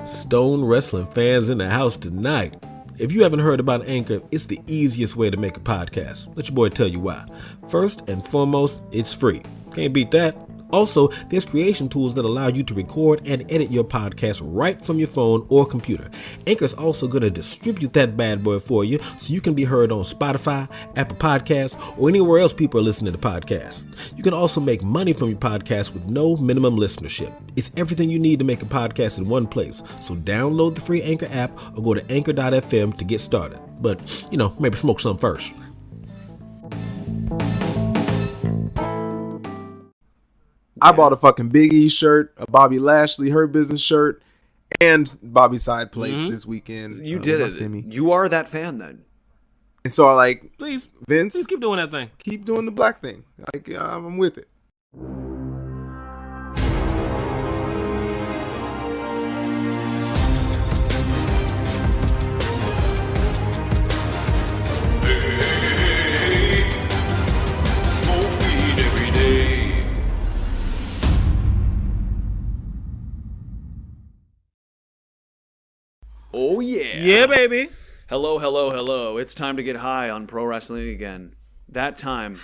Stone Wrestling fans in the house tonight. If you haven't heard about Anchor, it's the easiest way to make a podcast. Let your boy tell you why. First and foremost, it's free. Can't beat that. Also, there's creation tools that allow you to record and edit your podcast right from your phone or computer. Anchor's also going to distribute that bad boy for you so you can be heard on Spotify, Apple Podcasts, or anywhere else people are listening to podcasts. You can also make money from your podcast with no minimum listenership. It's everything you need to make a podcast in one place. So download the free Anchor app or go to anchor.fm to get started. But, maybe smoke some first. I bought a fucking Big E shirt, a Bobby Lashley Hurt Business shirt, and Bobby side plates this weekend. You did it. You are that fan then. And so I like, Please Vince, keep doing that thing. keep doing the black thing. Like, I'm with it. Smoke weed every day. Oh yeah. Yeah, baby. Hello, hello, hello. It's time to get high on pro wrestling again. That time.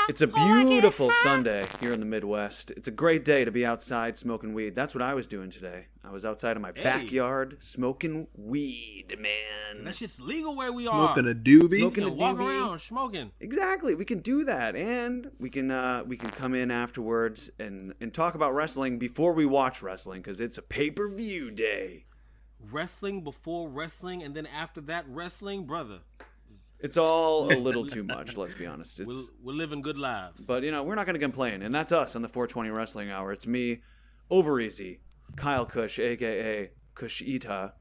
It's a beautiful Sunday here in the Midwest. It's a great day to be outside smoking weed. That's what I was doing today. I was outside in my backyard smoking weed, man. That shit's legal where we are. Smoking a doobie. Smoking a Walk doobie. around smoking. Exactly. We can do that, and we can come in afterwards and talk about wrestling before we watch wrestling because it's a pay-per-view day. Wrestling before wrestling, and then after that wrestling, brother. It's all a little too much. Let's be honest. We're living good lives. But we're not going to complain, and that's us on the 420 Wrestling Hour. It's me, Over Easy, Kyle Kush, aka Kush Ita,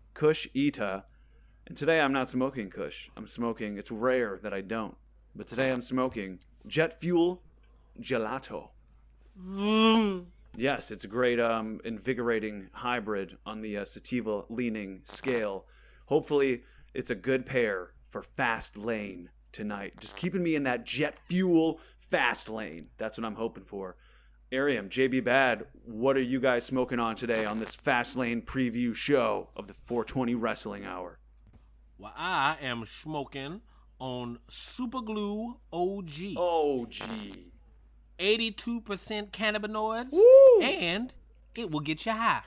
and today I'm not smoking Kush. I'm smoking. It's rare that I don't, but today I'm smoking Jet Fuel Gelato. Yes, it's a great invigorating hybrid on the sativa leaning scale. Hopefully, it's a good pair for FASTLANE tonight. Just keeping me in that jet fuel fast lane. That's what I'm hoping for. Arium, JB Bad, what are you guys smoking on today on this FASTLANE preview show of the 420 Wrestling Hour? Well, I am smoking on Super Glue OG. OG. 82% cannabinoids, Woo! and it will get you high.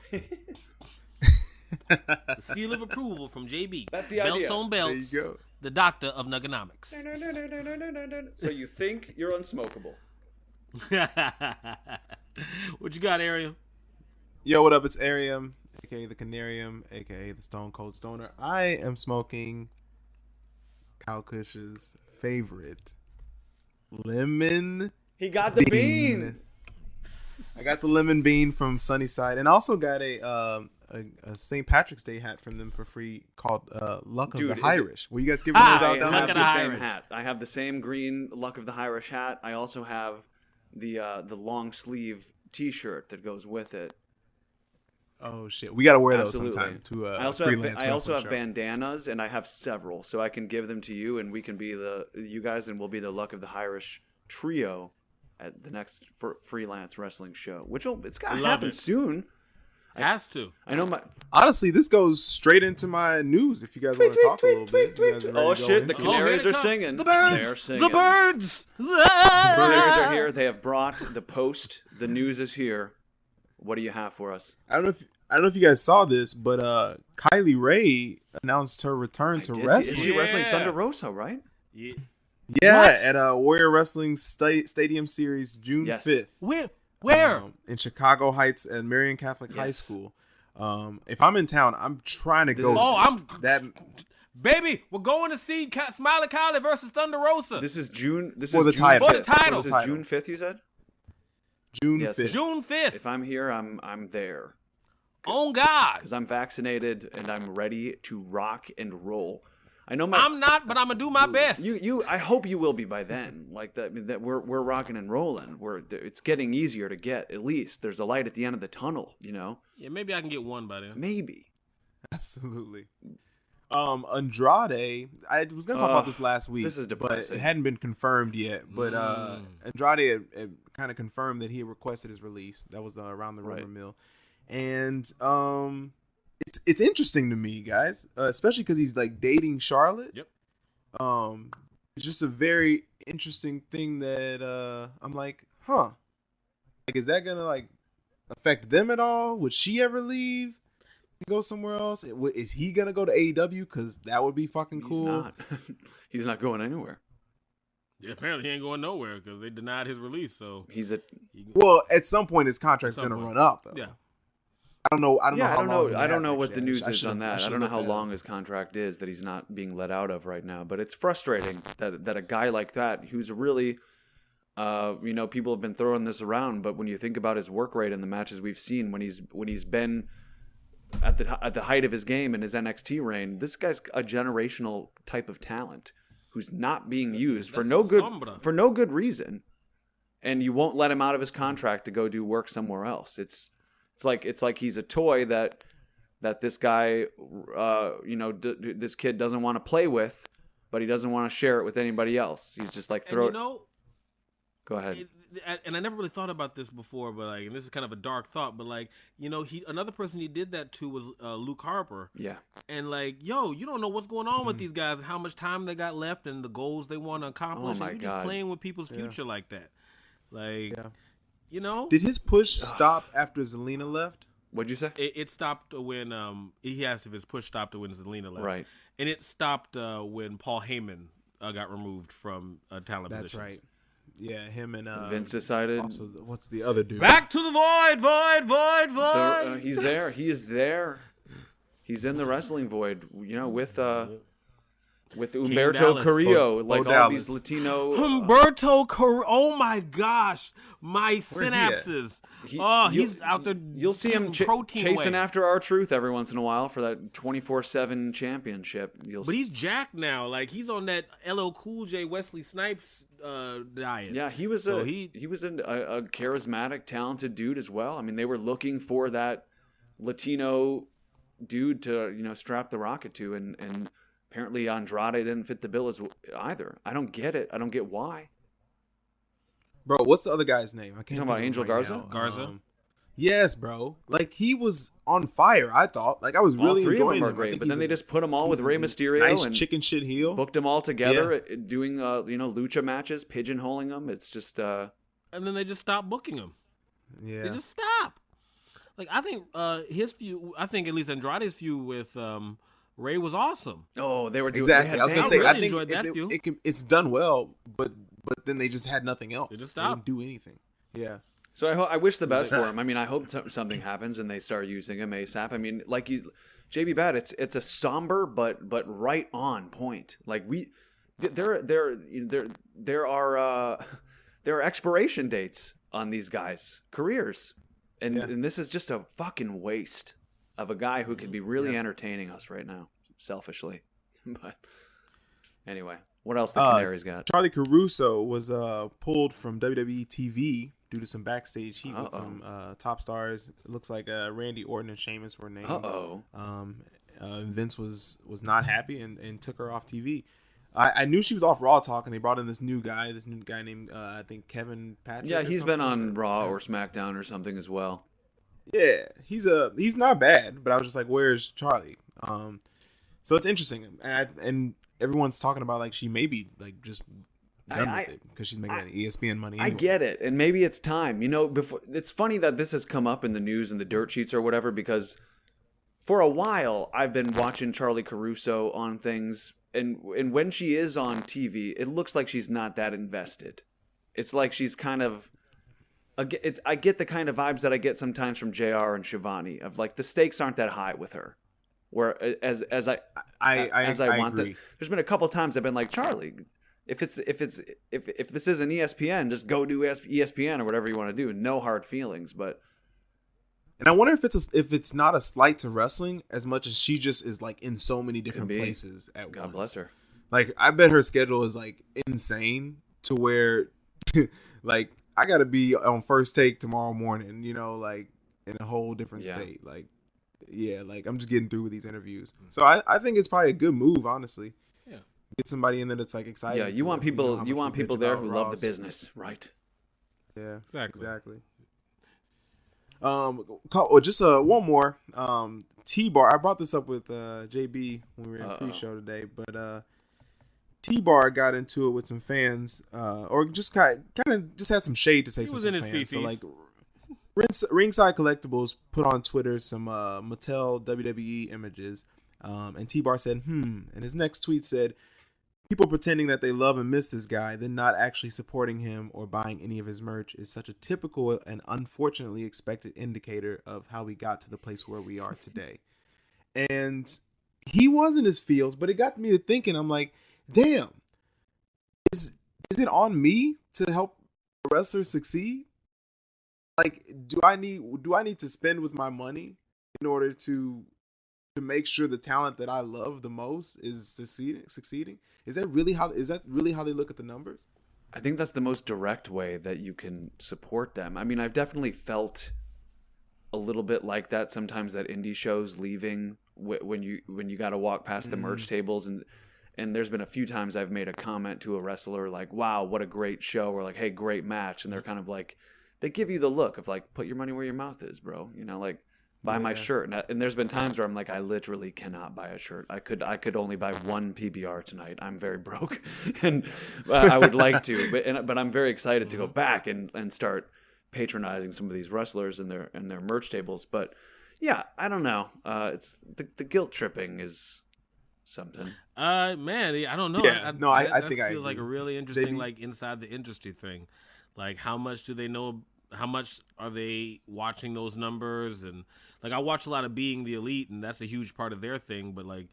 The seal of approval from JB. That's the belts idea. on belts. There you go. The doctor of nuganomics. So you think you're unsmokable. What you got, Ariel? Yo, what up? It's Arium, a.k.a. the Canarium, a.k.a. the Stone Cold Stoner. I am smoking Kyle Kush's favorite lemon He got the bean. I got the lemon bean from Sunnyside, and also got a St. Patrick's Day hat from them for free called Luck of Dude, the is Irish. Were you guys giving those out I down have there? the same Irish. hat. I have the same green Luck of the Irish hat. I also have the long sleeve T-shirt that goes with it. Oh shit, we gotta wear those Absolutely. sometime to I also freelance. have bandanas, and I have several, so I can give them to you, and we can be you guys, and we'll be the Luck of the Irish trio at the next freelance wrestling show, it's got to happen soon. Has to. I know Honestly, this goes straight into my news. If you guys want to talk a little bit, you guys are ready Oh to go shit! The into it? Canaries are singing. The birds. They're singing. The birds. The Canaries are here. They have brought the post. The news is here. What do you have for us? I don't know if you guys saw this, but Kylie Ray announced her return to Is wrestling. she wrestling Yeah. Thunderosa, right? Yeah. Yeah, at a Warrior Wrestling Stadium Series June Yes. 5th. Where? In Chicago Heights at Marion Catholic High Yes. School. If I'm in town, I'm trying to go. Baby, we're going to see Smiley Kylie versus Thunderosa. This is June. This For is the June title. 5th. For the title. This is June 5th. You said. June Yes. 5th. June 5th. If I'm here, I'm there On God. because I'm vaccinated and I'm ready to rock and roll. I know I'm not, but I'm going to do my best. I hope you will be by then. Like that we're rocking and rolling. It's getting easier to get. At least there's a light at the end of the tunnel. Yeah, maybe I can get one by then. Maybe. Absolutely. Andrade, I was gonna talk about this last week. This is but depressing. it hadn't been confirmed yet. But Andrade had kind of confirmed that he had requested his release. That was around the rumor mill, and it's interesting to me, guys, especially because he's like dating Charlotte. Yep. It's just a very interesting thing that I'm like, huh? Like, is that gonna like affect them at all? Would she ever leave and go somewhere else? Is he gonna go to AEW? Because that would be fucking cool. He's not. He's not going anywhere. Yeah, apparently he ain't going nowhere because they denied his release. So Well, at some point his contract's gonna run up, though. Yeah. I don't know. I don't know what the news is on that. I don't know how long his contract is that he's not being let out of right now. But it's frustrating that a guy like that, who's really, people have been throwing this around. But when you think about his work rate in the matches we've seen, when he's been at the height of his game in his NXT reign, this guy's a generational type of talent who's not being used for no good reason, and you won't let him out of his contract to go do work somewhere else. It's like he's a toy that this guy, this kid doesn't want to play with, but he doesn't want to share it with anybody else. He's just like Go ahead. And I never really thought about this before, but like, and this is kind of a dark thought, but like, another person he did that to was Luke Harper. Yeah. And like, you don't know what's going on with these guys and how much time they got left and the goals they want to accomplish. Oh my and God. just playing with people's future like that. Like, Did his push stop after Zelina left? What'd you say? It stopped when he asked if his push stopped when Zelina left. Right. And it stopped when Paul Heyman got removed from talent positions. That's right. Yeah, him and Vince decided. Also, what's the other dude? Back to the void. He's there. He is there. He's in the wrestling void. With Humberto Carrillo, like all these Latino. Humberto Carrillo. Oh my gosh, my synapses. He's out there. You'll see him chasing after R-Truth every once in a while for that 24/7 championship. But he's jacked now. Like he's on that LL Cool J Wesley Snipes diet. Yeah, he was a charismatic, talented dude as well. I mean, they were looking for that Latino dude to strap the rocket to, and apparently Andrade didn't fit the bill either. I don't get it. I don't get why. Bro, what's the other guy's name? I can't. You talking about Angel Garza? Garza. Yes, bro. Like he was on fire. I thought. Like I was really all three enjoying of them are him. great, but then they just put them all with Rey Mysterio nice and chicken shit heel. Booked them all together, doing lucha matches, pigeonholing them. It's just. And then they just stopped booking them. Yeah. They just stopped. Like I think his feud. I think at least Andrade's feud with Ray was awesome. Oh, they were doing exactly. I was gonna say, really I think enjoyed that feud. It's done well, but then they just had nothing else. They just They stopped. didn't do anything. Yeah. So I wish the best for him. I mean, I hope something happens and they start using him ASAP. I mean, like JB Bad, it's a somber but right on point. Like there are expiration dates on these guys' careers, and this is just a fucking waste of a guy who could be really entertaining us right now, selfishly. But anyway, what else the Canaries got? Charly Caruso was pulled from WWE TV due to some backstage heat with some top stars. It looks like Randy Orton and Sheamus were named. Vince was not happy and took her off TV. I knew she was off Raw Talk, and they brought in this new guy named I think Kevin Patrick. Yeah, he's been on Raw or SmackDown or something as well. Yeah, he's not bad, but I was just like, where's Charlie? So it's interesting, and everyone's talking about like she may be like just done with it because she's making ESPN money. Anyway. I get it, and maybe it's time. Before it's funny that this has come up in the news and the dirt sheets or whatever, because for a while I've been watching Charly Caruso on things, and when she is on TV, it looks like she's not that invested. It's like she's kind of. I get the kind of vibes that I get sometimes from JR and Shivani of like the stakes aren't that high with her. Where as I want agree. that. There's been a couple times I've been like, Charlie, if this isn't ESPN, just go do ESPN or whatever you want to do. No hard feelings, but. And I wonder if it's not a slight to wrestling as much as she just is like in so many different places at once. God bless her. Like I bet her schedule is like insane to where like. I gotta be on First Take tomorrow morning, like in a whole different state. Like yeah, like I'm just getting through with these interviews. So I think it's probably a good move, honestly. Yeah. Get somebody in there that's like excited. Yeah, you want people there who love the business, right? Yeah, Exactly. Just one more. TBar. I brought this up with JB when we were in pre-show today, but TBar got into it with some fans, or just kind of just had some shade to say. He some was in his fans. So fifties. like, Ringside Collectibles put on Twitter some Mattel WWE images, and TBar said, and his next tweet said, "People pretending that they love and miss this guy, then not actually supporting him or buying any of his merch is such a typical and unfortunately expected indicator of how we got to the place where we are today." And he was in his feels, but it got me to thinking. I'm like, damn, is it on me to help a wrestler succeed? Like, do I need to spend with my money in order to make sure the talent that I love the most is succeeding? Is that really how they look at the numbers? I think that's the most direct way that you can support them. I mean, I've definitely felt a little bit like that sometimes at indie shows, leaving when you got to walk past the merch tables, and there's been a few times I've made a comment to a wrestler like, "Wow, what a great show," or like, "Hey, great match," and they're kind of like, they give you the look of like, "Put your money where your mouth is, bro," you know, like, buy my shirt. And there's been times where I'm like, I literally cannot buy a shirt. I could only buy one PBR tonight. I'm very broke, and I would like to, but I'm very excited to go back and start patronizing some of these wrestlers and their merch tables. But yeah, I don't know. It's the guilt tripping is something. Man, I don't know. Yeah, I that think I feels like a agree. really interesting, like inside the industry thing. Like, how much do they know? How much are they watching those numbers? And like, I watch a lot of Being the Elite, and that's a huge part of their thing. But like,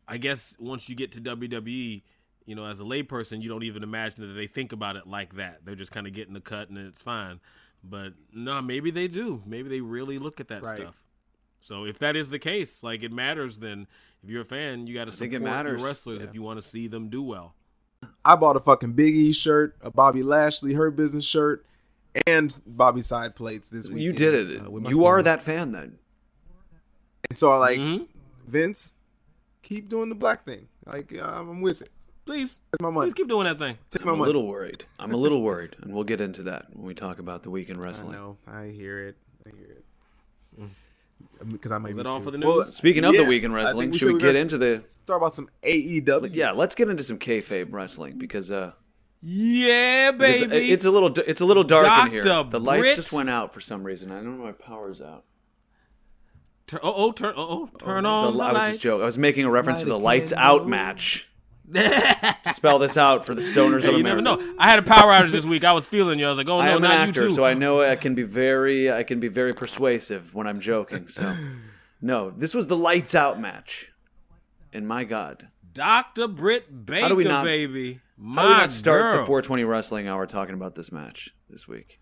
I guess once you get to WWE, you know, as a layperson, you don't even imagine that they think about it like that. They're just kind of getting the cut, and it's fine. But no, maybe they do. Maybe they really look at that stuff. So if that is the case, like, it matters. Then if you're a fan, you got to support your wrestlers if you want to see them do well. I bought a fucking Big E shirt, a Bobby Lashley Hurt Business shirt, and Bobby side plates this week. You did it. You are that fan then. And so I like, Vince, keep doing the black thing. Like, I'm with it. Please, that's my money. Please keep doing that thing. Take my money. I'm a little worried, and we'll get into that when we talk about the week in wrestling. I know. I hear it. Because I might be all for the news. Well, speaking of the week in wrestling, should we get into the talk about some AEW? Yeah, let's get into some kayfabe wrestling because yeah, baby, it's a little dark Dr. in here. The lights Britt. just went out for some reason. I don't know why power's out. Turn on the lights. I was just joking. I was making a reference to the lights out match. Spell this out for the stoners of America. You never know. I had a power outage this week. I was feeling you. I was like, oh no, I'm not an actor, you too. so I know I can be very persuasive when I'm joking. So, no, this was the lights out match, and my God, Dr. Britt Baker, how do we not start girl. the 420 Wrestling Hour talking about this match this week?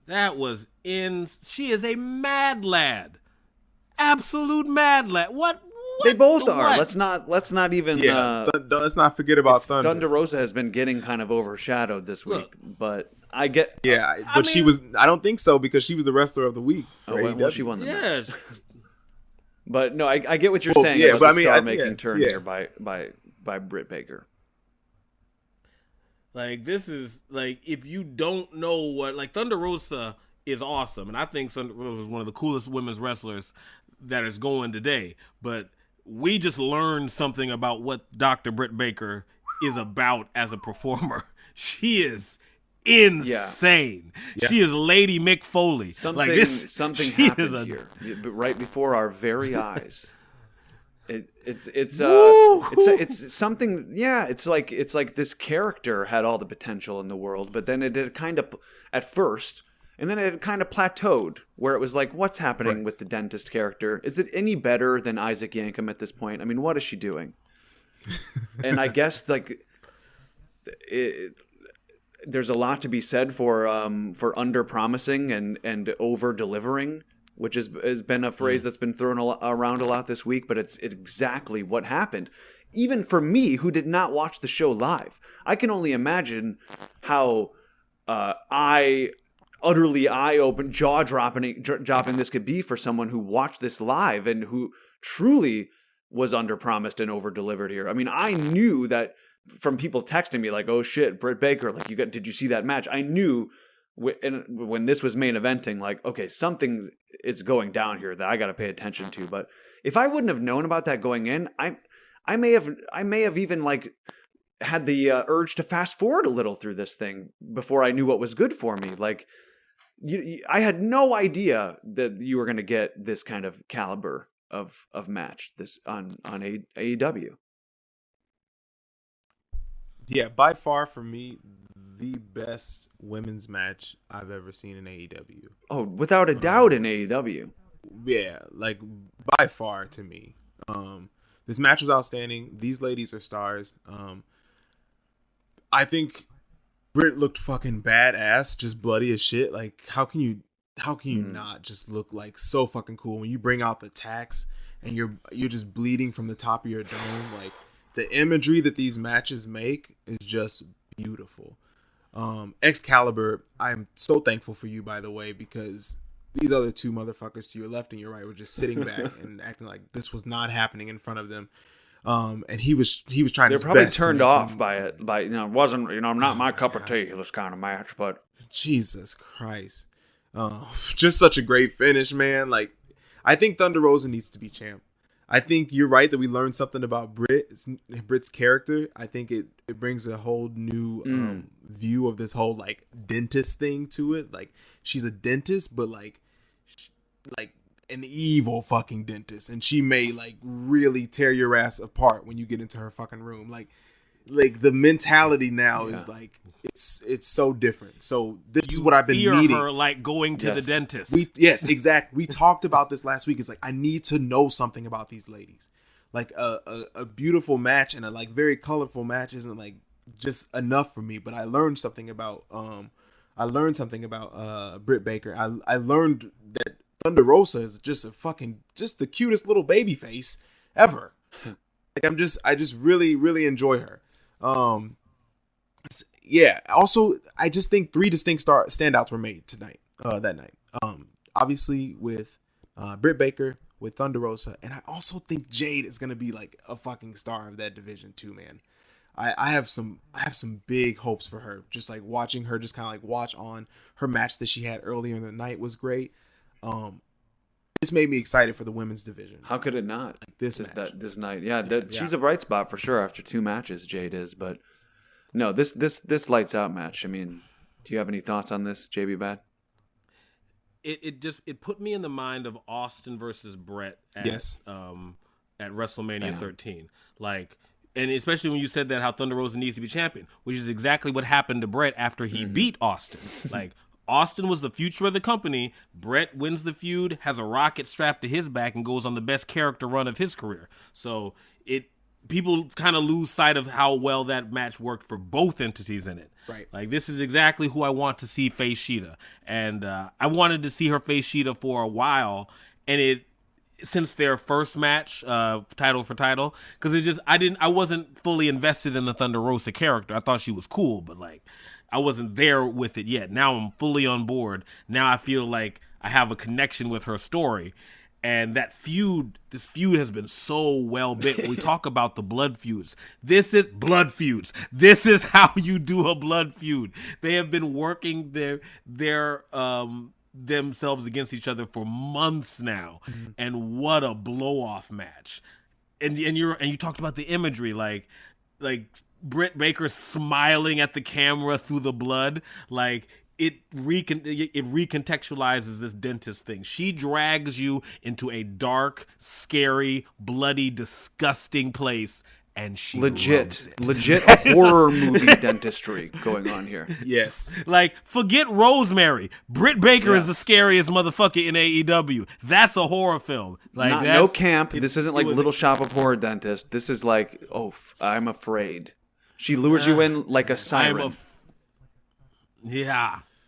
That was she is a mad lad, absolute mad lad. What? They both are. Let's not even. Let's not forget about Thunder. Thunderosa has been getting kind of overshadowed this week, but I get. Yeah, but she was. I don't think so because she was the wrestler of the week. Well, she won the match. Yes. But no, I get what you're saying. Yeah, about but the star-making turn here by Britt Baker. Like, this is like, if you don't know what, like, Thunderosa is awesome, and I think Thunderosa was one of the coolest women's wrestlers that is going today, but we just learned something about what Dr. Britt Baker is about as a performer. She is insane. Yeah. She is Lady Mick Foley. Something happened here, but right before our very eyes. It's something. Yeah, it's like this character had all the potential in the world, but then it had kind of at first. And then it kind of plateaued where it was like, what's happening with the dentist character? Is it any better than Isaac Yankem at this point? I mean, what is she doing? And I guess like there's a lot to be said for under promising and over delivering, which has been a phrase that's been thrown around a lot this week. But it's exactly what happened. Even for me, who did not watch the show live, I can only imagine how utterly eye-open, jaw-dropping this could be for someone who watched this live and who truly was under-promised and over-delivered here. I mean, I knew that from people texting me like, "Oh shit, Britt Baker, like did you see that match?" I knew when this was main eventing, like, okay, something is going down here that I got to pay attention to. But if I wouldn't have known about that going in, I may have even like had the urge to fast forward a little through this thing before I knew what was good for me. Like, I had no idea that you were going to get this kind of caliber of match this on AEW. Yeah, by far for me, the best women's match I've ever seen in AEW. Oh, without a doubt in AEW. Yeah, like by far to me. This match was outstanding. These ladies are stars. I think Britt looked fucking badass, just bloody as shit. Like, how can you not just look like so fucking cool when you bring out the tacks and you're just bleeding from the top of your dome? Like, the imagery that these matches make is just beautiful. Excalibur, I'm so thankful for you, by the way, because these other two motherfuckers to your left and your right were just sitting back and acting like this was not happening in front of them. And he was trying. They're probably turned off by it. It wasn't, not my cup of tea, this kind of match. But Jesus Christ, just such a great finish, man. Like, I think Thunderosa needs to be champ. I think you're right that we learned something about Britt's character. I think it brings a whole new view of this whole like dentist thing to it. Like, she's a dentist, but like an evil fucking dentist, and she may like really tear your ass apart when you get into her fucking room. Like the mentality now is like it's so different. So this is what I've been needing. Her like going to the dentist. Yes, exactly. We talked about this last week. It's like, I need to know something about these ladies. Like a beautiful match and a like very colorful match isn't like just enough for me. But I learned something about Britt Baker. I learned that Thunderosa is just the cutest little baby face ever. Like, I just really, really enjoy her. Yeah. Also, I just think 3 distinct standouts were made that night. Obviously with Britt Baker, with Thunderosa, and I also think Jade is gonna be like a fucking star of that division too, man. I have some big hopes for her. Just like watching her, just kind of like watch on her match that she had earlier in the night was great. This made me excited for the women's division. How could it not? Like this night, she's a bright spot for sure after 2 matches. Jade is, but no, this lights out match. I mean, do you have any thoughts on this, JB Bad? It put me in the mind of Austin versus Brett at WrestleMania 13. Like, and especially when you said that how Thunder Rosa needs to be champion, which is exactly what happened to Brett after he beat Austin. Like, Austin was the future of the company. Brett wins the feud, has a rocket strapped to his back, and goes on the best character run of his career. So people kind of lose sight of how well that match worked for both entities in it. Right. like this is exactly who I want to see face Sheeta. And I wanted to see her face Sheeta for a while, and since their first match, title for title, because I wasn't fully invested in the Thunder Rosa character. I thought she was cool, but like, I wasn't there with it yet. Now I'm fully on board. Now I feel like I have a connection with her story. And this feud has been so well built. We talk about the blood feuds. This is blood feuds. This is how you do a blood feud. They have been working their themselves against each other for months now. Mm-hmm. And what a blow off match. And you talked about the imagery, like Britt Baker smiling at the camera through the blood, like it recontextualizes this dentist thing. She drags you into a dark, scary, bloody, disgusting place, and she loves it. Horror movie dentistry going on here. Yes. Like, forget Rosemary. Britt Baker is the scariest motherfucker in AEW. That's a horror film. Like, no camp. This isn't like Little Shop of Horror Dentist. This is like, I'm afraid. She lures you in like a siren.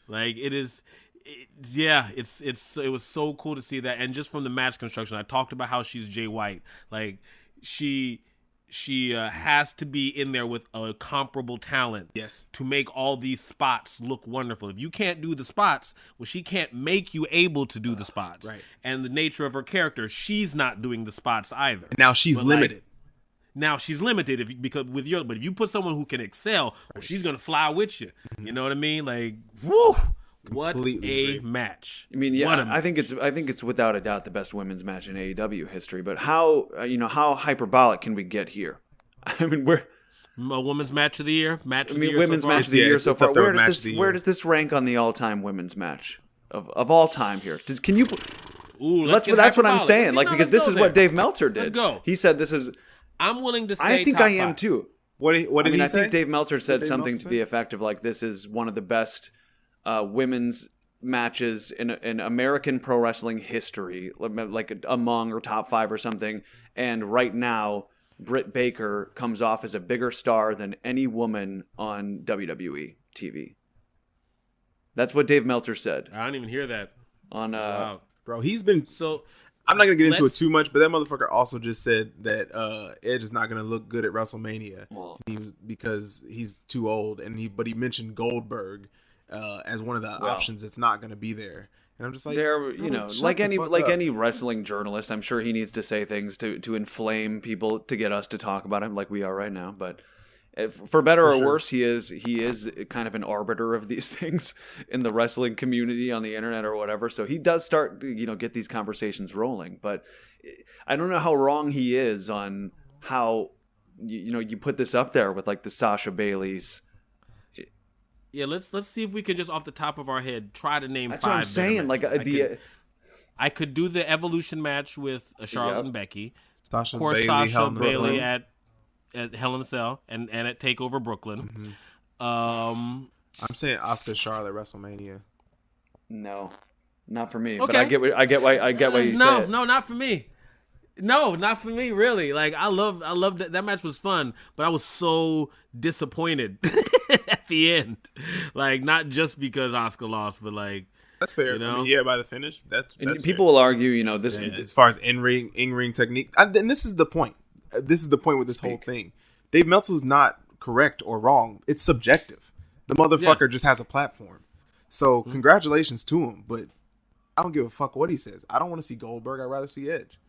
Like, it is. It was so cool to see that. And just from the match construction, I talked about how she's Jay White. Like, she she has to be in there with a comparable talent. Yes. To make all these spots look wonderful. If you can't do the spots, well, she can't make you able to do the spots. Right. And the nature of her character, she's not doing the spots either. And now she's limited. Now she's limited but if you put someone who can excel, well, she's gonna fly with you. You know what I mean? Like, woo! What Completely a agree. match! I mean, yeah, I think it's without a doubt the best women's match in AEW history. But how how hyperbolic can we get here? I mean, we're a women's match of the year, women's match of the year so far. Where does this rank on the all-time women's match of all time here? Can you? Ooh, that's what I'm saying. Because this is what Dave Meltzer did. Let's go. He said this is. I'm willing to say. I think top I am 5. too. What did he say? I think Dave Meltzer said something to the effect of this is one of the best women's matches in American pro wrestling history, among or top 5 or something. And right now, Britt Baker comes off as a bigger star than any woman on WWE TV. That's what Dave Meltzer said. I didn't even hear that. Bro, he's been so. I'm not gonna get into it too much, but that motherfucker also just said that Edge is not gonna look good at WrestleMania because he's too old, but he mentioned Goldberg as one of the options that's not gonna be there. And I'm just like, like any wrestling journalist, I'm sure he needs to say things to inflame people to get us to talk about him like we are right now. But for better or worse, he is kind of an arbiter of these things in the wrestling community on the internet or whatever. So he does start, get these conversations rolling. But I don't know how wrong he is on how, you put this up there with the Sasha Bailey's. Yeah, let's see if we can just off the top of our head try to name 5. That's what I'm saying. I could do the Evolution match with Charlotte and Becky. Sasha of course, Bailey, Sasha Bailey Brooklyn. at Hell in a Cell and at TakeOver Brooklyn. Mm-hmm. I'm saying Asuka Charlotte WrestleMania. No, not for me. Okay. But I get why you say it. No, not for me. No, not for me. Really, I love that match was fun, but I was so disappointed at the end. Not just because Asuka lost, but that's fair. I mean, by the finish, that's people fair. will argue, this as far as in ring technique, and this is the point. This is the point with this whole thing. Dave Meltzer's not correct or wrong. It's subjective. The motherfucker just has a platform. So congratulations to him, but I don't give a fuck what he says. I don't want to see Goldberg. I'd rather see Edge.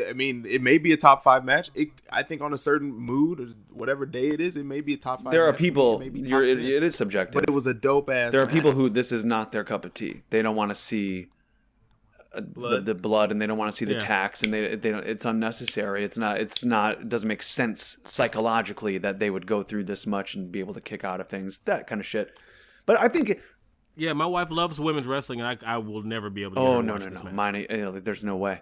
I mean, it may be a top 5 match. I think on a certain mood or whatever day it is, it may be a top 5. There are match. people. It is subjective, but it was a dope ass. There are people who this is not their cup of tea. They don't want to see the blood, and they don't want to see the tax, and they don't. It's unnecessary. It's not. It doesn't make sense psychologically that they would go through this much and be able to kick out of things, that kind of shit. But I think. Yeah, my wife loves women's wrestling, and I will never be able to. Watch this match. Mine, there's no way.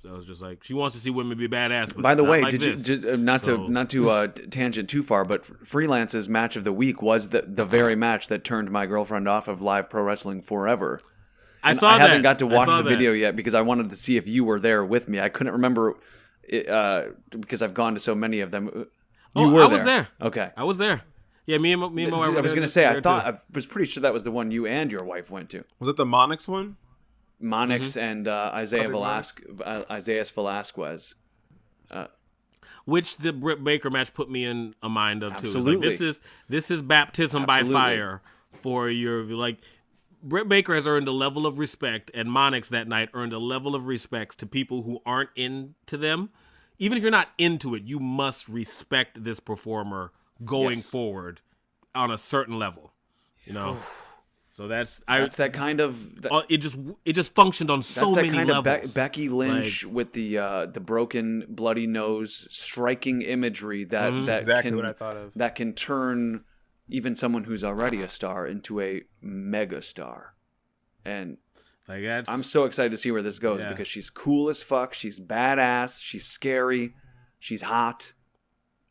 So it's just she wants to see women be badass. But by the way, not to tangent too far, but Freelance's match of the week was the very match that turned my girlfriend off of live pro wrestling forever. I haven't got to watch the video yet because I wanted to see if you were there with me. I couldn't remember because I've gone to so many of them. I was there. Okay, I was there. Yeah, me and my wife. I was going to say, I was pretty sure that was the one you and your wife went to. Was it the Monix one? Monix and Isaias Velasquez. Which the Britt Baker match put me in a mind of too. Absolutely. This is baptism by fire for your Britt Baker has earned a level of respect, and Monix that night earned a level of respect to people who aren't into them. Even if you're not into it, you must respect this performer going forward on a certain level. So that's that kind of. It just functioned on so many levels. That's that kind of Becky Lynch with the broken bloody nose, striking imagery that exactly what I thought of. That can turn even someone who's already a star into a mega star. And I'm so excited to see where this goes because she's cool as fuck. She's badass. She's scary. She's hot.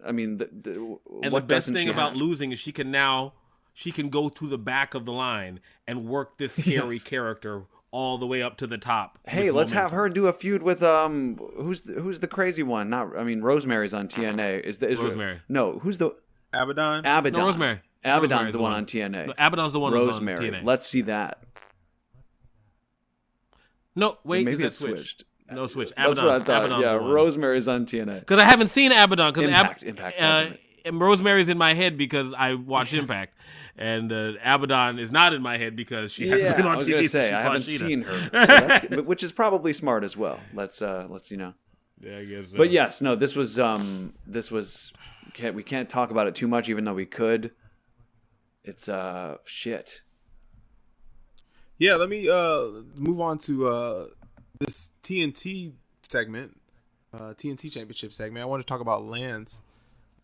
I mean, the best thing about losing is she can go to the back of the line and work this scary character all the way up to the top. Hey, let's have her do a feud with who's the crazy one? Rosemary's on TNA. Is Rosemary? No, who's the Abaddon? No, Rosemary. Abaddon's the one on TNA. No, Abaddon's the one Rosemary. who's on TNA. Let's see that. No, wait, maybe it's switched. No switch. That's what I thought. Abaddon's Yeah, the one. Rosemary's on TNA. Because I haven't seen Abaddon. Impact. And Rosemary's in my head because I watch Impact, and Abaddon is not in my head because she hasn't been on I was TV. gonna say I haven't seen her, so which is probably smart as well. Let's Yeah, I guess. But yes, no, this was we can't talk about it too much, even though we could. It's shit. Yeah, let me move on to this TNT segment, TNT Championship segment. I want to talk about Lance.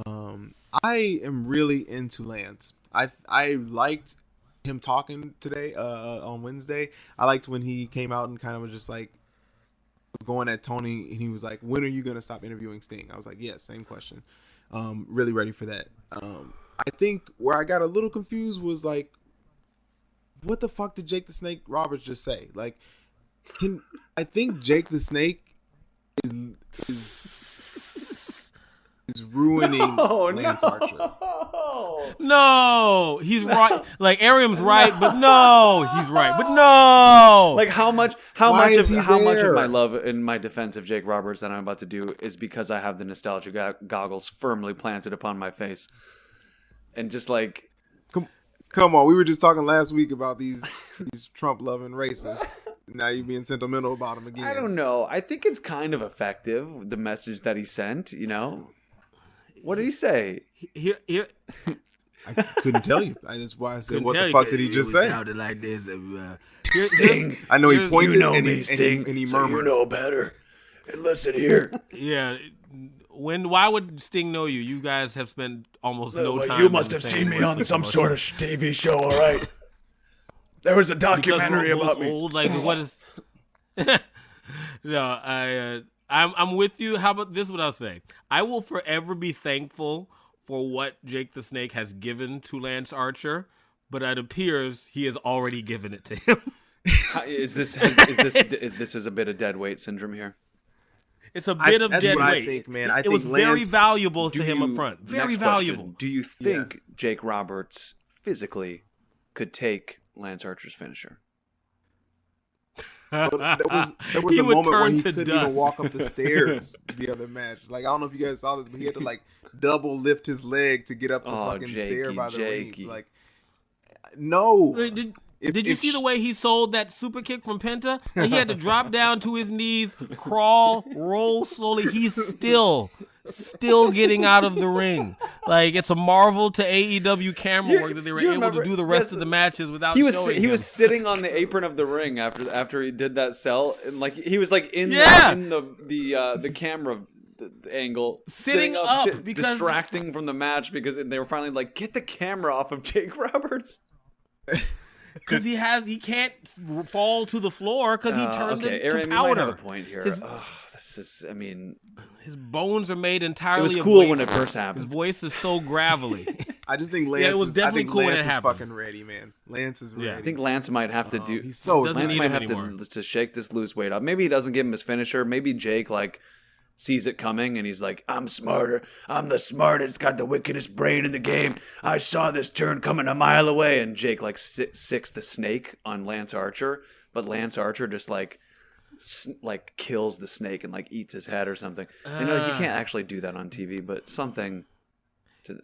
I am really into Lance. I liked him talking today on Wednesday. I liked when he came out and kind of was just like going at Tony, and he was like, "When are you gonna stop interviewing Sting?" I was like, "Yeah, same question." Really ready for that. I think where I got a little confused was like, what the fuck did Jake the Snake Roberts just say? Like, I think Jake the Snake is ruining Lance Archer. No, he's right. Like Ariam's right, but no, he's right, but no. Like how much of my love and my defense of Jake Roberts that I'm about to do is because I have the nostalgia goggles firmly planted upon my face, and just like, come on, we were just talking last week about these Trump loving racists. Now you're being sentimental about him again. I don't know. I think it's kind of effective, the message that he sent. You know, what did he say? Here. I couldn't tell you. That's why I said, "What the fuck did he just say?" Sounded like this. Sting. I know he pointed and Sting, he so murmured. you know better. And listen here. Yeah. Why would Sting know you? You guys have spent almost no time. You must have seen me on some sort of TV show, all right? There was a documentary about me. Old, like what is? No, I'm with you. How about this? What I'll say. I will forever be thankful for what Jake the Snake has given to Lance Archer, but it appears he has already given it to him. Is this a bit of dead weight syndrome here? It's a bit of that's dead what weight. I think, man. It was very valuable to him up front. Very valuable. Question. Do you think Jake Roberts physically could take Lance Archer's finisher? There was a moment where he couldn't even walk up the stairs the other match. Like, I don't know if you guys saw this, but he had to like double lift his leg to get up the fucking stair by the ring. Like, no. Did you see the way he sold that super kick from Penta? Like, he had to drop down to his knees, crawl, roll slowly. He's still getting out of the ring. Like, it's a marvel to AEW camera work that they were able to do the rest of the matches without showing him. He was sitting on the apron of the ring after he did that sell, and like he was like in the camera angle, sitting up because distracting from the match because they were finally like, get the camera off of Jake Roberts. Because he can't fall to the floor because he turned it to Aaron, powder. You might have a point here. His bones are made entirely. It was cool of when it first happened. His voice is so gravelly. I just think Lance. It was definitely cool when it happened. Fucking ready, man. Lance is ready. Yeah. I think Lance might have to do. He's so. Lance might have to shake this loose weight up. Maybe he doesn't give him his finisher. Maybe Jake sees it coming and he's like, I'm smarter. I'm the smartest. Got the wickedest brain in the game. I saw this turn coming a mile away. And Jake sicks the snake on Lance Archer, but Lance Archer just kills the snake and eats his head or something. I know you can't actually do that on TV, but something. Do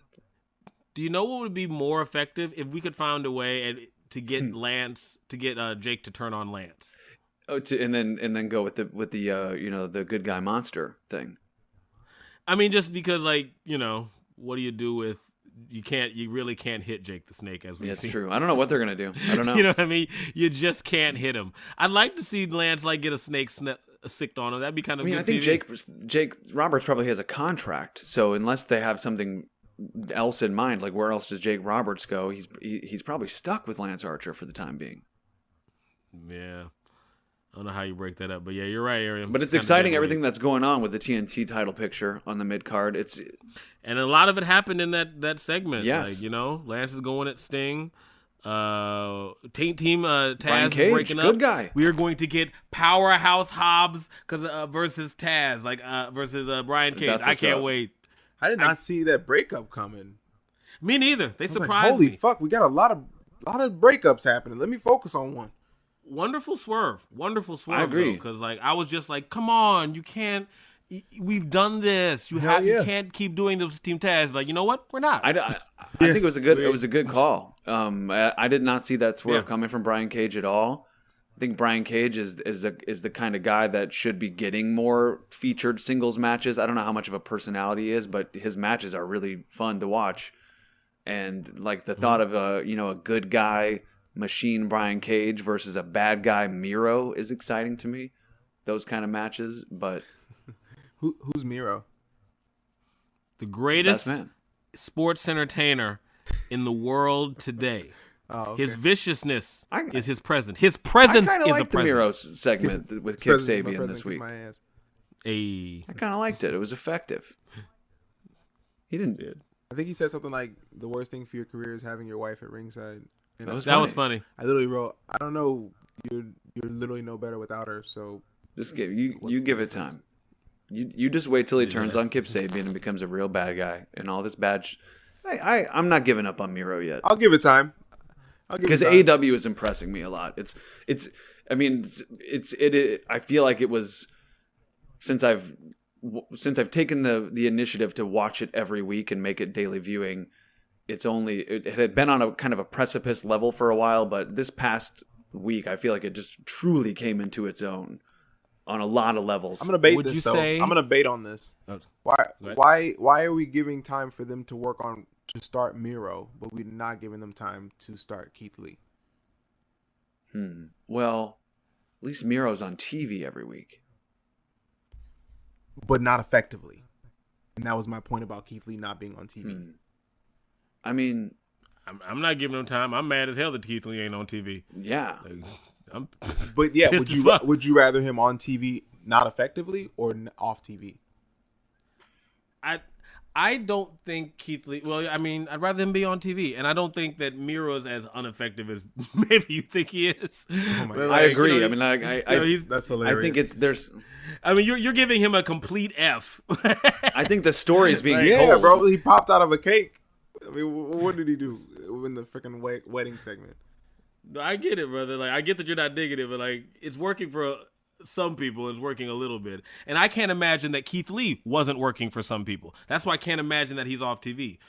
you know what would be more effective if we could find a way to get Jake to turn on Lance? Oh, and then go with the good guy monster thing. I mean, just because what do you do with you really can't hit Jake the Snake as we see. That's true. I don't know what they're gonna do. I don't know. You know what I mean? You just can't hit him. I'd like to see Lance get a snake sicked on him. That'd be kind of. I think Jake Roberts probably has a contract, so unless they have something else in mind, like where else does Jake Roberts go? He's probably stuck with Lance Archer for the time being. Yeah. I don't know how you break that up, but yeah, you're right, Arian. But it's exciting everything that's going on with the TNT title picture on the mid card. And a lot of it happened in that segment. Yes, Lance is going at Sting. Team Taz Brian Cage, is breaking up. Good guy. We are going to get Powerhouse Hobbs versus Taz, versus Brian Cage. I can't wait. I did not see that breakup coming. Me neither. They surprised me. me. Fuck, we got a lot of breakups happening. Let me focus on one. wonderful swerve. I agree. Because like I was just like, come on, you can't. We've done this. You can't keep doing those team tags. Like, you know what? We're not. I think it was a good call. I did not see that swerve coming from Brian Cage at all. I think Brian Cage is the kind of guy that should be getting more featured singles matches. I don't know how much of a personality he is, but his matches are really fun to watch. And like the thought of a good guy machine Brian Cage versus a bad guy Miro is exciting to me. Those kind of matches, but who's Miro? The greatest sports entertainer in the world today. Oh, okay. His viciousness is his presence. His presence is a presence. The Miro segment with Kip Sabian this week. I kind of liked it. It was effective. He didn't. I think he said something like, "The worst thing for your career is having your wife at ringside." And that was funny. I literally wrote, "I don't know. You're literally no better without her." So just you give it time. You just wait till he turns on Kip Sabian and becomes a real bad guy and all this bad. I'm not giving up on Miro yet. I'll give it time. Because AEW is impressing me a lot. I feel like it was since I've taken the initiative to watch it every week and make it daily viewing. It had been on a kind of a precipice level for a while, but this past week I feel like it just truly came into its own on a lot of levels. I'm gonna bait this. I'm gonna bait on this. Why are we giving time for them to work on to start Miro, but we're not giving them time to start Keith Lee? Well, at least Miro's on TV every week, but not effectively. And that was my point about Keith Lee not being on TV. I mean, I'm not giving him time. I'm mad as hell that Keith Lee ain't on TV. Yeah. But yeah, would you rather him on TV not effectively or off TV? I don't think Keith Lee. Well, I mean, I'd rather him be on TV, and I don't think that Miro is as ineffective as maybe you think he is. Oh my God. I agree. That's hilarious. I think there's. I mean, you're giving him a complete F. I think the story's being told. Yeah, bro. He popped out of a cake. I mean, what did he do in the freaking wedding segment? I get it, brother. Like, I get that you're not digging it, but like, it's working for some people. It's working a little bit, and I can't imagine that Keith Lee wasn't working for some people. That's why I can't imagine that he's off TV.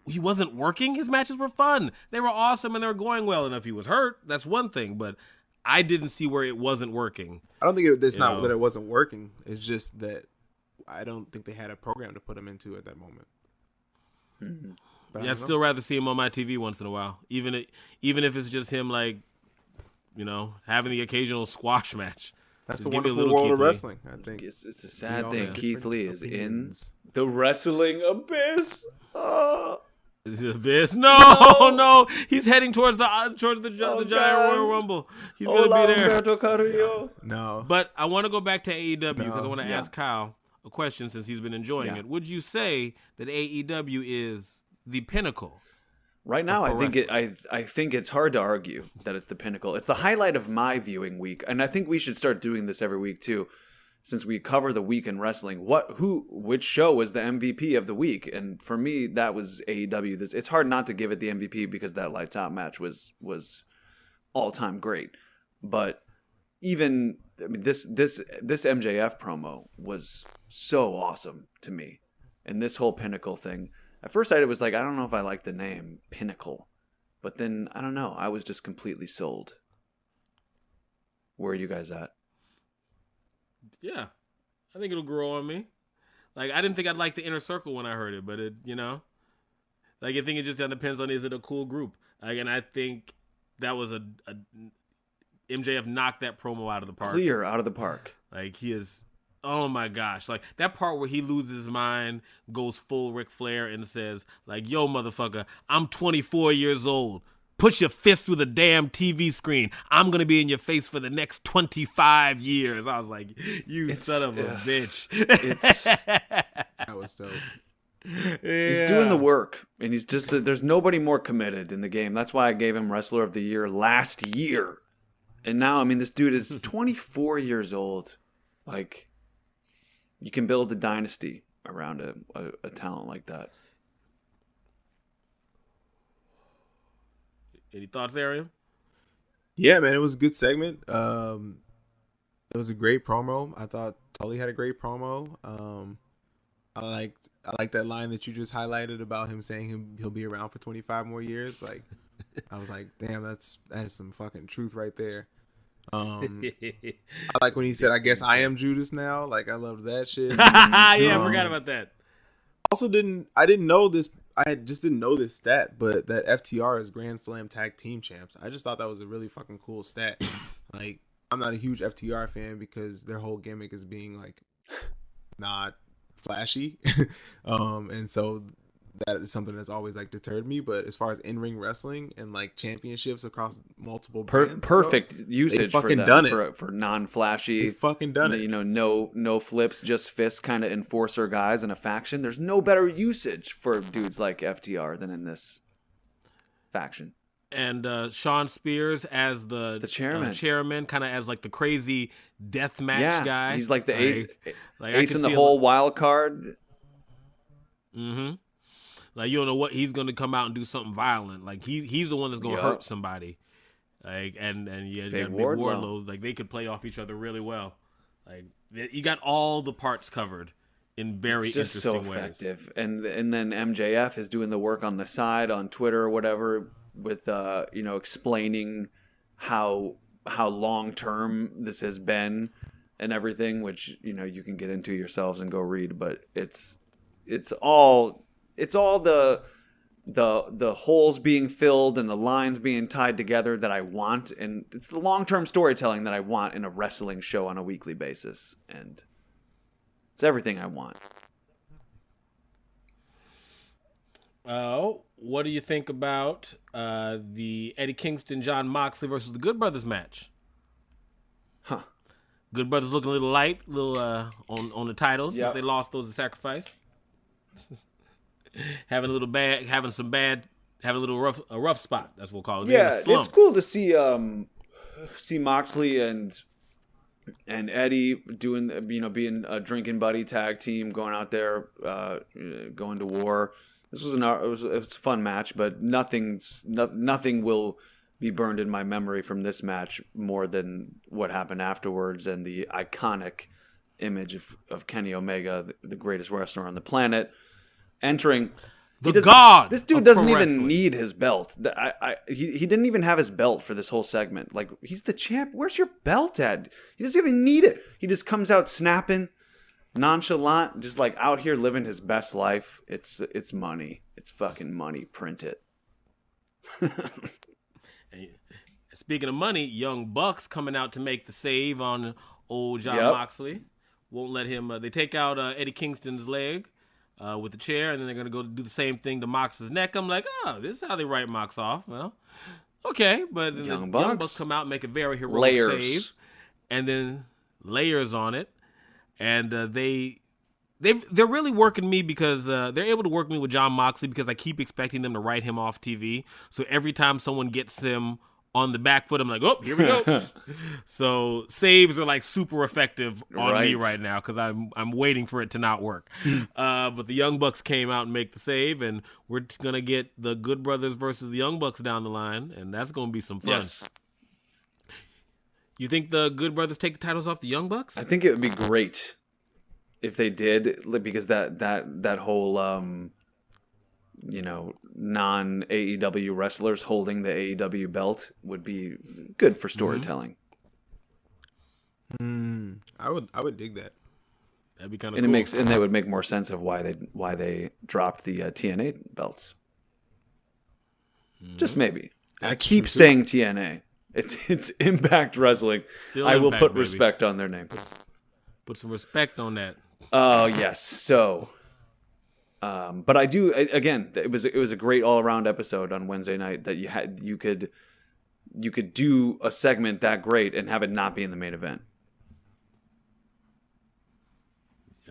He wasn't working. His matches were fun. They were awesome, and they were going well enough. He was hurt. That's one thing, but I didn't see where it wasn't working. I don't think it's not that it wasn't working. It's just that I don't think they had a program to put him into at that moment. I'd still rather see him on my TV once in a while, even if it's just him, like, having the occasional squash match. That's the wonderful world of wrestling. I think it's a sad thing. Keith Lee is in the wrestling abyss. Is the abyss? No, he's heading towards the giant Royal Rumble. He's gonna be there. No, but I want to go back to AEW because I want to ask Kyle a question since he's been enjoying it. Would you say that AEW is the pinnacle? Right now, I think it's hard to argue that it's the pinnacle. It's the highlight of my viewing week, and I think we should start doing this every week too, since we cover the week in wrestling. Which show was the MVP of the week? And for me, that was AEW. It's hard not to give it the MVP because that lights out match was all time great. But even this MJF promo was so awesome to me, and this whole Pinnacle thing. At first, I was like, I don't know if I like the name Pinnacle, but then I don't know. I was just completely sold. Where are you guys at? Yeah, I think it'll grow on me. Like, I didn't think I'd like the Inner Circle when I heard it, but like, I think it just depends on, is it a cool group? Like, and I think that was a MJF knocked that promo out of the park. Clear out of the park. Like, he is. Oh my gosh. Like, that part where he loses his mind, goes full Ric Flair and says, like, yo, motherfucker, I'm 24 years old. Put your fist through the damn TV screen. I'm going to be in your face for the next 25 years. I was like, you son of a bitch. That was dope. He's doing the work, and he's just, there's nobody more committed in the game. That's why I gave him Wrestler of the Year last year. And now, I mean, this dude is 24 years old. Like, you can build a dynasty around a talent like that. Any thoughts, Ariam? Yeah, man, it was a good segment. It was a great promo. I thought Tully had a great promo. I liked that line that you just highlighted about him saying he'll be around for 25 more years. Like, I was like, damn, that is some fucking truth right there. I like when he said, "I guess I am Judas now." Like, I loved that shit. Yeah, I forgot about that. I didn't know this. Just didn't know this stat, but that FTR is Grand Slam Tag Team Champs. I just thought that was a really fucking cool stat. Like, I'm not a huge FTR fan because their whole gimmick is being like not flashy, and so that is something that's always like deterred me. But as far as in-ring wrestling and like championships across multiple brands, perfect usage for them for non-flashy. They fucking done it. You know, no flips, just fists kind of enforcer guys in a faction. There's no better usage for dudes like FTR than in this faction. And Sean Spears as the chairman, kind of as like the crazy death match guy. He's like the ace in the whole wild card. Mm-hmm. Like, you don't know what he's going to come out and do something violent. Like, he's the one that's going to hurt somebody. Like, and yeah, Big Wardlow. Like, they could play off each other really well. Like, you got all the parts covered in very interesting ways. Effective. And then MJF is doing the work on the side on Twitter or whatever with explaining how long term this has been and everything, which you can get into yourselves and go read, but it's all the holes being filled and the lines being tied together that I want, and it's the long-term storytelling that I want in a wrestling show on a weekly basis, and it's everything I want. What do you think about the Eddie Kingston John Moxley versus the Good Brothers match? Huh. Good Brothers looking a little light, on the titles since they lost those to Sacrifice. having a rough spot. That's what we'll call it. Yeah, it's cool to see Moxley and Eddie doing, being a drinking buddy tag team, going out there, going to war. This was it was a fun match, but nothing will be burned in my memory from this match more than what happened afterwards and the iconic image of Kenny Omega, the greatest wrestler on the planet, entering. God. This dude doesn't even need his belt. He didn't even have his belt for this whole segment. Like, he's the champ. Where's your belt at? He doesn't even need it. He just comes out snapping, nonchalant, just like out here living his best life. It's money. It's fucking money. Print it. Speaking of money, Young Bucks coming out to make the save on old John Moxley. Won't let him. They take out Eddie Kingston's leg with the chair, and then they're going to go do the same thing to Mox's neck. I'm like, this is how they write Mox off. Well, okay. But then Young Bucks come out and make a very heroic save. And then layers on it. And they're really working me because they're able to work me with John Moxley because I keep expecting them to write him off TV. So every time someone gets him on the back foot, I'm like, oh, here we go. So saves are like super effective on me right now because I'm waiting for it to not work. But the Young Bucks came out and make the save, and we're gonna get the Good Brothers versus the Young Bucks down the line, and that's gonna be some fun. Yes. You think the Good Brothers take the titles off the Young Bucks? I think it would be great if they did, because that whole non-AEW wrestlers holding the AEW belt would be good for storytelling. I would dig that. That'd be kind of cool. And that would make more sense of why they dropped the TNA belts. Just maybe. I keep saying TNA. It's Impact Wrestling. Still I will Impact, put baby. respect on their name. Put some respect on that. Oh yes. So, but I do. Again, it was a great all around episode on Wednesday night that you could do a segment that great and have it not be in the main event.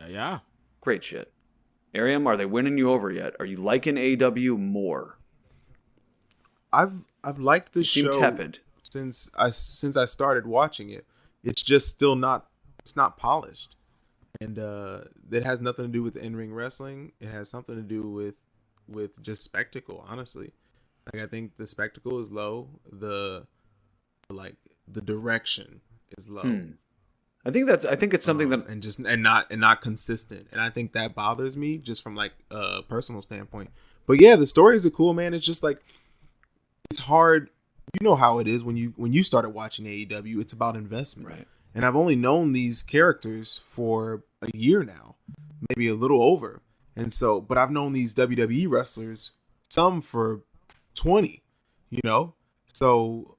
Yeah. Great shit. Ariam, are they winning you over yet? Are you liking AEW more? I've liked this show tepid. since I started watching it. It's just still not polished. And it has nothing to do with in-ring wrestling. It has something to do with just spectacle, honestly. Like, I think the spectacle is low. The like the direction is low. I think it's something that and not consistent, and I think that bothers me just from like a personal standpoint. But yeah, the stories are cool, man. It's just like it's hard. You know how it is when you started watching AEW. It's about investment, right? And I've only known these characters for a year now, maybe a little over. And so, but I've known these WWE wrestlers, some for 20, you know. So,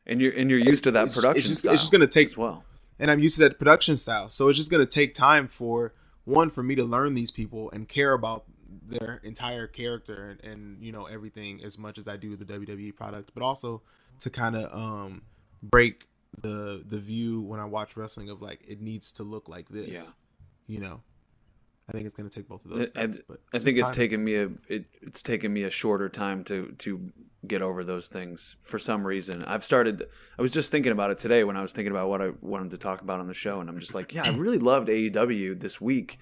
and you're used to that production style. It's just gonna take as well. And I'm used to that production style. So it's just going to take time for me to learn these people and care about their entire character and you know, everything as much as I do the WWE product, but also to kind of break the view when I watch wrestling of like, it needs to look like this. Yeah. You know, I think it's going to take both of those things. But I think it's taken me a shorter time to get over those things for some reason. I was just thinking about it today when I was thinking about what I wanted to talk about on the show, and I'm just like, yeah, I really loved AEW this week,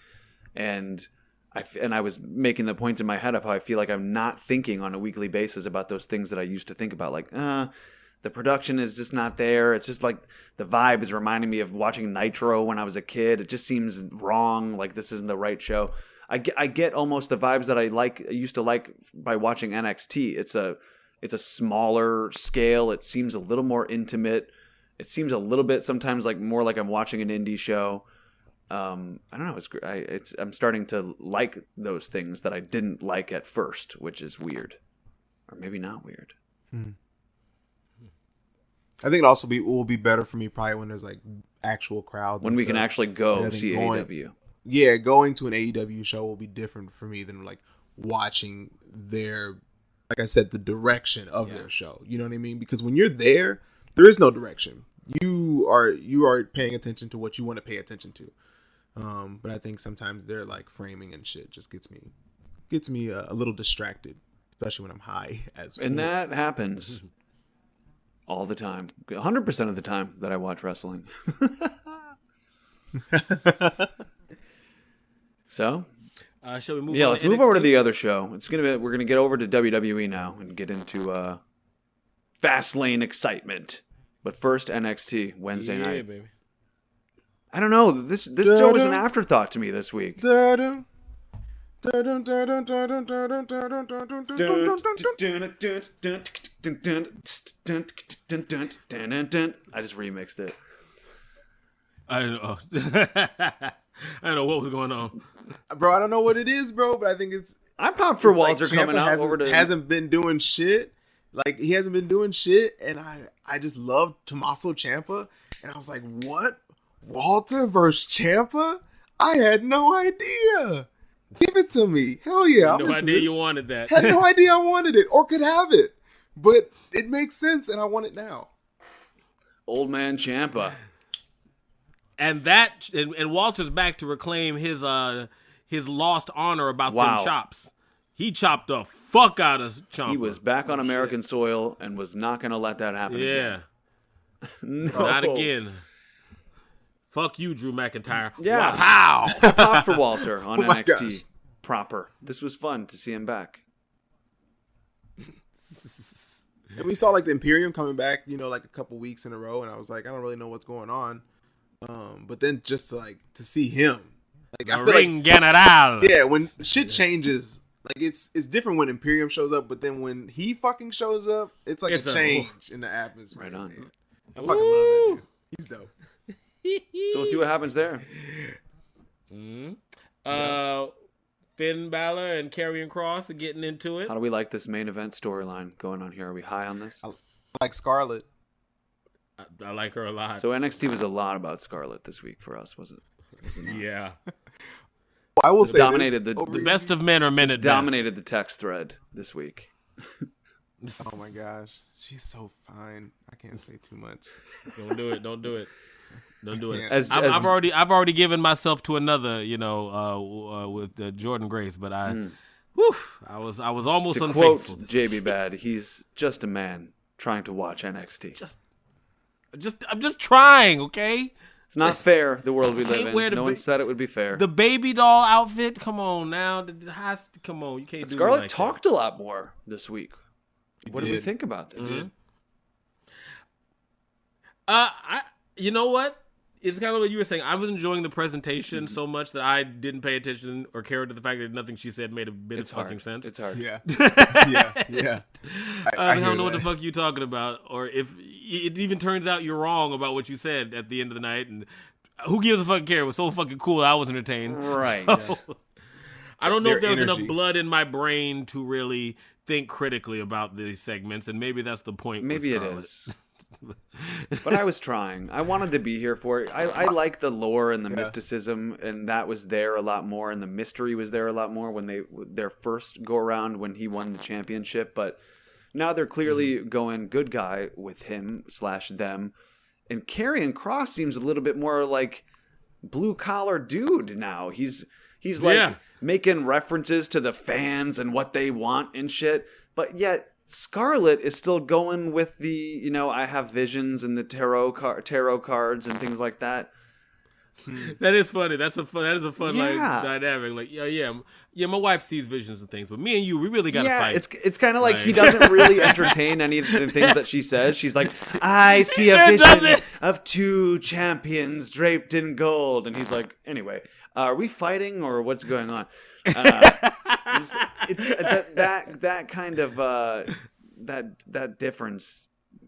and I was making the point in my head of how I feel like I'm not thinking on a weekly basis about those things that I used to think about, like the production is just not there. It's just like the vibe is reminding me of watching Nitro when I was a kid. It just seems wrong. Like this isn't the right show. I get almost the vibes that I used to like by watching NXT. It's a smaller scale. It seems a little more intimate. It seems a little bit sometimes like more like I'm watching an indie show. I don't know. I'm starting to like those things that I didn't like at first, which is weird, or maybe not weird. I think it will be better for me probably when there's like actual crowds. When we can actually go see AEW. Yeah, going to an AEW show will be different for me than like watching their, like I said, the direction of their show. You know what I mean? Because when you're there is no direction. You are paying attention to what you want to pay attention to. But I think sometimes their like framing and shit just gets me a little distracted, especially when I'm high as and that happens all the time. 100% of the time that I watch wrestling. So, shall we move? Yeah, let's move over to the other show. We're gonna get over to WWE now and get into FASTLANE excitement. But first, NXT Wednesday night. Baby. I don't know. This show was an afterthought to me this week. I just remixed it. I don't know. I don't know what was going on, bro. I don't know what it is, bro. But I think I popped for Walter like coming out over to. Hasn't been doing shit. Like he hasn't been doing shit, and I just love Tommaso Ciampa, and I was like, what? Walter versus Ciampa? I had no idea. Give it to me. Hell yeah. No idea you wanted that. Had no idea I wanted it or could have it. But it makes sense and I want it now. Old man Ciampa. And Walter's back to reclaim his lost honor about them chops. He chopped the fuck out of Ciampa. He was back on American soil and was not going to let that happen again. No. Not again. Fuck you, Drew McIntyre. Yeah. Wow. I popped for Walter on NXT gosh. proper. This was fun to see him back. And we saw like the Imperium coming back, you know, like a couple weeks in a row, and I was like, I don't really know what's going on. But then just to see him, like I feel Ring like, General. yeah, when shit changes, like it's different when Imperium shows up, but then when he fucking shows up, it's like a change in the atmosphere. Right on. Man. I fucking love that dude. He's dope. So we'll see what happens there. Finn Balor and Karrion Kross are getting into it. How do we like this main event storyline going on here? Are we high on this? I like Scarlett. I like her a lot. So NXT was a lot about Scarlett this week for us, was it? Yeah. I will say dominated this, the best of men are men at dominated the text thread this week. Oh my gosh, she's so fine. I can't say too much. Don't do it. Don't do it. Don't do it. I've already given myself to another, with Jordan Grace, but I was almost to unfaithful. Quote JB Bad, he's just a man trying to watch NXT. I'm just trying, okay? It's not fair, the world we live in. No one said it would be fair. The baby doll outfit, come on now. Come on, you can't do Scarlett like talked that. a lot more this week. What did we think about this? Mm-hmm. You know what? It's kind of what you were saying. I was enjoying the presentation so much that I didn't pay attention or care to the fact that nothing she said made a bit of fucking sense. It's hard. Yeah. Yeah. I don't know what the fuck you're talking about, or if it even turns out you're wrong about what you said at the end of the night, and who gives a fucking care? It was so fucking cool. I was entertained. Right. So, I don't know if there was energy. enough blood in my brain to really think critically about these segments, and maybe that's the point. Maybe with it Scarlett. is. But I was trying. I wanted to be here for it. I like the lore and the mysticism, and that was there a lot more, and the mystery was there a lot more when their first go around when he won the championship. But now they're clearly going good guy with him / them, and Karrion Kross seems a little bit more like blue collar dude now. He's like making references to the fans and what they want and shit, but yet Scarlett is still going with the, I have visions and the tarot cards and things like that. That is funny. That is a fun like dynamic. Like yeah. My wife sees visions and things, but me and you, we really gotta fight. It's kind of like he doesn't really entertain any of the things that she says. She's like, I see a vision of 2 champions draped in gold, and he's like, anyway, are we fighting or what's going on? It's that kind of that difference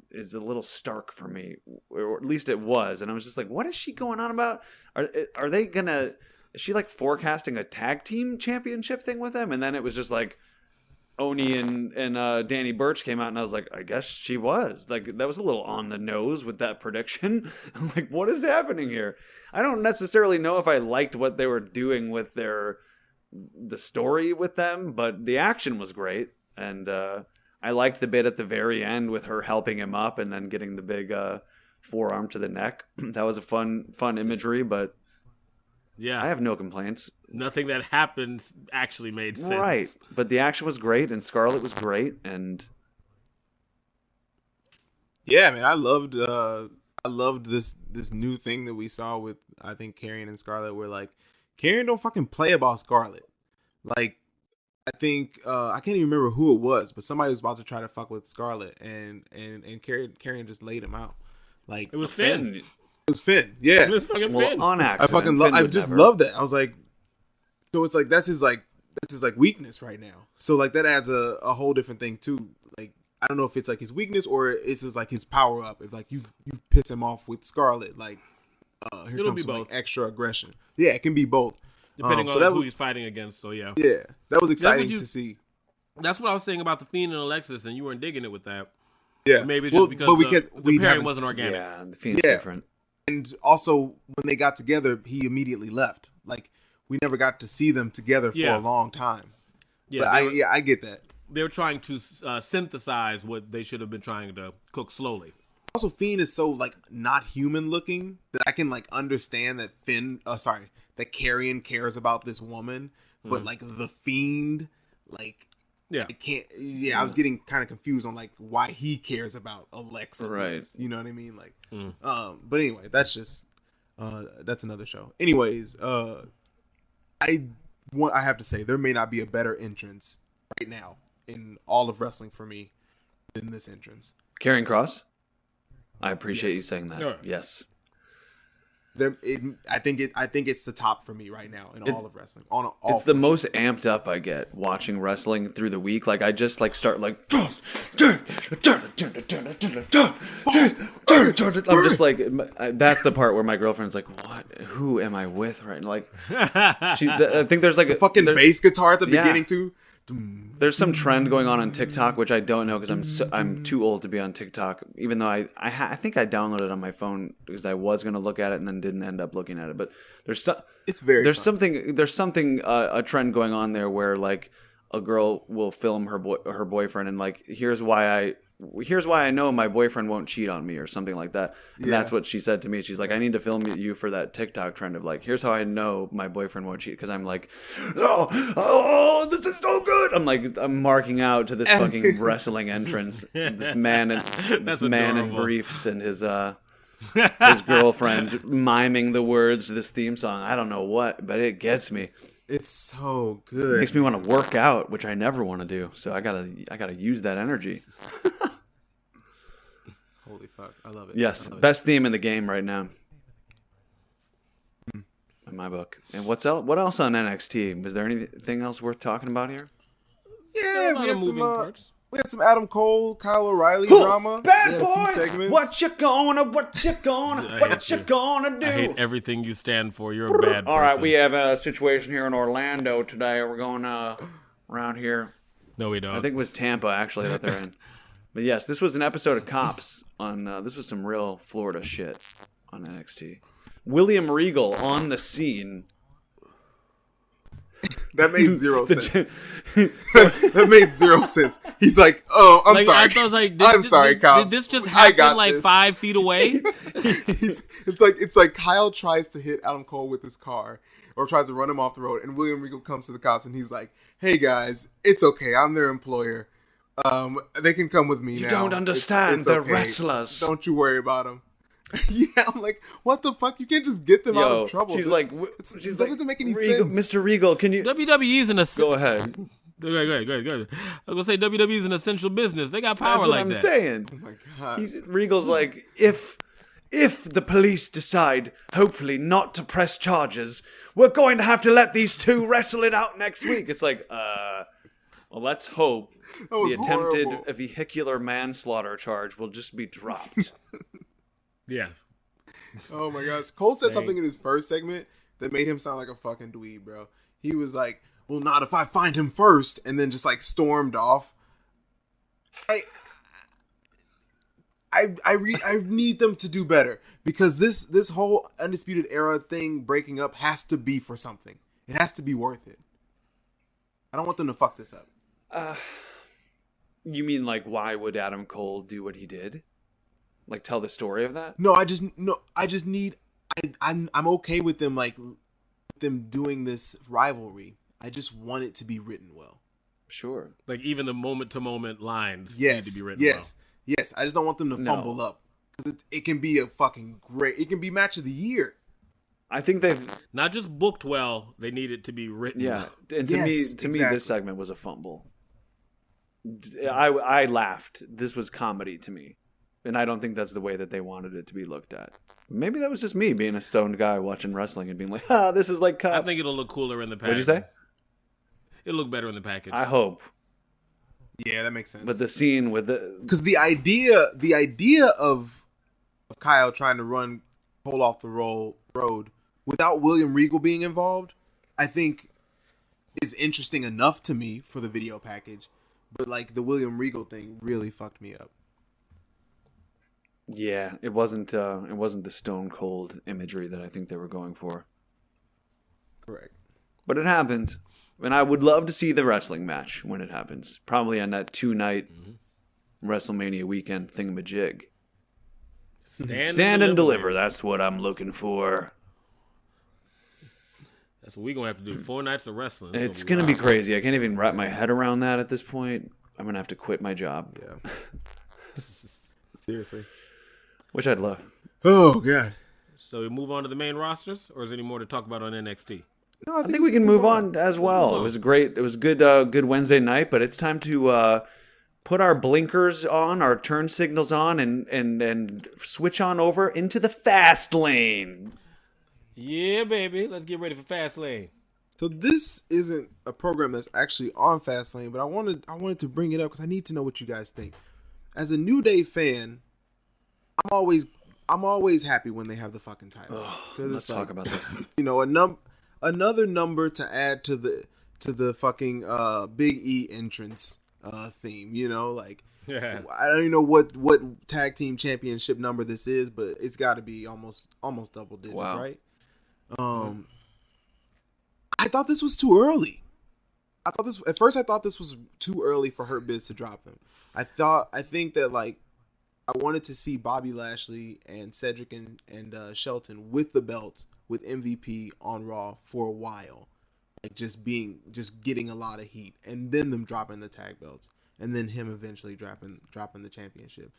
is a little stark for me, or at least it was, and I was just like, what is she going on about? Are they gonna? Is she like forecasting a tag team championship thing with them? And then it was just like Oni and Danny Burch came out, and I was like, I guess she was like, that was a little on the nose with that prediction. I'm like, what is happening here? I don't necessarily know if I liked what they were doing with the story with them, but the action was great, and I liked the bit at the very end with her helping him up and then getting the big forearm to the neck. That was a fun imagery, but yeah, I have no complaints. Nothing that happened actually made sense. Right, but the action was great, and Scarlett was great, and yeah, man, I loved this new thing that we saw with, I think, Karrion and Scarlett, where like Karrion don't fucking play about Scarlett. Like, I think I can't even remember who it was, but somebody was about to try to fuck with Scarlett, and Karrion just laid him out. Like, it was Finn. It was Finn. Yeah, it was fucking Finn. On accident. I just love that. I was like, so it's like that's his weakness right now. So like that adds a whole different thing too. Like, I don't know if it's like his weakness or it's just like his power up. If like you piss him off with Scarlett, like here It'll comes be some, both. like, extra aggression. Yeah, it can be both. Depending on who he's fighting against, so yeah. Yeah, that was exciting to see. That's what I was saying about the Fiend and Alexis, and you weren't digging it with that. Yeah. Maybe just because the pairing wasn't organic. Yeah, the Fiend's different. And also, when they got together, he immediately left. Like, we never got to see them together for a long time. Yeah, but I get that. They were trying to synthesize what they should have been trying to cook slowly. Also, Fiend is so, like, not human looking that I can, like, understand that that Karrion cares about this woman, but like the Fiend, like, I can't. Yeah, I was getting kind of confused on like why he cares about Alexa. Right. You know what I mean? Like, but anyway, that's just that's another show. Anyways, I have to say there may not be a better entrance right now in all of wrestling for me than this entrance. Karrion Kross. I appreciate you saying that. Sure. Yes. I think it's the top for me right now in all of wrestling. It's the most amped up I get watching wrestling through the week. Like I just like start like I'm just like that's the part where my girlfriend's like, "What? Who am I with?" Right? And like, I think there's like the fucking bass guitar at the beginning too. There's some trend going on TikTok, which I don't know because I'm too old to be on TikTok. Even though I think I downloaded it on my phone because I was going to look at it and then didn't end up looking at it. But there's something a trend going on there where like a girl will film her boyfriend and like here's why I know my boyfriend won't cheat on me or something like that. And that's what she said to me. She's like, I need to film you for that TikTok trend of like, here's how I know my boyfriend won't cheat. Because I'm like, oh, this is so good. I'm marking out to this fucking wrestling entrance. This man in briefs and his girlfriend miming the words to this theme song. I don't know what, but it gets me. It's so good. It makes me want to work out, which I never want to do. So I gotta use that energy. Holy fuck, I love it. Yes, I love best theme in the game right now. In my book. And what else on NXT? Was there anything else worth talking about here? Yeah, we had some parts. We had some Adam Cole, Kyle O'Reilly drama. Bad We had a few boy! segments. What you gonna do? I hate everything you stand for. You're a bad person. All right, we have a situation here in Orlando today. We're going around here. No, we don't. I think it was Tampa, actually, that they're in. But yes, this was an episode of Cops on. This was some real Florida shit on NXT. William Regal on the scene. That made zero sense. That made zero sense. He's like, "Oh, I'm sorry. I was like, I'm sorry, cops. Did this just I got happen like this." 5 feet away? It's like Kyle tries to hit Adam Cole with his car, or tries to run him off the road, and William Regal comes to the cops, and he's like, "Hey guys, it's okay. I'm their employer. They can come with me now. You don't understand. It's They're okay. wrestlers. Don't you worry about them." Yeah, I'm like, what the fuck? You can't just get them out of trouble. She's like, that doesn't make any Regal, sense. Mr. Regal, can you WWE's an go ahead? Go ahead. I was gonna say WWE's an essential business. They got power That's what like I'm that. saying. Oh my god. Regal's like, if the police decide, hopefully, not to press charges, we're going to have to let these two wrestle it out next week. It's like, well, let's hope the attempted horrible. vehicular manslaughter charge will just be dropped. Yeah. Oh my gosh. Cole said something in his first segment that made him sound like a fucking dweeb, bro. He was like, well, not if I find him first, and then just like stormed off. I need them to do better, because this whole Undisputed Era thing breaking up has to be for something. It has to be worth it. I don't want them to fuck this up. You mean like, why would Adam Cole do what he did? Like, tell the story of that? No, I'm okay with them, like, them doing this rivalry. I just want it to be written well. Sure. Like, even the moment-to-moment lines need to be written well. Yes. I just don't want them to fumble up. Because it can be a fucking great... It can be match of the year. I think they've... Not just booked well, they need it to be written well. And to me, this segment was a fumble. I laughed. This was comedy to me. And I don't think that's the way that they wanted it to be looked at. Maybe that was just me being a stoned guy watching wrestling and being like, this is like Cops. I think it'll look cooler in the package. What'd you say? It'll look better in the package. I hope. Yeah, that makes sense. But the scene with the... Because the idea of Kyle trying to run Cole off the road without William Regal being involved, I think is interesting enough to me for the video package. But like the William Regal thing really fucked me up. Yeah, it wasn't the Stone Cold imagery that I think they were going for. Correct. But it happened. And I would love to see the wrestling match when it happens. Probably on that 2-night WrestleMania weekend thingamajig. Stand and deliver. That's what I'm looking for. That's what we're going to have to do. 4 nights of wrestling. It's going to be crazy. I can't even wrap my head around that at this point. I'm going to have to quit my job. Yeah. Seriously. Which I'd love. Oh, God. So we move on to the main rosters, or is there any more to talk about on NXT? No, I think we can move on as well. It was a good Wednesday night, but it's time to put our blinkers on, our turn signals on, and switch on over into the fast lane. Yeah, baby. Let's get ready for FASTLANE. So this isn't a program that's actually on Fastlane, but I wanted to bring it up because I need to know what you guys think. As a New Day fan, I'm always happy when they have the fucking title. Let's talk about this. You know, another number to add to the fucking Big E entrance theme. You know, like I don't even know what tag team championship number this is, but it's got to be almost double digits, right? I thought this was too early. At first I thought this was too early for Hurt Biz to drop them. I think that like I wanted to see Bobby Lashley and Cedric and Shelton with the belt with MVP on Raw for a while, like just getting a lot of heat, and then them dropping the tag belts, and then him eventually dropping the championship.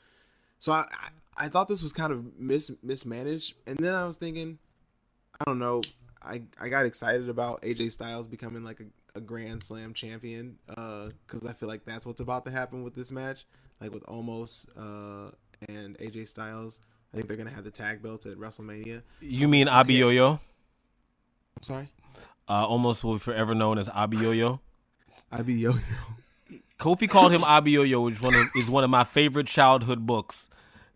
So I thought this was kind of mismanaged, and then I was thinking, I don't know, I got excited about AJ Styles becoming like a Grand Slam champion because I feel like that's what's about to happen with this match, like with Omos and AJ Styles. I think they're gonna have the tag belts at WrestleMania. You mean Abiyoyo? I'm sorry. Almost will be forever known as Abiyoyo. Abiyoyo. Kofi called him Abiyoyo, which is one of my favorite childhood books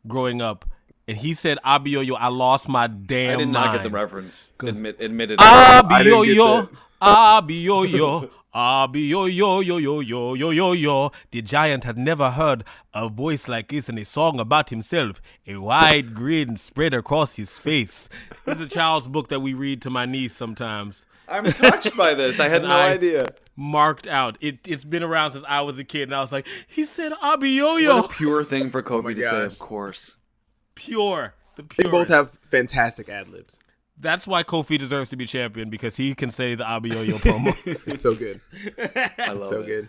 growing up. And he said Abiyoyo, I lost my damn mind. I did not get the reference. Admitted. Abiyoyo, Abiyoyo, Abiyoyo, yo, yo, yo, yo, yo, yo. The giant had never heard a voice like this in a song about himself. A wide grin spread across his face. This is a child's book that we read to my niece sometimes. I'm touched by this. I had no idea. Marked out. It's been around since I was a kid, and I was like, he said Abiyoyo. What a pure thing for Kofi to say, of course. Pure. The They pure. both have fantastic ad libs. That's why Kofi deserves to be champion, because he can say the Abiyoyo promo. It's so good. I love it. Good.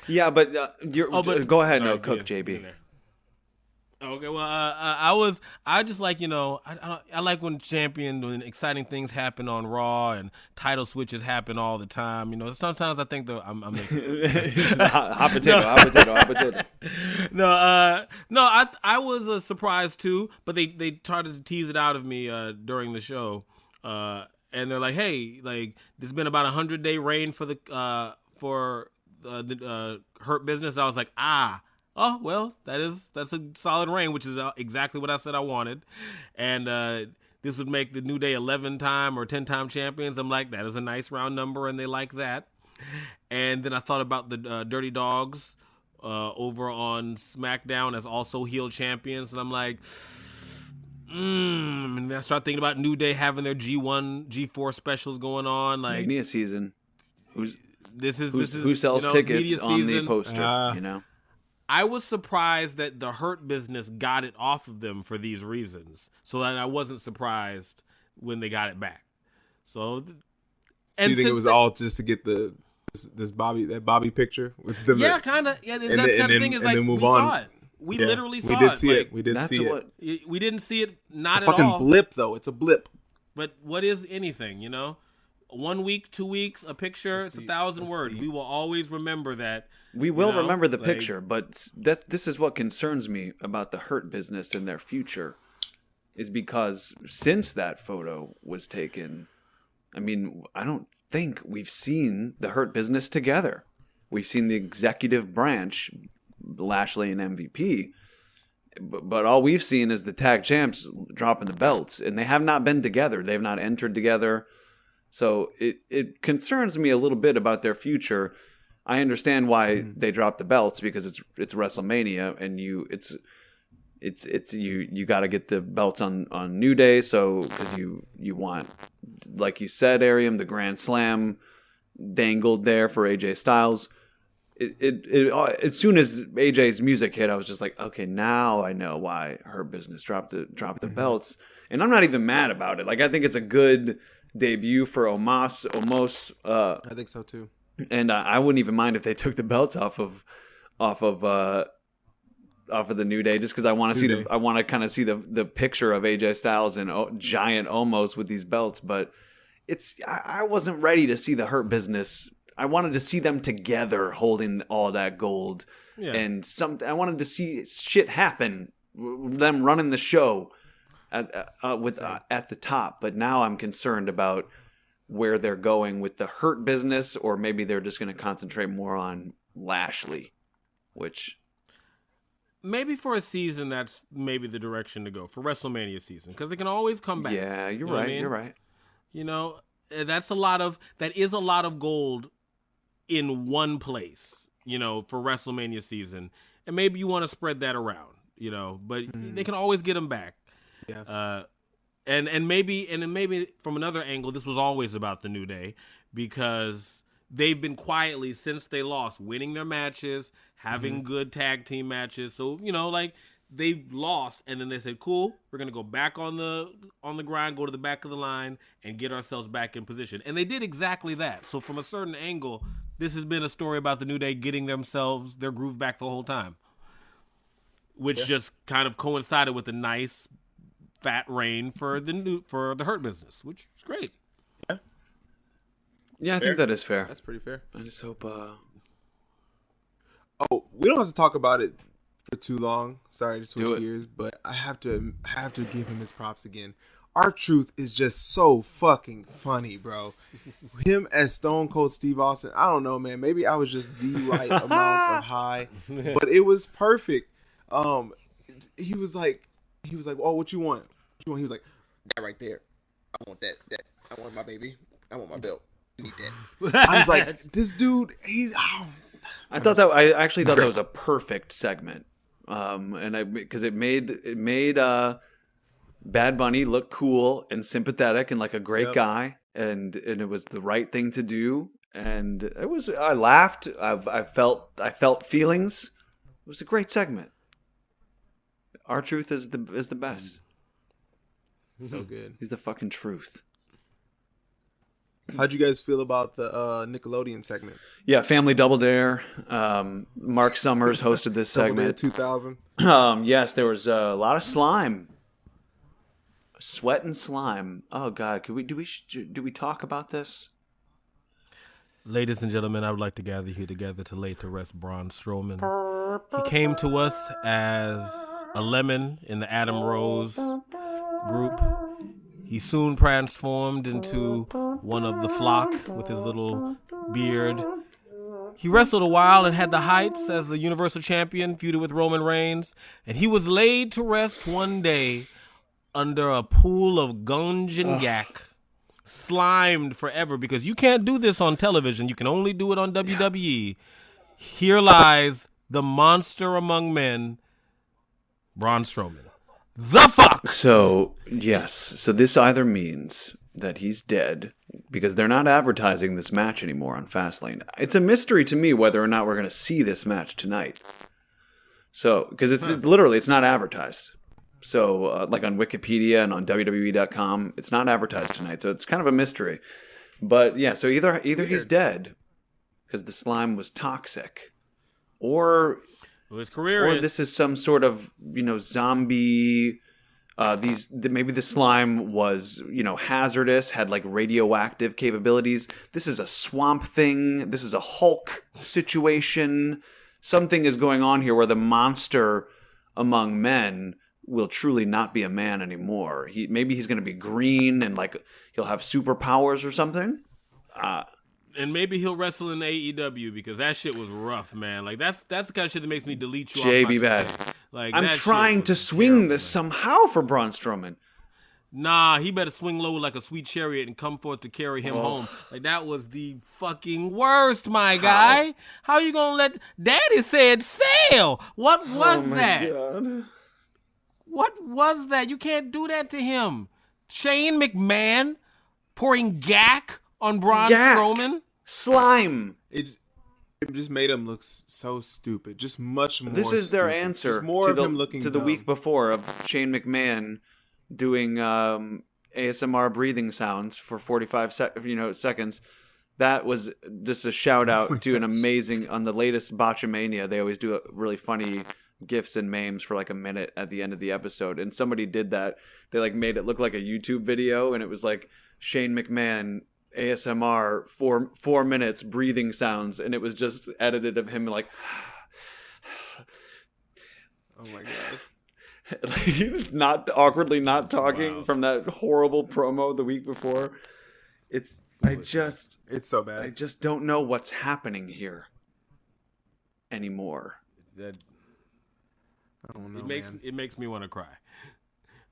Yeah, but go ahead. Sorry, No, cook, JB. Okay, well, I just like, I like when exciting things happen on Raw and title switches happen all the time. Sometimes I think that I'm making hot potato. I was surprised too, but they tried to tease it out of me during the show, and they're like, hey, like there's been about 100-day reign for the Hurt Business. I was like, oh, well, that's a solid reign, which is exactly what I said I wanted. And this would make the New Day 11-time or 10-time champions. I'm like, that is a nice round number, and they like that. And then I thought about the Dirty Dogs over on SmackDown as also heel champions. And I'm like, and I start thinking about New Day having their G1, G4 specials going on. Like Mania season. Who sells it's tickets media on season. the poster, I was surprised that the Hurt Business got it off of them for these reasons, so that I wasn't surprised when they got it back. So you think it was all just to get this Bobby picture with them? Yeah, kind of. Yeah, that kind of thing is like we saw it. We literally saw it. We did see it. We did see it. We didn't see it. Not it's a at all. fucking blip, though. It's a blip. But what is anything? 1 week, 2 weeks, a picture. It's 1,000 words. We will always remember that. We will remember the picture, but this is what concerns me about the Hurt Business and their future, is because since that photo was taken, I mean, I don't think we've seen the Hurt Business together. We've seen the executive branch, Lashley and MVP, but all we've seen is the tag champs dropping the belts, and they have not been together. They've not entered together. So it concerns me a little bit about their future. I understand why they dropped the belts, because it's WrestleMania, and you got to get the belts on New Day, so because you want, like you said, Ariam, the Grand Slam dangled there for AJ Styles. As soon as AJ's music hit, I was just like, okay, now I know why Her Business dropped the belts, and I'm not even mad about it. Like, I think it's a good debut for Omos. I think so too. And I wouldn't even mind if they took the belts off of the New Day, just because I want to kind of see the picture of AJ Styles and giant Omos with these belts. But I wasn't ready to see the Hurt Business. I wanted to see them together holding all that gold, and I wanted to see shit happen, them running the show at the top. But now I'm concerned about where they're going with the Hurt Business, or maybe they're just going to concentrate more on Lashley, which maybe for a season that's maybe the direction to go for WrestleMania season, because they can always come back. Yeah, you're right. You're right. That is a lot of gold in one place, for WrestleMania season, and maybe you want to spread that around, but they can always get them back. Yeah. And maybe from another angle, this was always about the New Day, because they've been quietly, since they lost, winning their matches, having good tag team matches. So, they lost, and then they said, cool, we're going to go back on the grind, go to the back of the line, and get ourselves back in position. And they did exactly that. So from a certain angle, this has been a story about the New Day getting their groove back the whole time, which just kind of coincided with a nice fat reign for the Hurt Business, which is great. Yeah, I think that is fair. That's pretty fair. I just hope. We don't have to talk about it for too long. Sorry to switch gears, but I have to give him his props again. R-Truth is just so fucking funny, bro. Him as Stone Cold Steve Austin, I don't know, man. Maybe I was just the right amount of high, but it was perfect. He was like, "Oh, what you want? What you want?" He was like, "That right there. I want that. I want my baby. I want my belt. I need that." I was like, "This dude, I actually thought that was a perfect segment, because it made Bad Bunny look cool and sympathetic and like a great guy, and it was the right thing to do. And it was. I laughed. I felt feelings. It was a great segment. R-Truth is the best. So good. He's the fucking truth. How'd you guys feel about the Nickelodeon segment? Yeah, Family Double Dare. Mark Summers hosted this segment. 2000. Yes, there was a lot of slime. Sweat and slime. Oh God, do we talk about this? Ladies and gentlemen, I would like to gather you together to lay to rest Braun Strowman. He came to us as a lemon in the Adam Rose group. He soon transformed into one of the flock with his little beard. He wrestled a while and had the heights as the Universal Champion, feuded with Roman Reigns, and he was laid to rest one day under a pool of gunge and gack, slimed forever, because you can't do this on television. You can only do it on WWE. Here lies the monster among men, Braun Strowman. The fuck! So, yes. So this either means that he's dead, because they're not advertising this match anymore on Fastlane. It's a mystery to me whether or not we're going to see this match tonight. So, because it's literally, it's not advertised. So, like on Wikipedia and on WWE.com, it's not advertised tonight. So it's kind of a mystery. But yeah, so either he's dead because the slime was toxic, or his career this is some sort of, zombie. Maybe the slime was, hazardous, had like radioactive capabilities. This is a swamp thing. This is a Hulk situation. Something is going on here where the monster among men will truly not be a man anymore. Maybe he's going to be green and like he'll have superpowers or something. And maybe he'll wrestle in AEW, because that shit was rough, man. Like that's the kind of shit that makes me delete you. JB bad. Like, I'm trying to swing this somehow for Braun Strowman. Nah, he better swing low like a sweet chariot and come forth to carry him home. Like, that was the fucking worst, my guy. How you gonna let... Daddy said sail. What was that? God. What was that? You can't do that to him. Shane McMahon pouring gack on Braun Strowman. Slime. It just made him look so stupid. Just much more. This is their answer to the week before of Shane McMahon doing ASMR breathing sounds for 45 seconds. That was just a shout out to an amazing, on the latest Botchamania, they always do a really funny GIFs and memes for like a minute at the end of the episode. And somebody did that. They like made it look like a YouTube video, and it was like Shane McMahon ASMR 4 minutes breathing sounds, and it was just edited of him like oh my god. Like, not awkwardly not talking from that horrible promo the week before. It's so bad. I just don't know what's happening here anymore. I don't know, it makes me want to cry.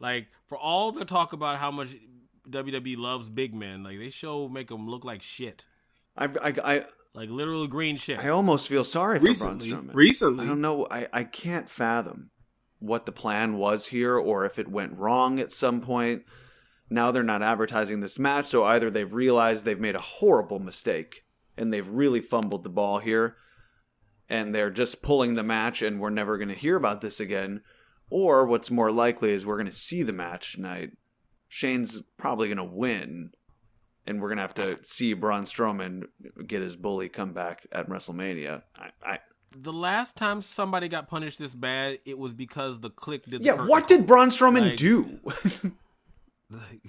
Like, for all the talk about how much WWE loves big men, like, they make them look like shit. I like literal green shit. I almost feel sorry for Braun Strowman. Recently, I don't know. I can't fathom what the plan was here, or if it went wrong at some point. Now they're not advertising this match, so either they've realized they've made a horrible mistake and they've really fumbled the ball here, and they're just pulling the match and we're never going to hear about this again, or what's more likely is we're going to see the match tonight. Shane's probably going to win, and we're going to have to see Braun Strowman get his bully comeback at WrestleMania. The last time somebody got punished this bad, it was because the Click did the curtain. What did Braun Strowman do? Like,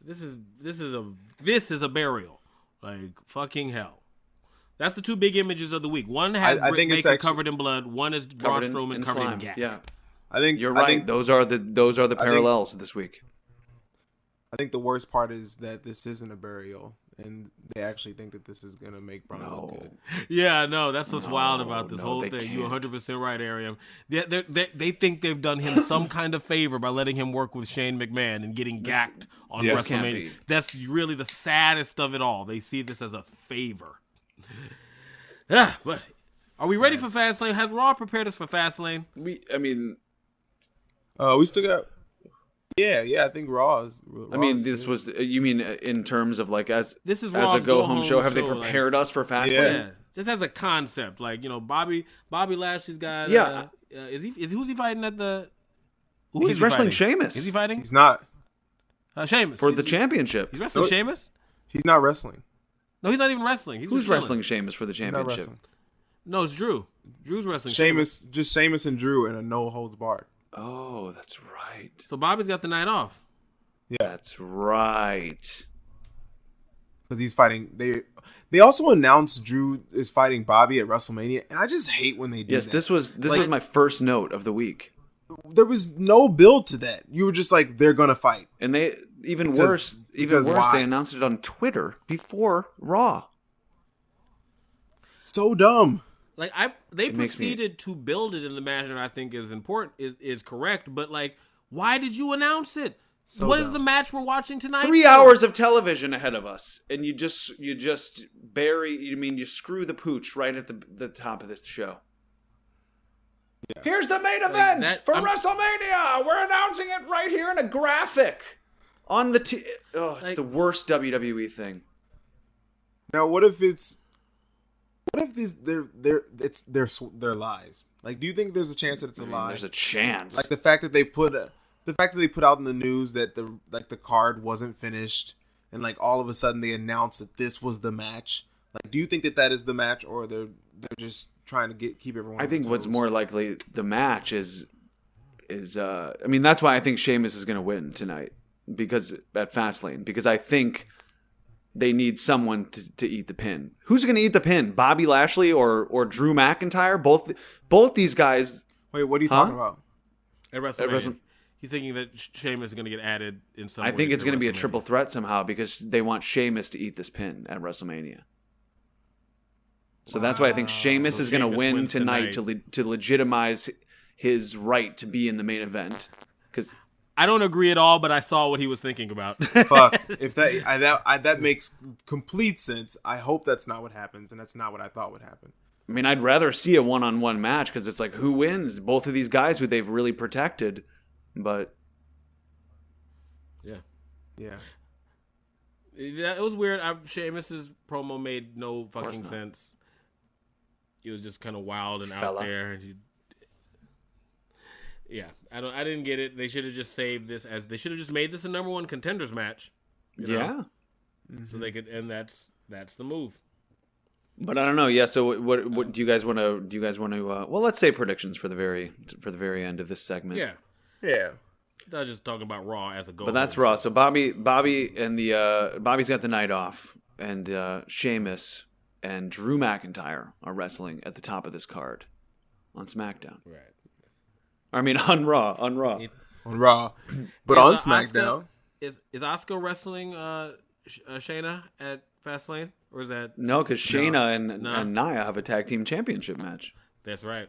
this is a burial. Like, fucking hell. That's the two big images of the week. One has I Britt think it's Baker actually covered in blood. One is Braun Strowman covered in gak. Yeah, I think you're I right. think- Those are the parallels this week. I think the worst part is that this isn't a burial, and they actually think that this is gonna make Braun look good. Yeah, no, that's what's wild about this No, whole they thing. You're can't. 100% right, Ariam. They think they've done him some kind of favor by letting him work with Shane McMahon and getting gacked on Yes. Can't WrestleMania. be. That's really the saddest of it all. They see this as a favor. Yeah, but are we ready for Fastlane? Has Raw prepared us for Fastlane? We We still got. Yeah. I think Raw is. this was. You mean in terms of like as This is as a Raw's go home show? Have they show, like- prepared us for Fastlane? Yeah, just as a concept, like Bobby Lashley's got. Yeah. Who's he fighting at the? Who He's is he wrestling fighting? Sheamus. Is he fighting? He's not. Sheamus For the championship. He's wrestling No. Sheamus. He's not wrestling. No, he's not even wrestling. He's Who's just chilling. wrestling Sheamus for the He's not championship? wrestling. No, it's Drew. Drew's wrestling Sheamus, just Sheamus and Drew in a no holds barred. Oh, that's right. So Bobby's got the night off. Yeah, That's right. because he's fighting. They also announced Drew is fighting Bobby at WrestleMania, and I just hate when they do Yes, that. this was my first note of the week. There was no build to that. You were just like, they're gonna fight. And they even Because worse, why? they announced it on Twitter before Raw. So dumb. Like they It makes me- proceeded to build it in the manner I think is important is correct, but like, why did you announce it? So What is dumb. the match we're watching tonight? 3 hours of television ahead of us, and you just you screw the pooch right at the top of the show. Yeah. Here's the main event that- for I'm- WrestleMania. We're announcing it right here in a graphic on the it's Like- the worst WWE thing. Now, what if these they're lies? Like, do you think there's a chance that it's a lie? There's a chance. Like the fact that they put out in the news that the card wasn't finished, and like all of a sudden they announced that this was the match. Like, do you think that is the match, or they're just trying to keep everyone? I on think their what's toes? more likely the match is that's why I think Sheamus is going to win tonight because at Fastlane, because I think they need someone to eat the pin. Who's going to eat the pin? Bobby Lashley or Drew McIntyre? Both these guys. Wait, what are you Huh? talking about? At WrestleMania. He's thinking that Sheamus is going to get added in some I way think it's to going to be a WrestleMania. triple threat somehow because they want Sheamus to eat this pin at WrestleMania. So that's why I think Sheamus So is going to Sheamus win wins tonight tonight. to legitimize his right to be in the main event. Because I don't agree at all, but I saw what he was thinking about. Fuck. If that makes complete sense. I hope that's not what happens, and that's not what I thought would happen. I mean, I'd rather see a one-on-one match because it's like who wins? Both of these guys who they've really protected, but Yeah. Yeah. Yeah, it was weird. Sheamus's promo made no fucking not. sense. He was just kind of wild and out Fella. there. And I didn't get it. They should have just saved this they should have just made this a number one contenders match. you know? So they could, and that's the move. But I don't know. Yeah. So what do you guys want to? Do you guys want to? Well, let's say predictions for the very end of this segment. Yeah, Yeah. I was just talking about Raw as a goal. But that's Raw. So Bobby and the Bobby's got the night off, and Sheamus and Drew McIntyre are wrestling at the top of this card on SmackDown. Right. I mean on Raw. On Raw. On Raw, but on SmackDown. Is Asuka wrestling Shayna at Fastlane, or is that? No, because Shayna No. and Nia have a tag team championship match. That's right.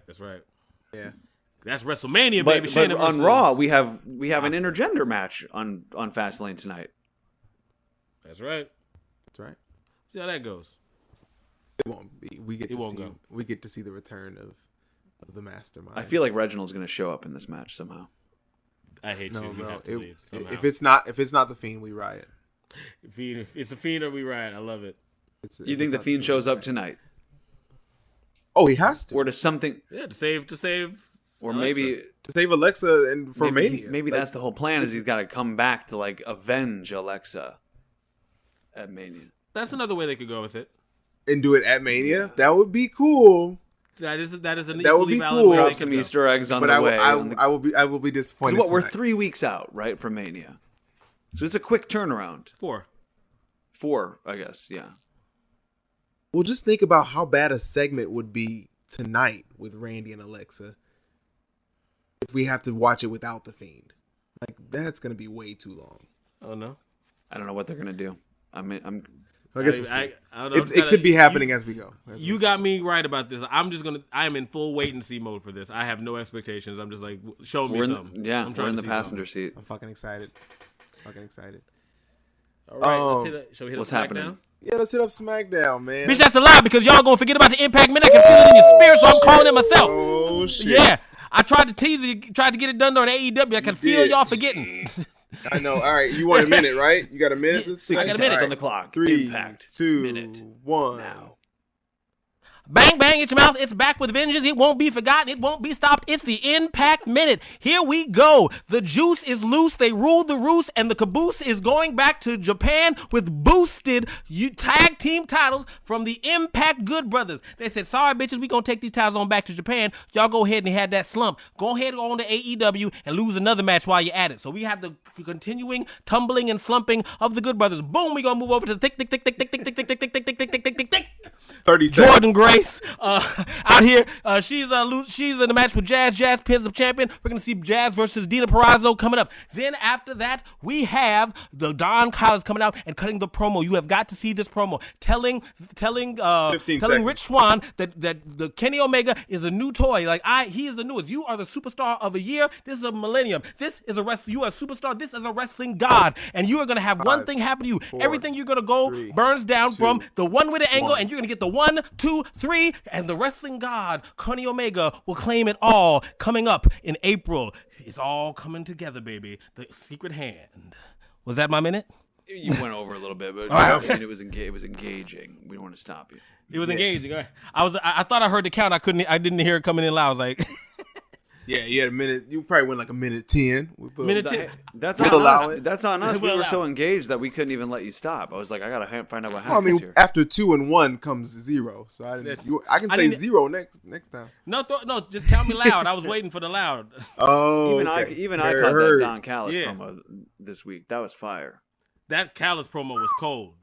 Yeah. That's WrestleMania, But, baby. but Shayna on versus Raw, we have an intergender match on Fastlane tonight. That's right. That's right. See how that goes. It won't be. We get to see the return of the mastermind. I feel like Reginald's going to show up in this match somehow. I hate you. We have to leave somehow. If it's not the Fiend, we riot. If it's a Fiend or we ride. I love it. You think the Fiend shows up tonight, Oh, he has to. or to something, Yeah, to save. or Alexa. maybe To save Alexa and for Mania. maybe that's the whole plan. Is he's got to come back to like avenge Alexa at Mania. That's another way they could go with it. and do it at Mania. That would be cool. That is an That would equally be valid cool. way Drop they some could go. Easter eggs on But the way. I will be disappointed. Because we're tonight. 3 weeks out, right, from Mania, so it's a quick turnaround. 4. 4, I guess. Yeah. Well, just think about how bad a segment would be tonight with Randy and Alexa if we have to watch it without the Fiend. Like, that's gonna be way too long. Oh no, I don't know what they're gonna do. I guess we'll see. I don't know. It could be happening as we go. You got me right about this. I am in full wait and see mode for this. I have no expectations. I'm just like, show me something. Yeah, I'm we're in the see passenger something. seat. I'm fucking excited. All right, let's hit it. Shall we hit What's up SmackDown? happening? Yeah, let's hit up SmackDown, man. Bitch, that's a lie because y'all gonna forget about the Impact Minute. I can feel it in your spirit, so I'm calling it myself. Oh shit! Yeah, I tried to tease it, tried to get it done during AEW. I can feel y'all forgetting. I know. All right, you want a minute, right? You got a minute? I got a minute on the clock. 3, Impact 2, minute 1. now. Bang, bang, it's your mouth. It's back with vengeance. It won't be forgotten. It won't be stopped. It's the Impact Minute. Here we go. The juice is loose. They rule the roost, and the caboose is going back to Japan with boosted tag team titles from the Impact Good Brothers. They said, sorry, bitches, we going to take these titles on back to Japan. Y'all go ahead and have that slump. Go ahead on to AEW and lose another match while you're at it. So we have the continuing tumbling and slumping of the Good Brothers. Boom, we going to move over to the thick. 30 seconds. Jordan Grace out here. She's in the match with Jazz. Jazz pins the champion. We're going to see Jazz versus Dina Purrazzo coming up. Then after that, we have the Don Callis coming out and cutting the promo. You have got to see this promo. Telling Rich Swann that the Kenny Omega is a new toy. Like he is the newest. You are the superstar of a year. This is a millennium. This is a wrestling. You are a superstar. This is a wrestling god. And you are going to have one thing happen to you. 4, Everything you're going to go 3, burns down 2, from the one with the angle, 1. and you're going to get the 1, 2, 3, and the wrestling god, Kenny Omega, will claim it all coming up in April. It's all coming together, baby. The secret hand. Was that my minute? You went over a little bit, but All right, okay. it was engaging. We don't want to stop you. It was engaging. All right. I thought I heard the count. I didn't hear it coming in loud. I was like, Yeah, you had a minute. You probably went like a minute 10. minute 10. That's We'll on allow us. it. That's on us. We We'll were allow so it. engaged that we couldn't even let you stop. I was like, I gotta find out what Well, I happened mean, here. after 2 and 1 comes 0. So I can I say didn't- 0 next time. No, just count me loud. I was waiting for the loud. Oh, Even I caught that Don Callis Yeah. promo this week. That was fire. That Callis promo was cold.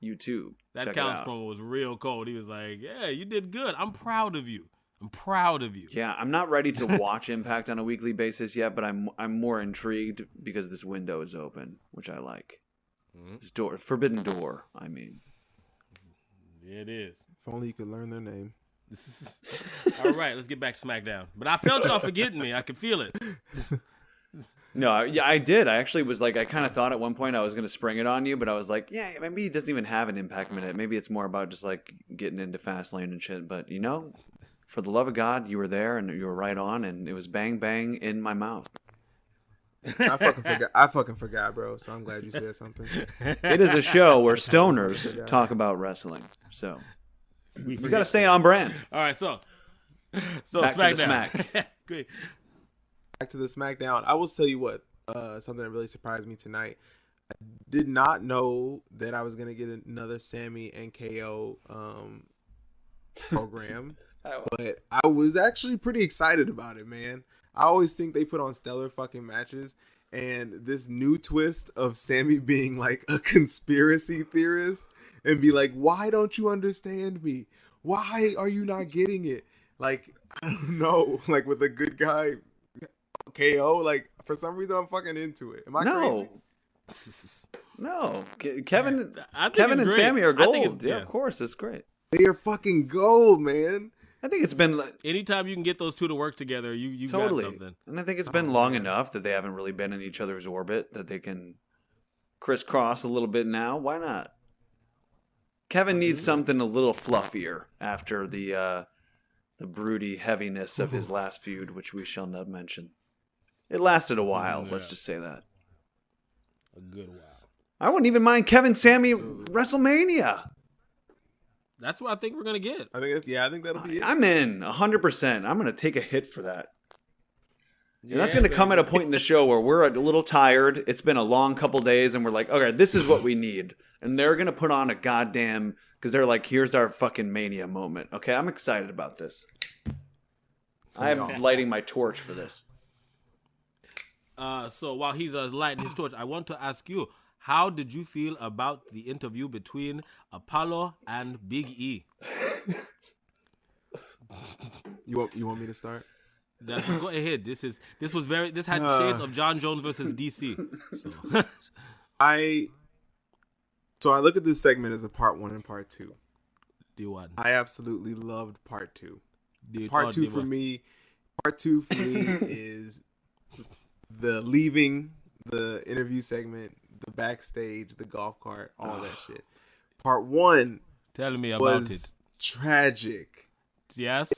YouTube. That Check it Callis out. promo was real cold. He was like, yeah, you did good. I'm proud of you. I'm proud of you. Yeah, I'm not ready to watch Impact on a weekly basis yet, but I'm more intrigued because this window is open, which I like. This door, forbidden door. I mean, It is. If only you could learn their name. All right, let's get back to SmackDown. But I felt y'all forgetting me. I could feel it. no, yeah, I did. I actually was like, I kind of thought at one point I was going to spring it on you, but I was like, yeah, maybe he doesn't even have an Impact minute. Maybe it's more about just like getting into Fastlane and shit. But you know, for the love of God, you were there and you were right on, and it was bang bang in my mouth. I fucking forgot, bro. So I'm glad you said something. It is a show where stoners talk about wrestling, so you got to stay on brand. All right, so Back SmackDown. to the smack. Great. Back to the SmackDown. I will tell you what, something that really surprised me tonight. I did not know that I was gonna get another Sammy and KO program, but I was actually pretty excited about it, man. I always think they put on stellar fucking matches, and this new twist of Sammy being like a conspiracy theorist and be like, "Why don't you understand me? Why are you not getting it?" Like, I don't know, like with a good guy KO, like for some reason I'm fucking into it. Am I crazy? No. Kevin I think and it's great. Sammy are I think gold. Yeah, of course, it's great. They are fucking gold, man. I think it's been Anytime you can get those two to work together, you totally, got something. and I think it's been long enough that they haven't really been in each other's orbit that they can crisscross a little bit now. Why not? Kevin needs something a little fluffier after the broody heaviness of his last feud, which we shall not mention. It lasted a while. Let's just say that. A good while. I wouldn't even mind Kevin Sammy WrestleMania. That's what I think we're gonna get. I think that'll be it. I'm in 100%. I'm going to take a hit for that. And that's going to come at a point in the show where we're a little tired. It's been a long couple days, and we're like, okay, this is what we need. And they're going to put on a goddamn, because they're like, here's our fucking Mania moment. Okay, I'm excited about this. I am lighting my torch for this. So while he's lighting his torch, I want to ask you, how did you feel about the interview between Apollo and Big E? You want me to start? Go ahead. This had shades of John Jones versus DC. So. I look at this segment as a part 1 and part 2. D1. I absolutely loved part 2. Part two for me is the leaving, the interview segment, the backstage, the golf cart, all that shit. Part 1 Tell me about was it. Tragic. Yes.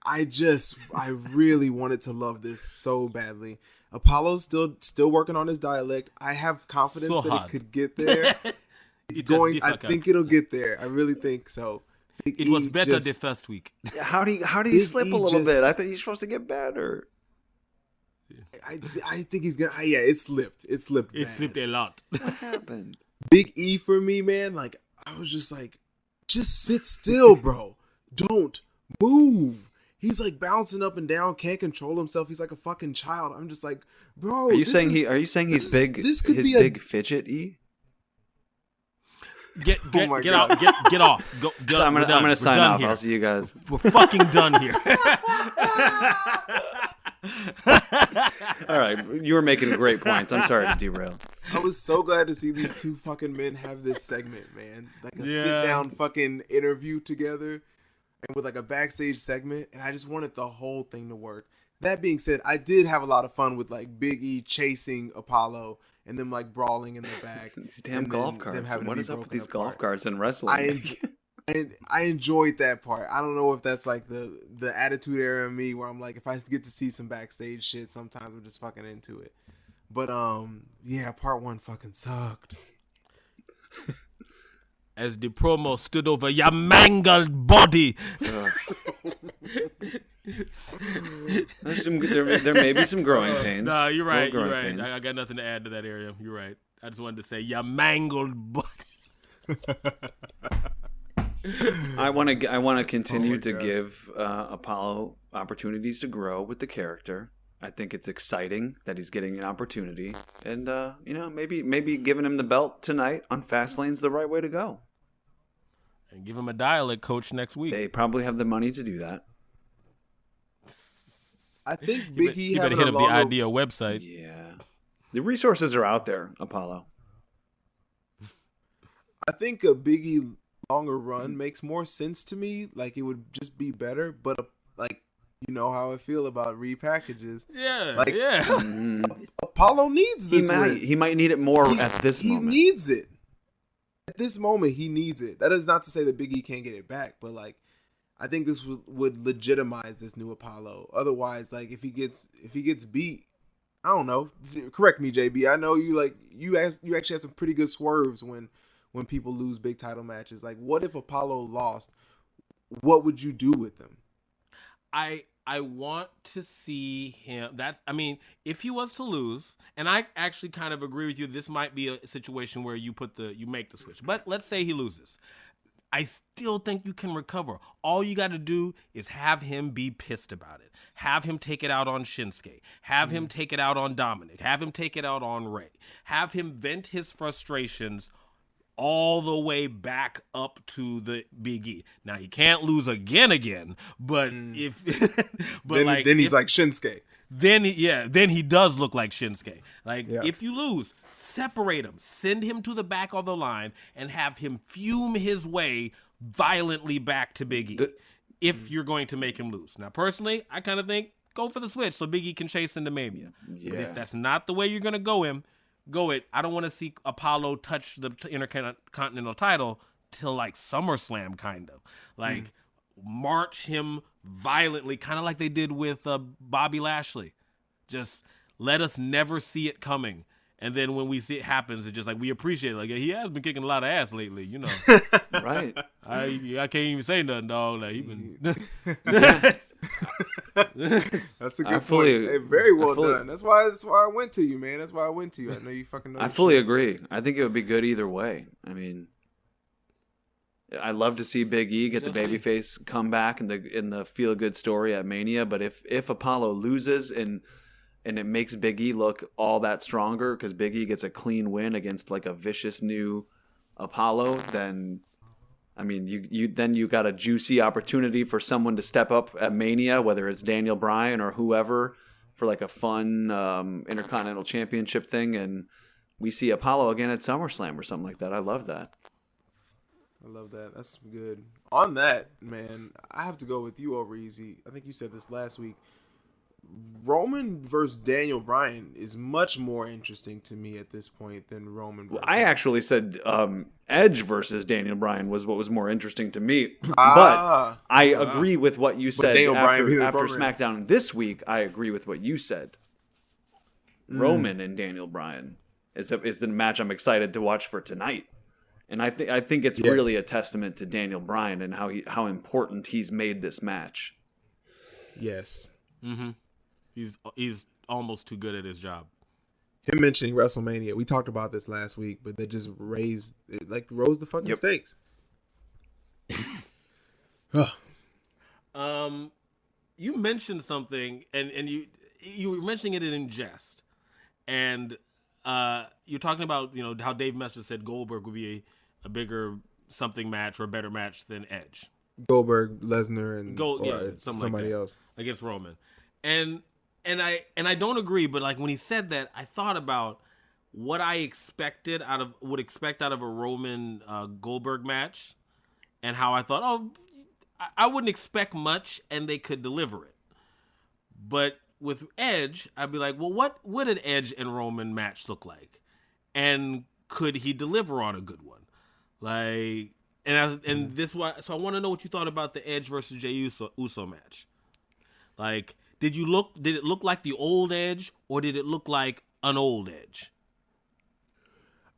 I really wanted to love this so badly. Apollo's still working on his dialect. I have confidence that it could get there. I think it'll get there. I really think so. It was better the first week. How do you slip a little bit? I think he's supposed to get better. I think he's gonna. Yeah, it slipped. It slipped. It slipped a lot. What happened? Big E for me, man. Like I was just like, just sit still, bro. Don't move. He's like bouncing up and down, can't control himself. He's like a fucking child. I'm just like, bro. Are you saying he's big? This could be big fidget E. Get out. Get off. Go, so I'm gonna sign off. Here. I'll see you guys. We're fucking done here. All right, you were making great points. I'm sorry to derail. I was so glad to see these two fucking men have this segment, man. Like a sit down fucking interview together, and with like a backstage segment. And I just wanted the whole thing to work. That being said, I did have a lot of fun with like Big E chasing Apollo. And them like brawling in the back. These damn golf carts. What is up with these golf carts in wrestling? I enjoyed that part. I don't know if that's like the attitude era of me where I'm like, if I get to see some backstage shit, sometimes I'm just fucking into it. But yeah, part 1 fucking sucked. As the promo stood over your mangled body. There may be some growing pains. No, you're right. You're right. I got nothing to add to that area. You're right. I just wanted to say your mangled body. I want to continue to give Apollo opportunities to grow with the character. I think it's exciting that he's getting an opportunity, and maybe giving him the belt tonight on Fastlane's the right way to go. And give him a dialect coach next week. They probably have the money to do that. I think Big E. You better hit up the Idea website. Yeah, the resources are out there, Apollo. I think a Big E longer run makes more sense to me. Like it would just be better, but like you know how I feel about repackages. Yeah, like, yeah. Apollo needs this. He might need it more at this moment. He needs it. At this moment, he needs it. That is not to say that Big E can't get it back, but like, I think this would legitimize this new Apollo. Otherwise, like if he gets beat, I don't know. Correct me, JB. I know you actually have some pretty good swerves when people lose big title matches. Like, what if Apollo lost? What would you do with him? I want to see him. If he was to lose, and I actually kind of agree with you, this might be a situation where you make the switch. But let's say he loses. I still think you can recover. All you got to do is have him be pissed about it. Have him take it out on Shinsuke. Have him take it out on Dominic. Have him take it out on Ray. Have him vent his frustrations all the way back up to the Big E. Now he can't lose again, but then he's like Shinsuke. Then he does look like Shinsuke. If you lose, separate him, send him to the back of the line, and have him fume his way violently back to Big E. If you're going to make him lose. Now, personally, I kind of think go for the switch so Big E can chase into Mania. Yeah. But if that's not the way you're going to go it. I don't want to see Apollo touch the Intercontinental title till like SummerSlam, kind of. March him violently, kind of like they did with Bobby Lashley. Just let us never see it coming. And then when we see it happens, it's just like we appreciate it. Like he has been kicking a lot of ass lately, you know. Right. I can't even say nothing, dog. Like he been. That's a good point. Very well done. That's why I went to you, man. That's why I went to you. I know you fucking know. I fully agree. I think it would be good either way. I mean, I'd love to see Big E get the babyface come back in the feel good story at Mania. But if Apollo loses and and it makes Big E look all that stronger because Big E gets a clean win against like a vicious new Apollo, then I mean you got a juicy opportunity for someone to step up at Mania, whether it's Daniel Bryan or whoever, for like a fun Intercontinental Championship thing, and we see Apollo again at SummerSlam or something like that. I love that. I love that. That's good. On that, man, I have to go with you over Easy. I think you said this last week. Roman versus Daniel Bryan is much more interesting to me at this point than Roman versus... I actually said Edge versus Daniel Bryan was what was more interesting to me. But I agree with what you said after SmackDown this week. I agree with what you said. Roman and Daniel Bryan is the match I'm excited to watch for tonight. And I think it's really a testament to Daniel Bryan and how important he's made this match. Yes. Mm-hmm. He's almost too good at his job. Him mentioning WrestleMania, we talked about this last week, but they just rose the fucking stakes. You mentioned something, and you were mentioning it in jest, and you're talking about how Dave Messer said Goldberg would be a bigger something match or a better match than Edge. Goldberg, Lesnar, and somebody else against Roman, and I don't agree. But like when he said that, I thought about what I would expect out of a Roman Goldberg match, and how I thought, I wouldn't expect much, and they could deliver it. But with Edge, I'd be like, well, what would an Edge and Roman match look like, and could he deliver on a good one? Like, and this why. So I want to know what you thought about the Edge versus Jey Uso match. Like, did it look like the old Edge, or did it look like an old Edge?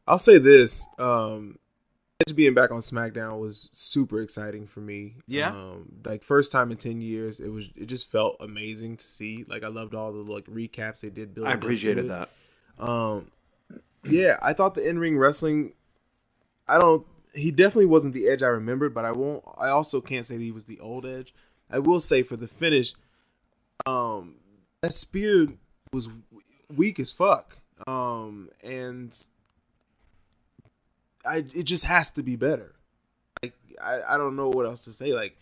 I'll say this: Edge being back on SmackDown was super exciting for me. Yeah, like first time in 10 years, it just felt amazing to see. Like I loved all the like recaps they did. I appreciated that. Yeah, I thought the in-ring wrestling. He definitely wasn't the Edge I remembered, but I also can't say that he was the old Edge. I will say for the finish, that spear was weak as fuck. And it just has to be better. Like I don't know what else to say. Like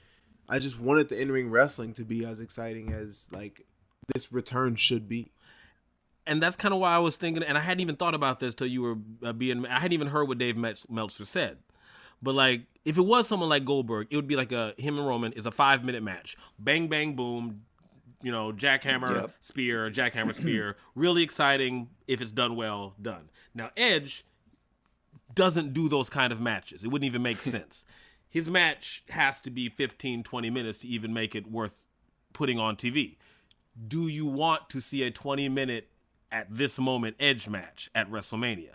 I just wanted the in-ring wrestling to be as exciting as like this return should be. And that's kind of why I was thinking, and I hadn't even thought about this till you were I hadn't even heard what Dave Meltzer said. But like, if it was someone like Goldberg, it would be like him and Roman is a 5-minute match. Bang, bang, boom. Jackhammer, spear, jackhammer, spear. Really exciting if it's done well, done. Now, Edge doesn't do those kind of matches. It wouldn't even make sense. His match has to be 15, 20 minutes to even make it worth putting on TV. Do you want to see a 20-minute at this moment Edge match at WrestleMania?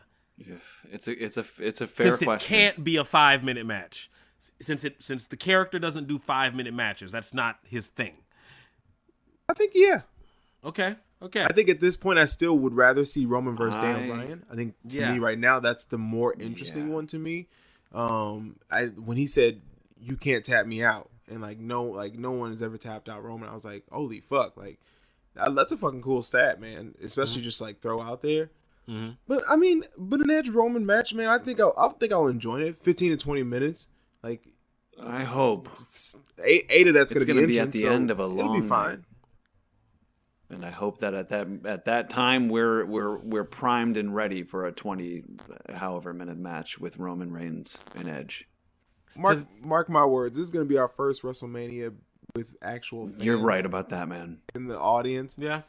It's a fair since question. It can't be a 5-minute match. Since the character doesn't do 5-minute matches, that's not his thing. I think Okay. I think at this point I still would rather see Roman versus Daniel Bryan. I think to me right now that's the more interesting one to me. When he said you can't tap me out, and no one has ever tapped out Roman, I was like, holy fuck, like that's a fucking cool stat, man. Especially just like throw out there. Mm-hmm. But I mean, an Edge Roman match, man, I think I'll enjoy it. 15 to 20 minutes, like I hope eight of that's going to be at the end of a long. It'll be fine. Night. And I hope that at that time we're primed and ready for a 20 however minute match with Roman Reigns and Edge. Mark my words, this is going to be our first WrestleMania with actual fans. You're right about that, man. In the audience. Yeah.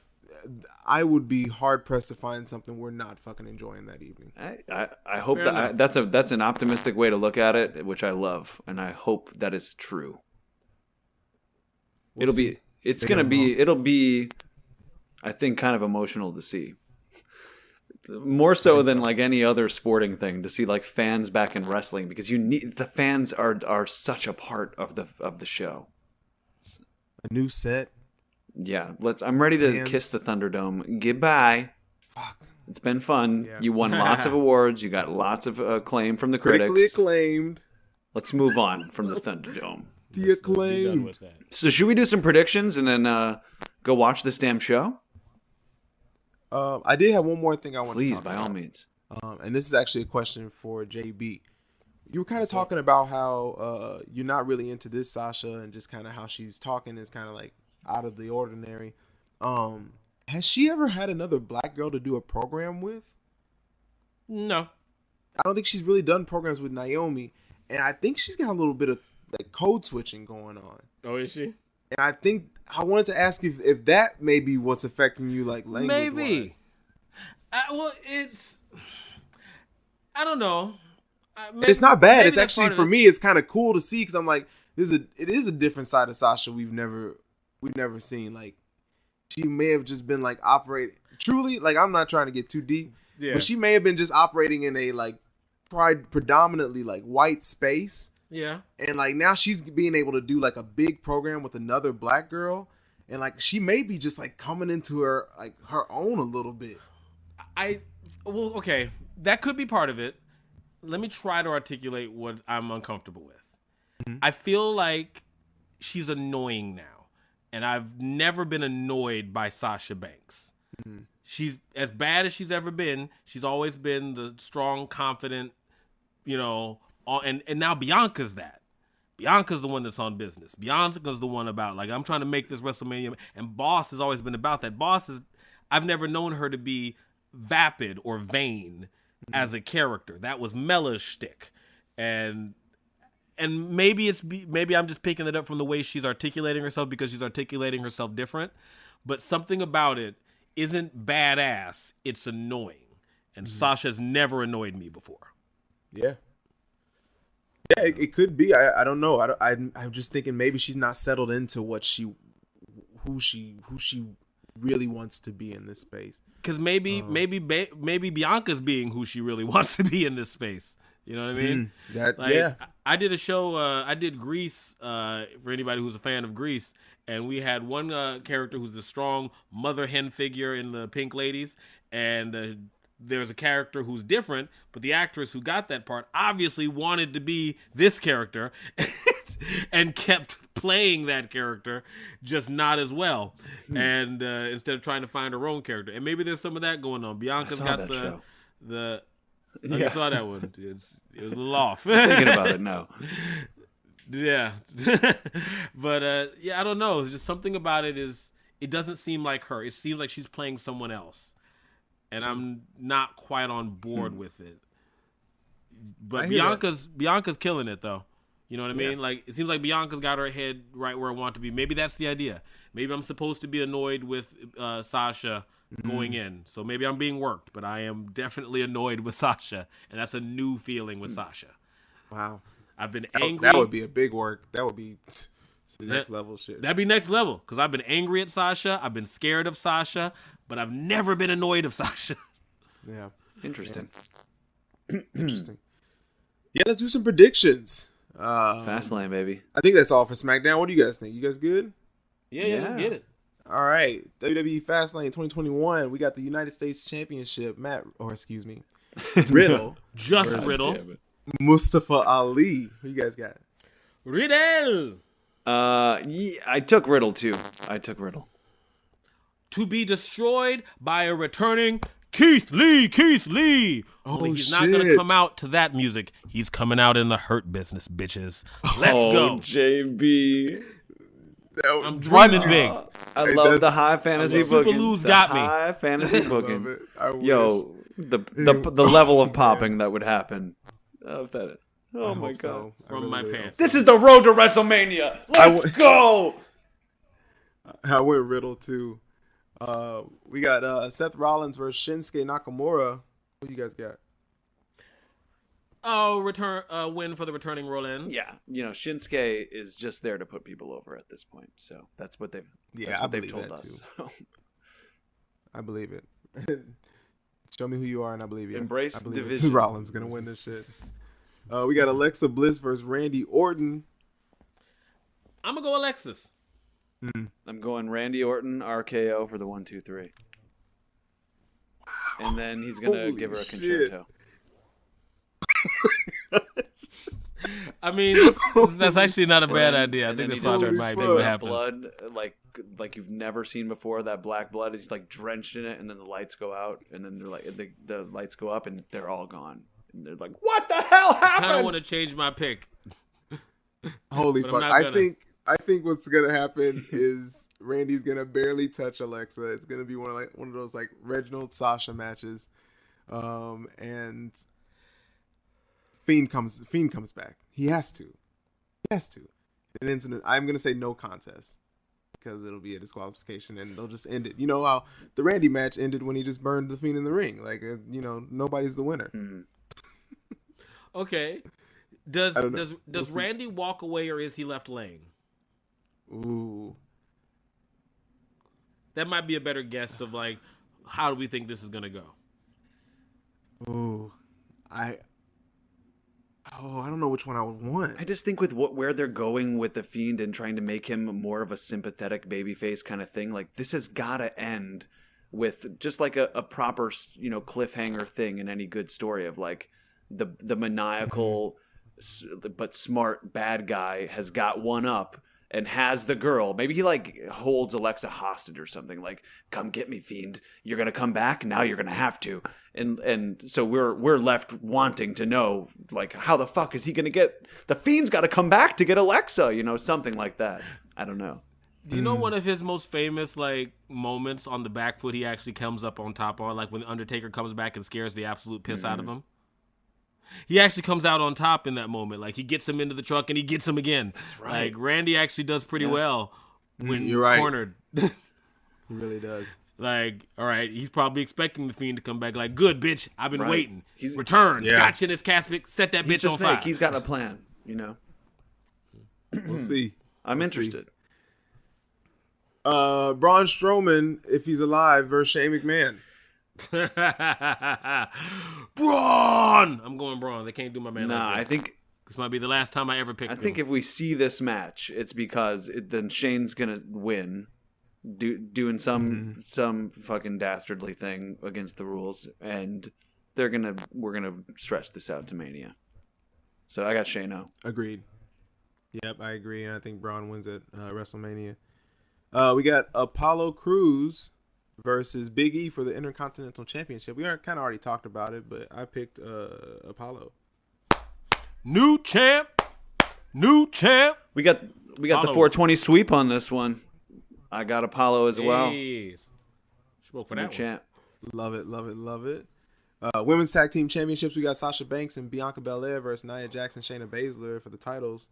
I would be hard pressed to find something we're not fucking enjoying that evening. I hope that's an optimistic way to look at it, which I love, and I hope that is true. It'll be I think kind of emotional to see. More so than like any other sporting thing, to see like fans back in wrestling, because the fans are such a part of the show. A new set. Yeah, I'm ready to kiss the Thunderdome goodbye. Fuck. It's been fun. Yeah. You won lots of awards. You got lots of acclaim from the critics. Critically acclaimed. Let's move on from the Thunderdome. The acclaimed. So should we do some predictions and then go watch this damn show? I did have one more thing I want to Please, talk by about. all means. And this is actually a question for JB. You were kind of talking about how you're not really into this Sasha, and just kind of how she's talking is kind of like out of the ordinary. Has she ever had another black girl to do a program with? No. I don't think she's really done programs with Naomi, and I think she's got a little bit of like code switching going on. Oh, is she? And I think I wanted to ask if that may be what's affecting you, like language. Maybe. Well, I don't know. It's not bad. It's that's actually part for of it. me. It's kind of cool to see because I'm like, it is a different side of Sasha we've never seen. Like, she may have just been like operating truly. Like, I'm not trying to get too deep, but she may have been just operating in a like predominantly like white space. Yeah. And like now she's being able to do like a big program with another black girl, and like she may be just like coming into her own a little bit. Well, okay, that could be part of it. Let me try to articulate what I'm uncomfortable with. Mm-hmm. I feel like she's annoying now, and I've never been annoyed by Sasha Banks. Mm-hmm. She's as bad as she's ever been. She's always been the strong, confident, and now Bianca's that. Bianca's the one that's on business. Bianca's the one about, like, I'm trying to make this WrestleMania, and Boss has always been about that. I've never known her to be vapid or vain as a character. That was Mella's shtick. And maybe I'm just picking it up from the way she's articulating herself, because she's articulating herself different. But something about it isn't badass. It's annoying. And Sasha's never annoyed me before. Yeah. Yeah, it could be. I don't know. I'm just thinking maybe she's not settled into who she really wants to be in this space. Because maybe Bianca's being who she really wants to be in this space. You know what I mean? I did a show. I did Grease for anybody who's a fan of Grease, and we had one character who's the strong mother hen figure in the Pink Ladies, and there's a character who's different, but the actress who got that part obviously wanted to be this character and kept playing that character, just not as well. And instead of trying to find her own character. And maybe there's some of that going on. Bianca's got the you saw that one. It was a little off. Thinking about it now. Yeah. But I don't know. It's just something about it doesn't seem like her. It seems like she's playing someone else. And I'm not quite on board with it. But Bianca's killing it, though. You know what I mean? Like, it seems like Bianca's got her head right where I want to be. Maybe that's the idea. Maybe I'm supposed to be annoyed with Sasha going in. So maybe I'm being worked, but I am definitely annoyed with Sasha. And that's a new feeling with Sasha. Wow. I've been angry. That would be a big work. That would be next level shit. That'd be next level. Because I've been angry at Sasha. I've been scared of Sasha. But I've never been annoyed of Sasha. Yeah. Interesting. Yeah. Interesting. Yeah, let's do some predictions. Fastlane, baby. I think that's all for SmackDown. What do you guys think? You guys good? Yeah, let's get it. All right. WWE Fastlane 2021. We got the United States Championship. Riddle. Just Riddle. Mustafa Ali. Who you guys got? Riddle. I took Riddle, too. To be destroyed by a returning Keith Lee. Only he's not going to come out to that music. He's coming out in the Hurt Business, bitches. Let's go. JB. I'm dreaming big. I love the high fantasy booking. Super Lou's got me. High fantasy booking. Yo, the level of popping that would happen. Oh my God. From my pants. This is the road to WrestleMania. Let's go. I went Riddle too. We got Seth Rollins versus Shinsuke Nakamura. What you guys got? Oh, win for the returning Rollins. Yeah, Shinsuke is just there to put people over at this point. So that's what they've told us. Too. So. I believe it. Show me who you are, and I believe you. Embrace the division. division. Rollins gonna win this shit. We got Alexa Bliss versus Randy Orton. I'm gonna go Alexis. I'm going Randy Orton RKO for the 1, 2, 3. And then he's gonna give her a concerto. I mean, that's actually not a bad idea. I think that's probably might be what happens. Blood like you've never seen before. That black blood is like drenched in it, and then the lights go out, and then they're like the lights go up, and they're all gone. And they're like, "What the hell happened?" I kind of want to change my pick. Holy But fuck! I'm not gonna. I think what's gonna happen is Randy's gonna barely touch Alexa. It's gonna be one of those like Reginald Sasha matches, and Fiend comes back. He has to. An incident. I'm gonna say no contest because it'll be a disqualification and they'll just end it. You know how the Randy match ended when he just burned the Fiend in the ring. Like nobody's the winner. Okay. Does Randy walk away or is he left laying? Ooh. That might be a better guess of like, how do we think this is gonna go? Ooh. I don't know which one I would want. I just think with where they're going with the Fiend and trying to make him more of a sympathetic babyface kind of thing, like this has got to end with just like a proper, cliffhanger thing in any good story of like the maniacal but smart bad guy has got one up and has the girl. Maybe he like holds Alexa hostage or something. Like, come get me, Fiend. You're gonna come back. Now you're gonna have to. And so we're left wanting to know like how the fuck is he gonna get the Fiend's got to come back to get Alexa? Something like that. I don't know. Do you know one of his most famous like moments on the back foot? He actually comes up on top on like when the Undertaker comes back and scares the absolute piss out of him. He actually comes out on top in that moment. Like, he gets him into the truck and he gets him again. That's right. Like, Randy actually does pretty well when You're right. cornered. He really does. Like, all right, he's probably expecting the Fiend to come back. Like, good, bitch, I've been waiting. He's Return. Yeah. Gotcha in his casket. Set that bitch on fire. He's got a plan, We'll see. I'm interested. Braun Strowman, if he's alive, versus Shane McMahon. Braun! I'm going Braun. They can't do my man Nah, like this. I think this might be the last time I ever pick him. I think if we see this match, it's because then Shane's gonna win, doing some fucking dastardly thing against the rules, and we're gonna stretch this out to Mania. So I got Shane-O. Agreed. Yep, I agree, and I think Braun wins at WrestleMania. We got Apollo Crews versus Big E for the Intercontinental Championship. We kind of already talked about it, but I picked Apollo. New champ. We got the 420 sweep on this one. I got Apollo as well. Spoke for New that champ. Love it. Women's Tag Team Championships. We got Sasha Banks and Bianca Belair versus Nia Jax and Shayna Baszler for the titles.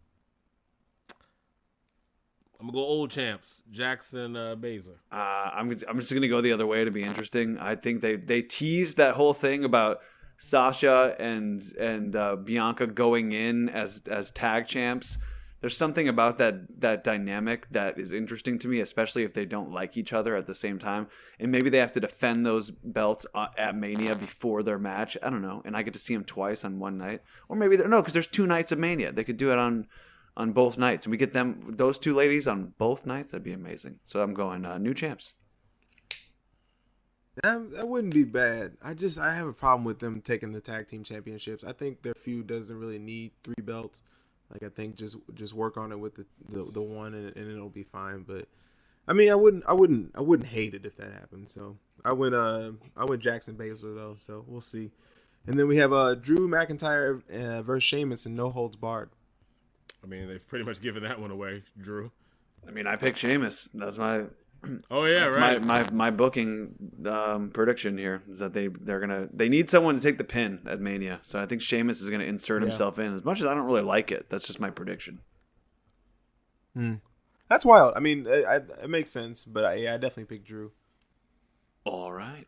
I'm gonna go old champs, Jackson Baszler. I'm just gonna go the other way to be interesting. I think they teased that whole thing about Sasha and Bianca going in as tag champs. There's something about that dynamic that is interesting to me, especially if they don't like each other at the same time, and maybe they have to defend those belts at Mania before their match. I don't know, and I get to see them twice on one night, or maybe because there's 2 nights of Mania. They could do it on both nights, and we get those 2 ladies on both nights. That'd be amazing. So I'm going new champs. That wouldn't be bad. I have a problem with them taking the tag team championships. I think their feud doesn't really need 3 belts. Like, I think just work on it with the one and it'll be fine. But I mean, I wouldn't hate it if that happened. So I went Jackson Baszler though. So we'll see. And then we have Drew McIntyre versus Sheamus and No Holds Barred. I mean, they've pretty much given that one away, Drew. I mean, I picked Sheamus. That's my. Oh yeah, that's right. My booking prediction here is that they need someone to take the pin at Mania. So I think Sheamus is gonna insert himself in. As much as I don't really like it, that's just my prediction. That's wild. I mean, it makes sense, but I definitely picked Drew. All right.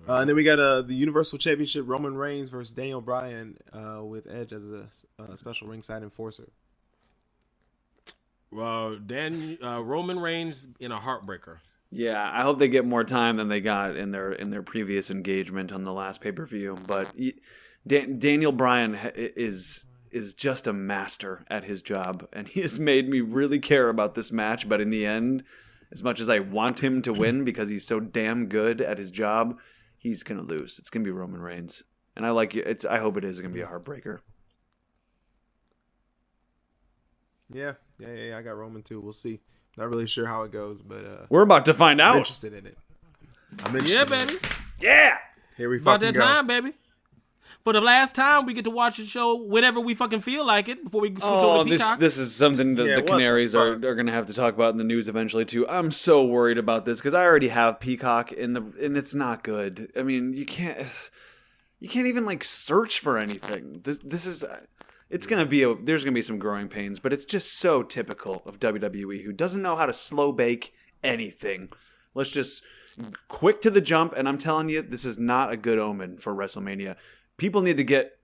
And then we got the Universal Championship: Roman Reigns versus Daniel Bryan with Edge as a special ringside enforcer. Well, Roman Reigns in a heartbreaker. Yeah, I hope they get more time than they got in their previous engagement on the last pay-per-view. But Daniel Bryan is just a master at his job, and he has made me really care about this match. But in the end, as much as I want him to win because he's so damn good at his job, he's gonna lose. It's gonna be Roman Reigns, and I hope it is gonna be a heartbreaker. Yeah, I got Roman too. We'll see. Not really sure how it goes, but We're about to find I'm out. interested in it. I'm interested. Yeah, in baby. it. Yeah. Here we About fucking that go. time, baby. For the last time, we get to watch the show whenever we fucking feel like it before we switch over to Peacock. This is something that Yeah, the what the Canaries are fuck? going to have to talk about in the news eventually too. I'm so worried about this because I already have Peacock and it's not good. I mean, you can't even like search for anything. This is it's gonna be there's gonna be some growing pains, but it's just so typical of WWE, who doesn't know how to slow bake anything. Let's just quick to the jump, and I'm telling you, this is not a good omen for WrestleMania. People need to get,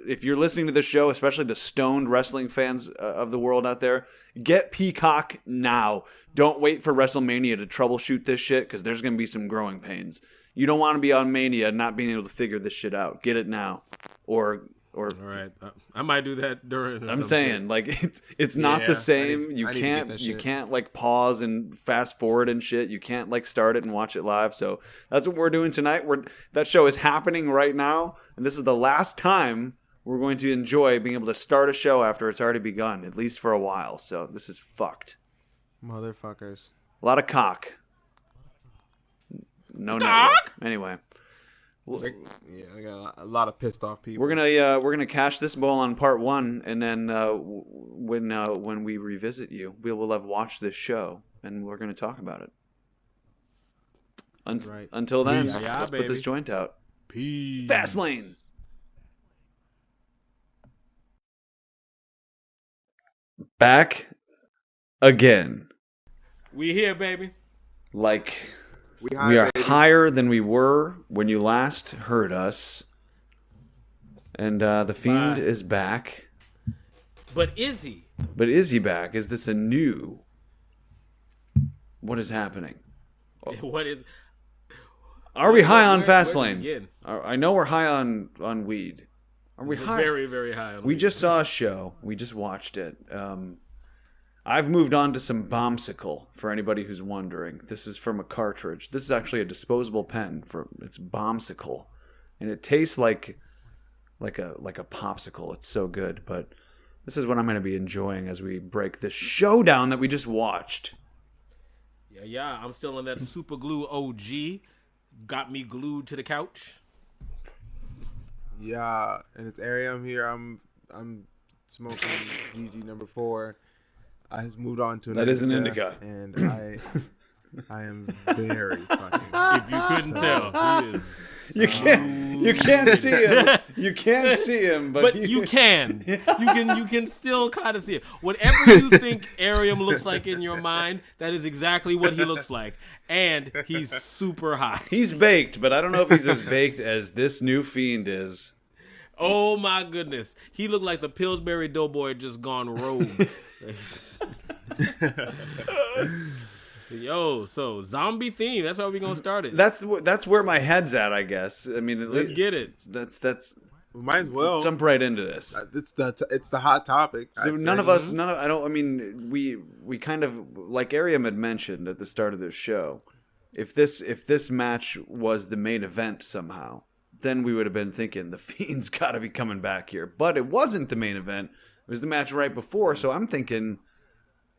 if you're listening to this show, especially the stoned wrestling fans of the world out there, get Peacock now. Don't wait for WrestleMania to troubleshoot this shit, because there's going to be some growing pains. You don't want to be on Mania not being able to figure this shit out. Get it now. Or All right, I might do that during. I'm saying, like, it's not Yeah, the same. I need to get that You shit. can't like pause and fast forward and shit. You can't like start it and watch it live. So that's what we're doing tonight. That show is happening right now, and this is the last time we're going to enjoy being able to start a show after it's already begun, at least for a while. So this is fucked. Motherfuckers. A lot of cock. No Cock? network. Anyway. Yeah, I got a lot of pissed off people. We're gonna cash this bowl on part one, and then when we revisit you, we will have watched this show, and we're gonna talk about it. Right. Until then, Yeah, let's put baby. this joint out. Peace. FASTLANE. Back again. We here, baby. Like We we are baby. higher than we were when you last heard us, and the Fiend Bye. is back. But is he? But is he back? Is this a new? What is happening? What is? Are we high on Where to Fastlane? begin? I know we're high on weed. Are we We're high? very, very high on. We weed. just saw a show. We just watched it. I've moved on to some Bombsicle for anybody who's wondering. This is from a cartridge. This is actually a disposable pen. It's Bombsicle, and it tastes like a popsicle. It's so good. But this is what I'm going to be enjoying as we break this showdown that we just watched. Yeah. I'm still in that super glue OG. Got me glued to the couch. Yeah, and it's Ariam here. I'm smoking GG number 4. I just moved on to That is an indica. and I am very fucking. If you couldn't tell, he is. You can't see him. You can't see him, But you can. You can still kind of see it. Whatever you think Ariam looks like in your mind, that is exactly what he looks like. And he's super high. He's baked, but I don't know if he's as baked as this new Fiend is. Oh my goodness. He looked like the Pillsbury Doughboy just gone rogue. Yo, so zombie theme. That's how we gonna start it. That's where my head's at, I guess. I mean, Let's get it. That's We might as well. jump right into this. It's the hot topic. So I'd none say. of us, I don't. I mean, we kind of like Ariam had mentioned at the start of this show. If this match was the main event somehow, then we would have been thinking the Fiend's got to be coming back here. But it wasn't the main event. It was the match right before. So I'm thinking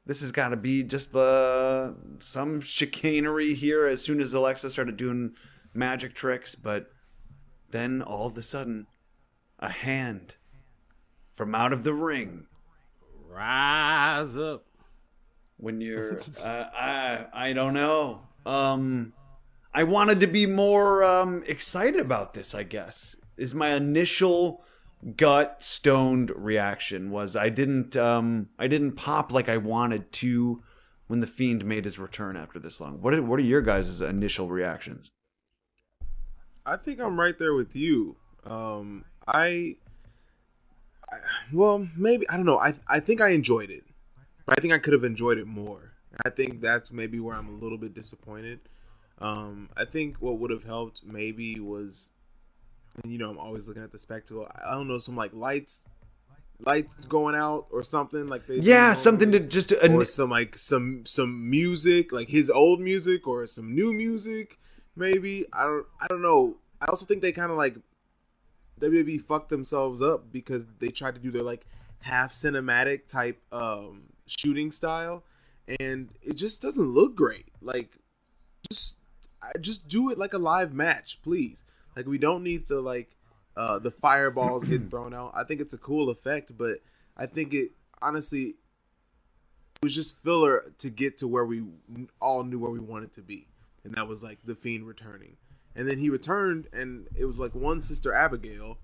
this has got to be just some chicanery here as soon as Alexa started doing magic tricks. But then all of a sudden, a hand from out of the ring. Rise up. When you're I don't know. I wanted to be more excited about this, I guess. Is my initial gut stoned reaction was I didn't pop like I wanted to when the Fiend made his return after this long. What are your guys' initial reactions? I think I'm right there with you. Well, maybe I don't know. I think I enjoyed it. I think I could have enjoyed it more. I think that's maybe where I'm a little bit disappointed. I think what would have helped maybe was, and I'm always looking at the spectacle. I don't know, some like lights going out or something like they. Yeah, something to just or some like some music, like his old music or some new music. Maybe I don't know. I also think they kind of like WWE fucked themselves up because they tried to do their like half cinematic type shooting style, and it just doesn't look great. Like, just do it like a live match, please. Like, we don't need the fireballs getting thrown out. I think it's a cool effect, but I think it honestly was just filler to get to where we all knew where we wanted to be, and that was like the Fiend returning. And then he returned, and it was like one Sister Abigail,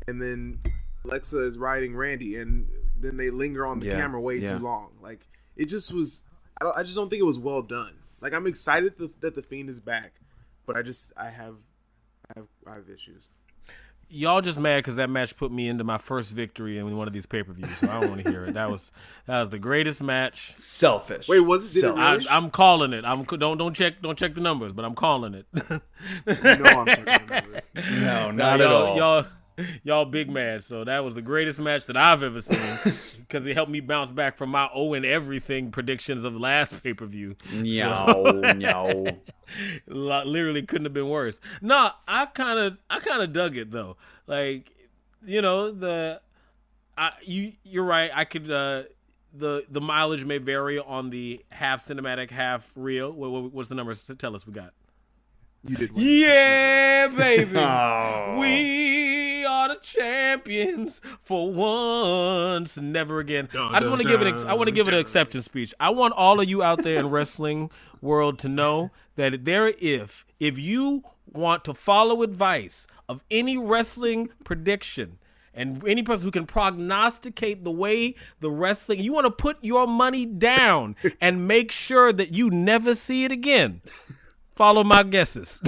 and then Alexa is riding Randy, and then they linger on the camera way too long. Like, it just was. I just don't think it was well done. Like, I'm excited that the Fiend is back, but I have issues. Y'all just mad because that match put me into my first victory in one of these pay-per-views, so I don't want to hear it. That was the greatest match. Selfish. Wait, was it? Did it really? I'm calling it. Don't check the numbers, but I'm calling it. I'm checking the numbers. No, not at all. Y'all big mad. So that was the greatest match that I've ever seen because it helped me bounce back from my 0-everything predictions of the last pay-per-view. No. Literally couldn't have been worse. No, I kind of dug it though. Like, you know, you're right. I could the mileage may vary on the half cinematic, half real. What's the numbers? Tell us we got. You did win. Yeah, baby. Oh. We are the champions for once, never again. I just want to give an acceptance speech. I want all of you out there in wrestling world to know that if you want to follow advice of any wrestling prediction and any person who can prognosticate the way the wrestling, you want to put your money down and make sure that you never see it again. Follow my guesses.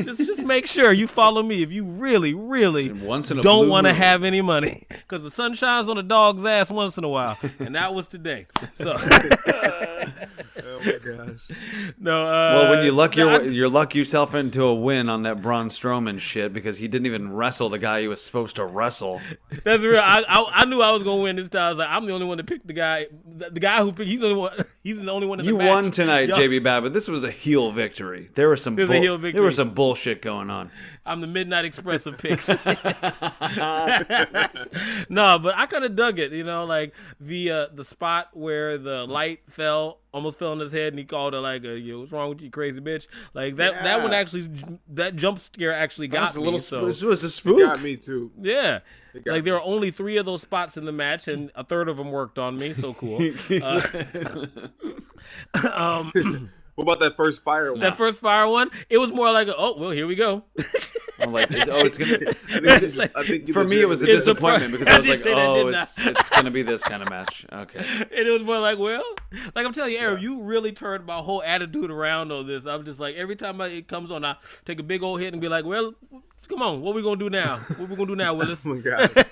just make sure you follow me if you really, really don't want to have any money. Because the sun shines on a dog's ass once in a while. And that was today. So oh my gosh. No, well, when you luck yourself into a win on that Braun Strowman shit because he didn't even wrestle the guy he was supposed to wrestle. That's real. I knew I was gonna win this time. I was like, I'm the only one to pick the guy who picked. He's the only one. He's the only one in the match. You won tonight, JB Bad, but this was a heel victory. There was some bullshit going on. I'm the Midnight Express of picks. No, but I kind of dug it. You know, like the spot where the light almost fell on his head, and he called her like, "Yo, what's wrong with you, crazy bitch?" Like that. Yeah. That one actually, that jump scare actually got me. This was a spook. It got me too. Yeah. Like there were only 3 of those spots in the match, and a third of them worked on me. So cool. What about that first fire one? That first fire one, it was more like, well, here we go. I'm like, it's gonna. I think for me, it was a disappointment because I was like, it's gonna be this kind of match. Okay. And it was more like, well, like I'm telling you, Aaron, you really turned my whole attitude around on this. I'm just like, every time it comes on, I take a big old hit and be like, well, come on, what we gonna do now? What we gonna do now, Willis? Oh my God.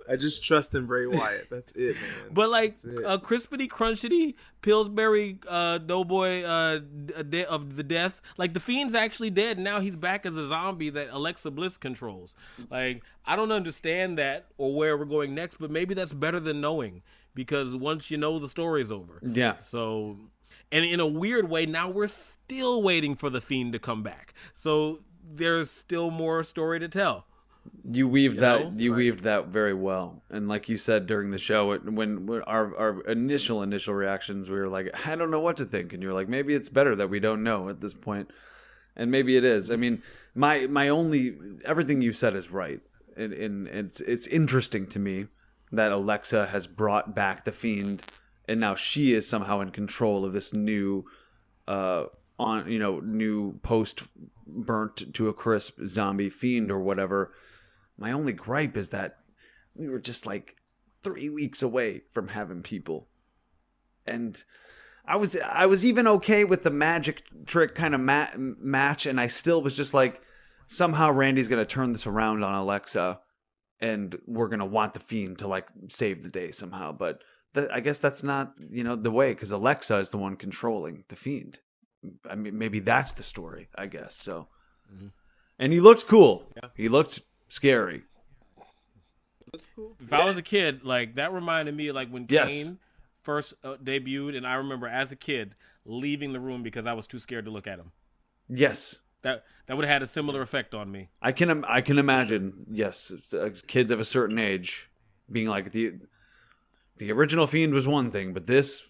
I just trust in Bray Wyatt. That's it, man. But like crispity, crunchity, Pillsbury Doughboy of the death. Like the Fiend's actually dead, and now he's back as a zombie that Alexa Bliss controls. Like I don't understand that or where we're going next, but maybe that's better than knowing because once you know, the story's over. Yeah. So, and in a weird way, now we're still waiting for the Fiend to come back. So there's still more story to tell. You weaved that very well, and like you said during the show, when our initial reactions, we were like, I don't know what to think, and you were like, maybe it's better that we don't know at this point, and maybe it is. I mean, my only everything you said is right, and it's interesting to me that Alexa has brought back the Fiend, and now she is somehow in control of this new new post burnt to a crisp zombie Fiend or whatever. My only gripe is that we were just like 3 weeks away from having people. And I was even okay with the magic trick kind of match, and I still was just like, somehow Randy's going to turn this around on Alexa, and we're going to want the Fiend to like save the day somehow. But I guess that's not, the way, because Alexa is the one controlling the Fiend. I mean, maybe that's the story, I guess. So, And he looked cool. Yeah. He looked scary. If I was a kid, like that reminded me of like when Kane first debuted, and I remember as a kid leaving the room because I was too scared to look at him. Yes, that would have had a similar effect on me. I can imagine. Yes, kids of a certain age being like the original Fiend was one thing, but this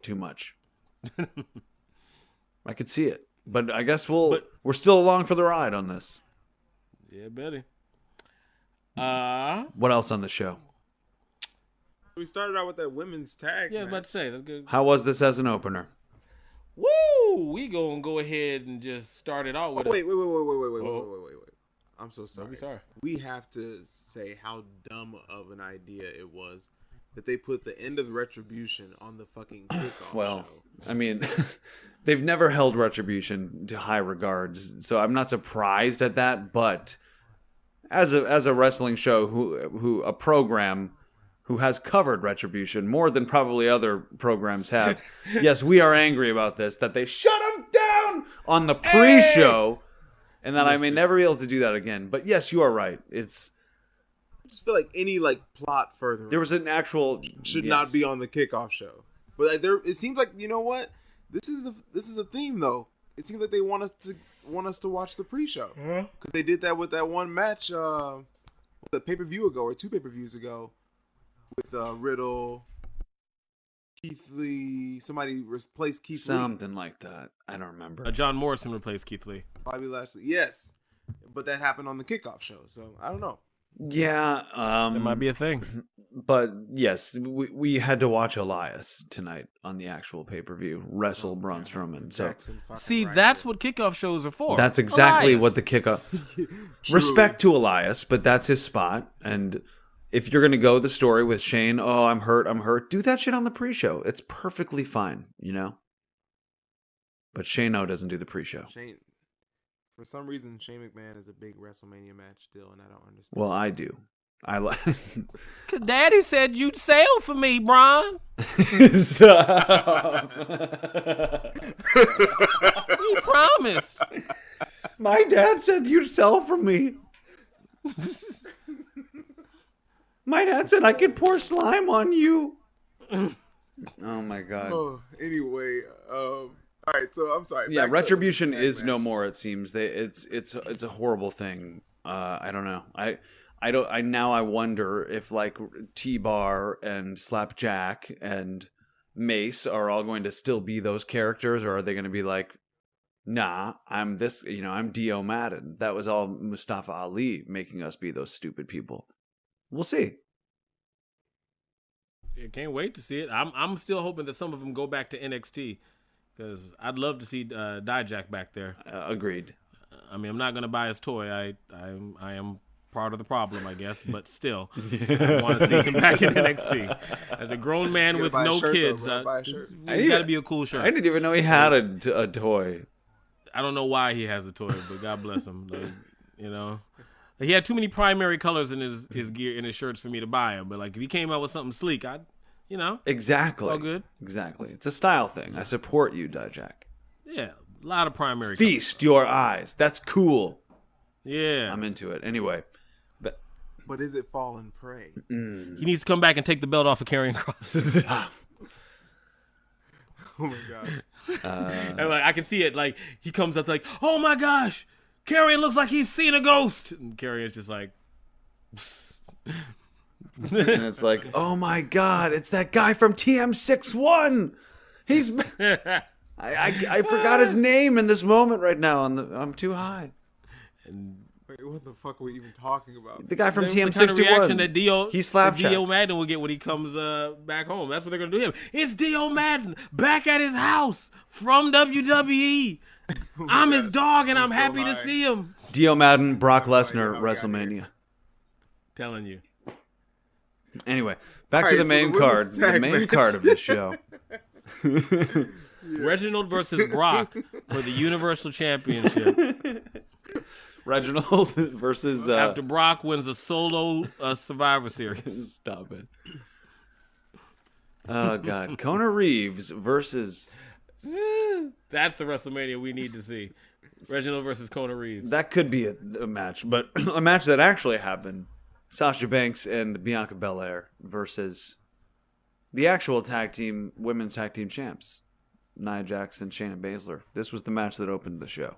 too much. I could see it. But I guess we're still along for the ride on this. Yeah, Betty. What else on the show? We started out with that women's tag. Yeah, I was about to say, that's good. How was this as an opener? Woo! We gonna go ahead and just start it out with. Wait. I'm so sorry. Don't be sorry. We have to say how dumb of an idea it was that they put the end of Retribution on the fucking kickoff Well, show. I mean, they've never held Retribution to high regards, so I'm not surprised at that. But as a wrestling show, who a program who has covered Retribution more than probably other programs have, yes, we are angry about this, that they shut them down on the pre-show, and that I may never be able to do that again. But yes, you are right. I just feel like any plot further there was an actual should not be on the kickoff show. But it seems like, you know what? This is a theme though. It seems like they want us to watch the pre-show because they did that with that one match, the pay-per-view ago or 2 pay-per-views ago with Riddle, Keith Lee. Somebody replaced Keith Lee. Something like that. I don't remember. John Morrison replaced Keith Lee. Bobby Lashley. Yes, but that happened on the kickoff show, so I don't know. Yeah, It might be a thing. But yes, we had to watch Elias tonight on the actual pay-per-view wrestle Braun Strowman. So See, that's what kickoff shows are for. that's exactly Elias. what the kickoff. Respect to Elias, but that's his spot. And if you're gonna go the story with Shane, oh, I'm hurt, do that shit on the pre-show. It's perfectly fine, you know. But Shane O doesn't do the pre-show. For some reason, Shane McMahon is a big WrestleMania match still, and I don't understand. Well, I do. I like. Cause Daddy said you'd sail for me, Brian. He promised. My dad said you'd sell for me. My dad said I could pour slime on you. Oh my god. Anyway, all right. So I'm sorry. Yeah, Back to Retribution the is match. no more. It seems it's a horrible thing. I don't know. I wonder if TBar and Slapjack and Mace are all going to still be those characters, or are they going to be like, nah, I'm this. I'm Dio Madden. That was all Mustafa Ali making us be those stupid people. We'll see. I can't wait to see it. I'm still hoping that some of them go back to NXT because I'd love to see Dijak back there. Agreed. I mean, I'm not gonna buy his toy. I am part of the problem, I guess, but still, I want to see him back in NXT as a grown man with no kids. It's got to be a cool shirt. I didn't even know he had a toy. I don't know why he has a toy, but God bless him. He had too many primary colors in his gear in his shirts for me to buy him. But if he came out with something sleek, Exactly. all good. Exactly. It's a style thing. I support you, Dijak. Yeah, a lot of primary. Feast your eyes. That's cool. Yeah, I'm into it. Anyway, But is it fallen prey? he needs to come back and take the belt off of Karrion Kross. Oh my god. And I can see it. He comes up oh my gosh, Karrion looks like he's seen a ghost. And Karrion's just like. and it's like, oh my god, it's that guy from TM61. He's. I forgot his name in this moment right now. I'm too high. Wait, what the fuck are we even talking about? The guy from The TM61. kind of reaction that Dio He Madden will get when he comes back home. That's what they're gonna do to him. It's Dio Madden back at his house from WWE. I'm his dog, and I'm happy to see him. Dio Madden, Brock Lesnar, WrestleMania. Telling you. Anyway, back to the main card. The main card of this show. Reginald versus Brock for the Universal Championship. Reginald versus After Brock wins a solo Survivor Series. Stop it. Oh god, Kona Reeves versus. That's the WrestleMania we need to see. Reginald versus Kona Reeves. That could be a match, but a match that actually happened. Sasha Banks and Bianca Belair versus the actual women's tag team champs, Nia Jax and Shayna Baszler. This was the match that opened the show.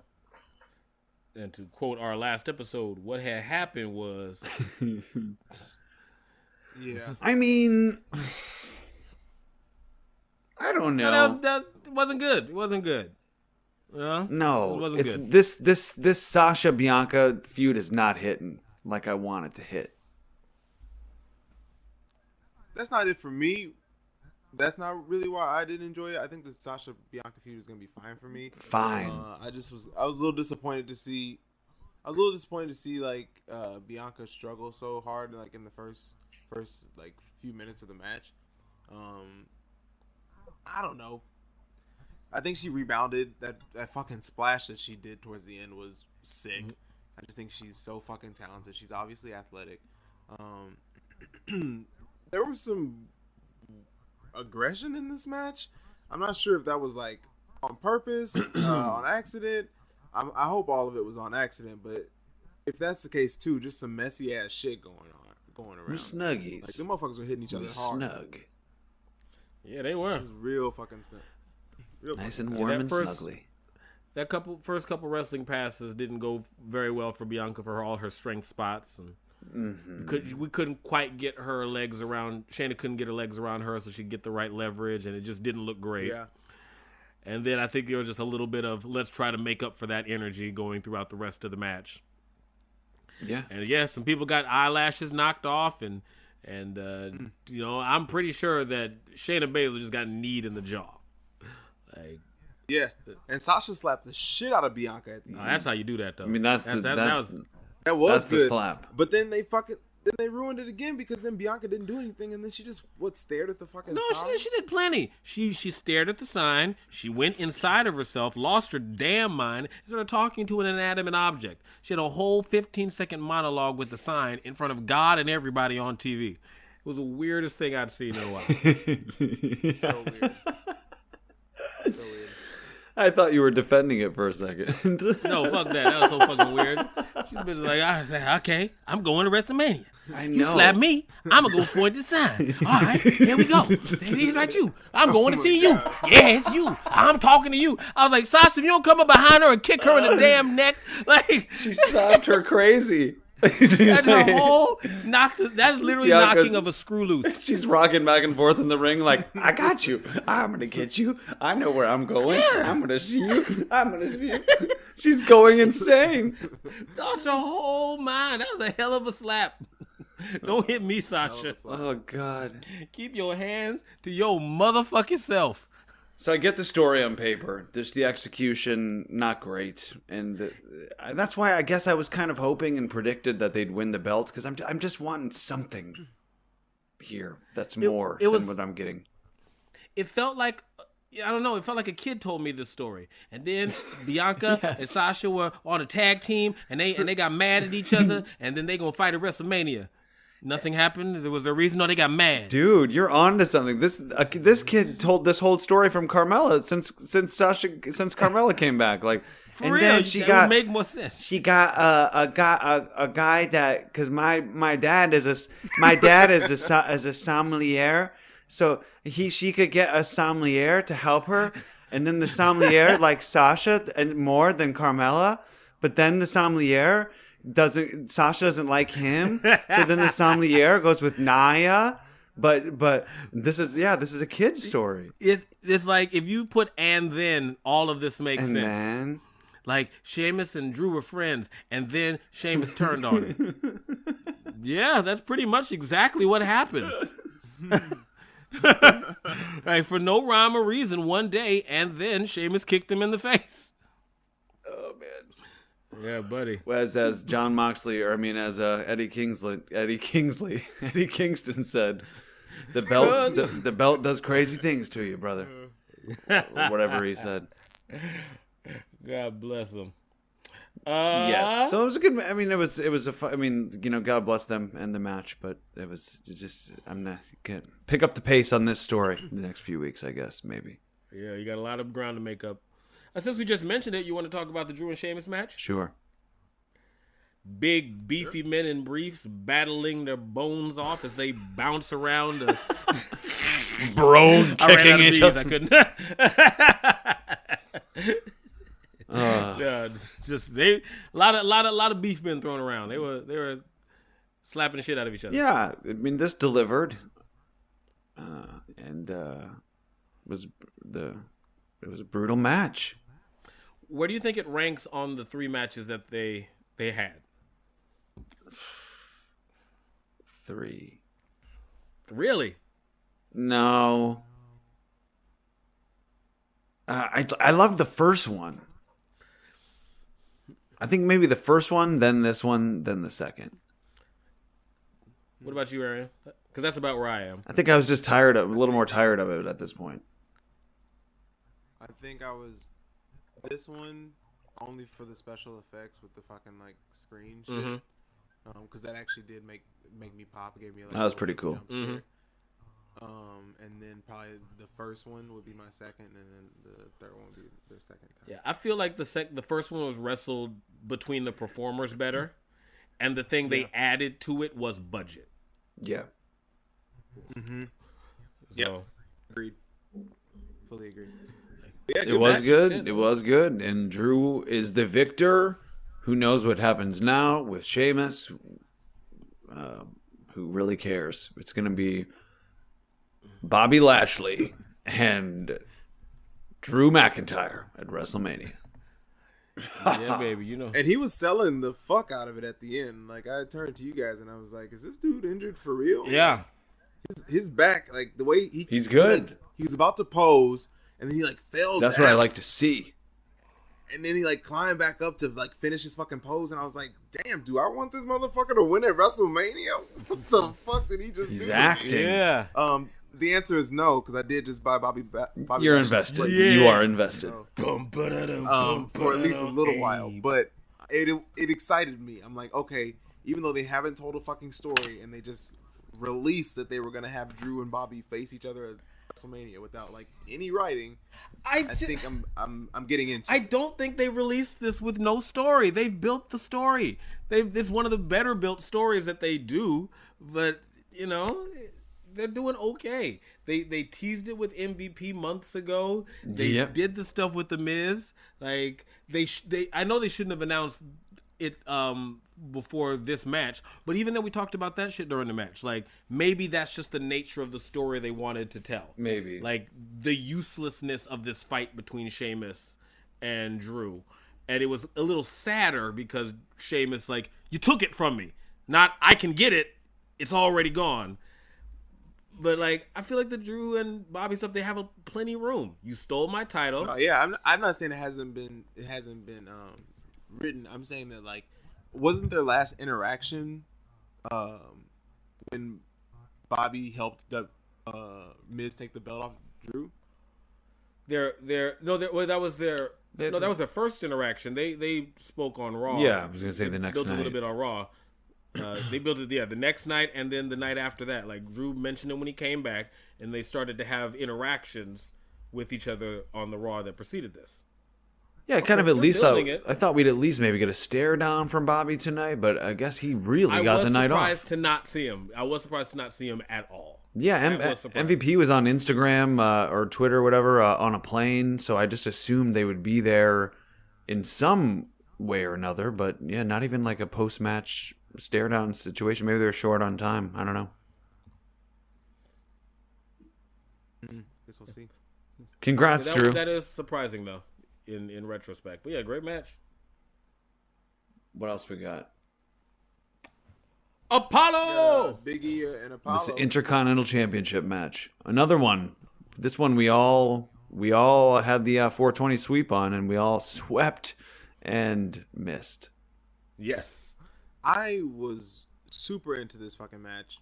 And to quote our last episode, what had happened was... Yeah. I mean... I don't know. No, that wasn't good. It wasn't good. No, it wasn't it's good. this Sasha Bianca feud is not hitting like I want it to hit. That's not it for me. That's not really why I didn't enjoy it. I think the Sasha Bianca feud is gonna be fine for me. Fine. I was a little disappointed to see. Like Bianca struggle so hard like in the first like few minutes of the match. I don't know. I think she rebounded. That fucking splash that she did towards the end was sick. I just think she's so fucking talented. She's obviously athletic. There was some aggression in this match. I'm not sure if that was like on purpose, on accident. I hope all of it was on accident, but if that's the case too, just some messy ass shit going around. We're snuggies. Like the motherfuckers were hitting each other hard. Snug. Yeah, they were. It was real fucking snug. Nice and warm and snuggly. That first couple wrestling passes didn't go very well for Bianca for all her strength spots, and we couldn't quite get her legs around. Shayna couldn't get her legs around her so she'd get the right leverage, and it just didn't look great. Yeah. And then I think there was just a little bit of let's try to make up for that energy going throughout the rest of the match. Yeah. And yeah, some people got eyelashes knocked off, and I'm pretty sure that Shayna Baszler just got kneed in the jaw. Like, yeah, and Sasha slapped the shit out of Bianca at the end. that's how you do that, though. I mean, that's that was that's good. the slap. But then they ruined it again because then Bianca didn't do anything, and then she just stared at the fucking sign? She did plenty. She stared at the sign. She went inside of herself, lost her damn mind, and started talking to an inanimate object. She had a whole 15-second monologue with the sign in front of God and everybody on TV. It was the weirdest thing I'd seen in a while. So weird. So weird. I thought you were defending it for a second. No, fuck that. That was so fucking weird. She's been like, I said, okay, I'm going to WrestleMania. I know. You slap me, I'm going to go point the sign. All right, here we go. It is right, you. I'm going to see you. Yes, you. I'm talking to you. I was like, Sasha, if you don't come up behind her and kick her in the damn neck, like. She slapped her crazy. That's a whole that is literally knocking of a screw loose. She's rocking back and forth in the ring like, I got you. I'm going to get you. I know where I'm going. Yeah. I'm going to see you. I'm going to see you. She's going insane. Lost her whole mind. That was a hell of a slap. Don't hit me, Sasha. Oh, God. Keep your hands to your motherfucking self. So I get the story on paper. There's the execution, not great, and that's why I guess I was kind of hoping and predicted that they'd win the belt because I'm just wanting something here that's more than what I'm getting. It felt like I don't know. It felt like a kid told me this story, and then Bianca and Sasha were on a tag team, and they got mad at each other, and then they gonna fight at WrestleMania. Nothing happened. There was a reason. No, they got mad. Dude, you're on to something. This kid told this whole story from Carmella since Carmella came back. Like, for and real, then she would make more sense. She got a guy that because my dad is a sommelier, so she could get a sommelier to help her, and then the sommelier like Sasha and more than Carmella, but then the sommelier. Sasha doesn't like him, so then the sommelier goes with Nia. But this is a kid's story. It's like if you put and then all of this makes sense. Then? Like Sheamus and Drew were friends, and then Sheamus turned on him. Yeah, that's pretty much exactly what happened. Like for no rhyme or reason, one day, and then Sheamus kicked him in the face. Oh man. Yeah, buddy. As John Moxley, as Eddie Kingston said, the belt does crazy things to you, brother. Or whatever he said. God bless him. Yes. So it was a good. It was a fun, God bless them and the match, but it was just. I'm not gonna pick up the pace on this story in the next few weeks, I guess, maybe. Yeah, you got a lot of ground to make up. Since we just mentioned it, you want to talk about the Drew and Sheamus match? Sure. Big, beefy men in briefs battling their bones off as they bounce around. Bro kicking each other. I couldn't. Yeah, just a lot of beef being thrown around. They were slapping the shit out of each other. Yeah, this delivered, It was a brutal match. Where do you think it ranks on the 3 matches that they had? 3. Really? No. I love the first one. I think maybe the first one, then this one, then the second. What about you, Arian? Because that's about where I am. I think I was just a little more tired of it at this point. I think I was this one only for the special effects with the fucking like screen shit. Because that actually did make me pop. It gave me like That was pretty cool. And then probably the first one would be my second, and then the third one would be their second time. Yeah, I feel like the first one was wrestled between the performers better, and the thing they added to it was budget. Yeah. So Agreed. Fully agreed. yeah, It was match. good. Shit. It was good. And Drew is the victor. Who knows what happens now with Sheamus? Who really cares? It's going to be Bobby Lashley and Drew McIntyre at WrestleMania. Yeah, baby, you know. And he was selling the fuck out of it at the end. Like, I turned to you guys and I was like, is this dude injured for real? Yeah. His back, like the way He's good. He was about to pose and then he like fell That's down. what I like to see. And then he like climbed back up to like finish his fucking pose, and I was like, "Damn, do I want this motherfucker to win at WrestleMania? What the fuck did he just do? He's to me?" acting. Yeah. The answer is no, because I did just buy Bobby You're Lashley's invested. place. You are invested. For at least a little while, but it excited me. I'm like, okay, even though they haven't told a fucking story and they just released that they were gonna have Drew and Bobby face each other at WrestleMania without like any writing, I think I'm getting into I it. don't think they released this with no story. They've built the story. This is one of the better built stories that they do, but you know, they're doing okay. They teased it with MVP months ago. They did the stuff with the Miz. Like I know they shouldn't have announced it before this match, but even though we talked about that shit during the match, like maybe that's just the nature of the story they wanted to tell. Maybe like the uselessness of this fight between Sheamus and Drew, and it was a little sadder because Sheamus like, you took it from me, not I can get it, it's already gone. But like, I feel like the Drew and Bobby stuff, they have plenty of room. You stole my title. I'm not saying it hasn't been written. I'm saying that like, wasn't their last interaction when Bobby helped the Miz take the belt off Drew? That was their first interaction. They spoke on Raw. Yeah, I was gonna say the next built night. a little bit on Raw. They built it the next night and then the night after that. Like Drew mentioned it when he came back, and they started to have interactions with each other on the Raw that preceded this. Yeah, kind of at least I thought we'd at least maybe get a stare down from Bobby tonight, but I guess he really got the night off. I was surprised to not see him. I was surprised to not see him at all. Yeah, MVP was on Instagram or Twitter or whatever on a plane, so I just assumed they would be there in some way or another, but yeah, not even like a post-match stare down situation. Maybe they're short on time. I don't know. Guess we'll see. Congrats, Drew. That is surprising though, in retrospect. But yeah, great match. What else we got? Apollo! Big E and Apollo. This Intercontinental Championship match. Another one. This one we all had the 420 sweep on, and we all swept and missed. Yes. I was super into this fucking match.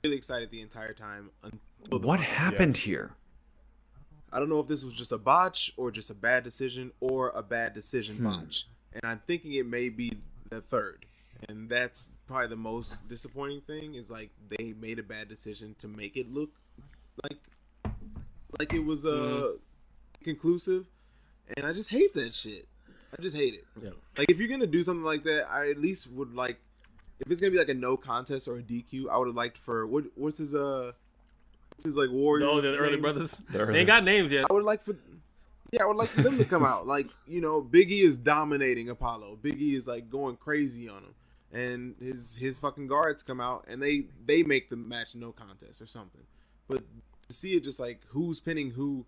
Really excited the entire time. What happened here? I don't know if this was just a botch or just a bad decision or a bad decision botch. And I'm thinking it may be the third. And that's probably the most disappointing thing is like they made a bad decision to make it look like it was conclusive. And I just hate that shit. I just hate it. Yeah. Like if you're gonna do something like that, I at least would like if it's gonna be like a no contest or a DQ, I would have liked for what's his like Warriors. No, the early names? brothers. They ain't got names yet. I would like for them to come out. Like, you know, Big E is dominating Apollo. Big E is like going crazy on him. And his fucking guards come out and they make the match no contest or something. But to see it just like who's pinning who.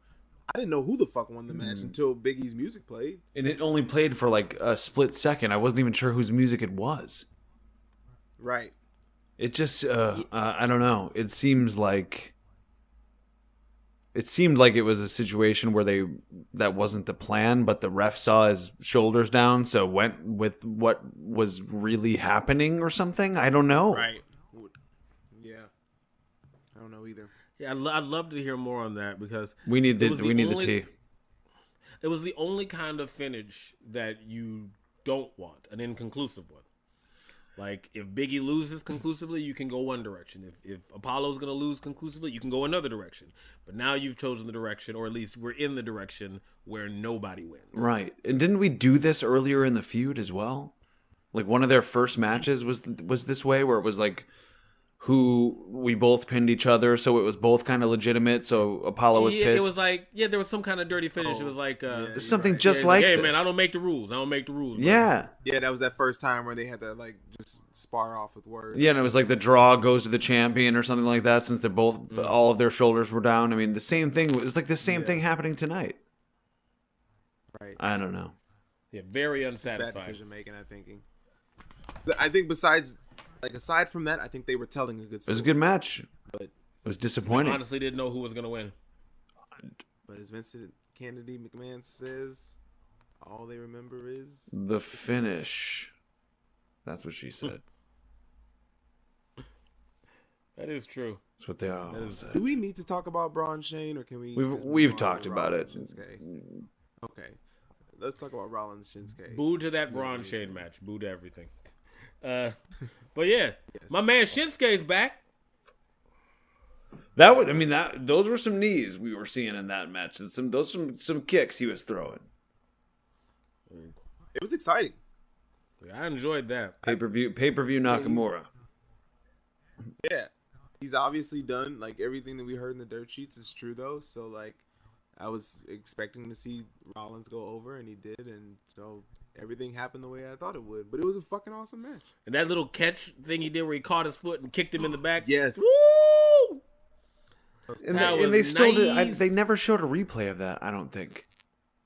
I didn't know who the fuck won the match until Big E's music played. And it only played for like a split second. I wasn't even sure whose music it was. Right. It just, I don't know. It seemed like it was a situation where that wasn't the plan, but the ref saw his shoulders down, so went with what was really happening or something. I don't know. Right. Yeah. I don't know either. Yeah, I'd love to hear more on that because We need the the tea. It was the only kind of finish that you don't want, an inconclusive one. Like, if Biggie loses conclusively, you can go one direction. If Apollo's going to lose conclusively, you can go another direction. But now you've chosen the direction, or at least we're in the direction where nobody wins. Right. And didn't we do this earlier in the feud as well? Like, one of their first matches was this way, where it was like who we both pinned each other, so it was both kind of legitimate, so Apollo was pissed. It was like, there was some kind of dirty finish. It was like... something just like hey, this. man, I don't make the rules. Bro. Yeah. Yeah, that was that first time where they had to like just spar off with words. Yeah, and it was like the draw goes to the champion or something like that, since they're both all of their shoulders were down. I mean, the same thing. It was like the same thing happening tonight. Right. I don't know. Yeah, very Bad unsatisfying. decision making, I think aside from that, I think they were telling a good It was story. a good match. But It was I disappointing. honestly didn't know who was going to win. as Vincent Kennedy McMahon says, all they remember is The finish. That's what she said. That is true. That's what they all said. Do we need to talk about Braun Shane, or can we? We've just move we've on talked to about it. Rollins, Shinsuke? Okay, let's talk about Rollins Shinsuke. Boo to that Braun Shane match. Boo to everything. But yeah, my man Shinsuke's back. Those were some knees we were seeing in that match. And some kicks he was throwing. It was exciting. I enjoyed that. Pay-per-view Nakamura. Yeah, he's obviously done like everything that we heard in the dirt sheets is true though. So like, I was expecting to see Rollins go over, and he did, and so everything happened the way I thought it would. But it was a fucking awesome match. And that little catch thing he did where he caught his foot and kicked him in the back. Yes. Woo! And That they was still did. nice. They never showed a replay of that. I don't think.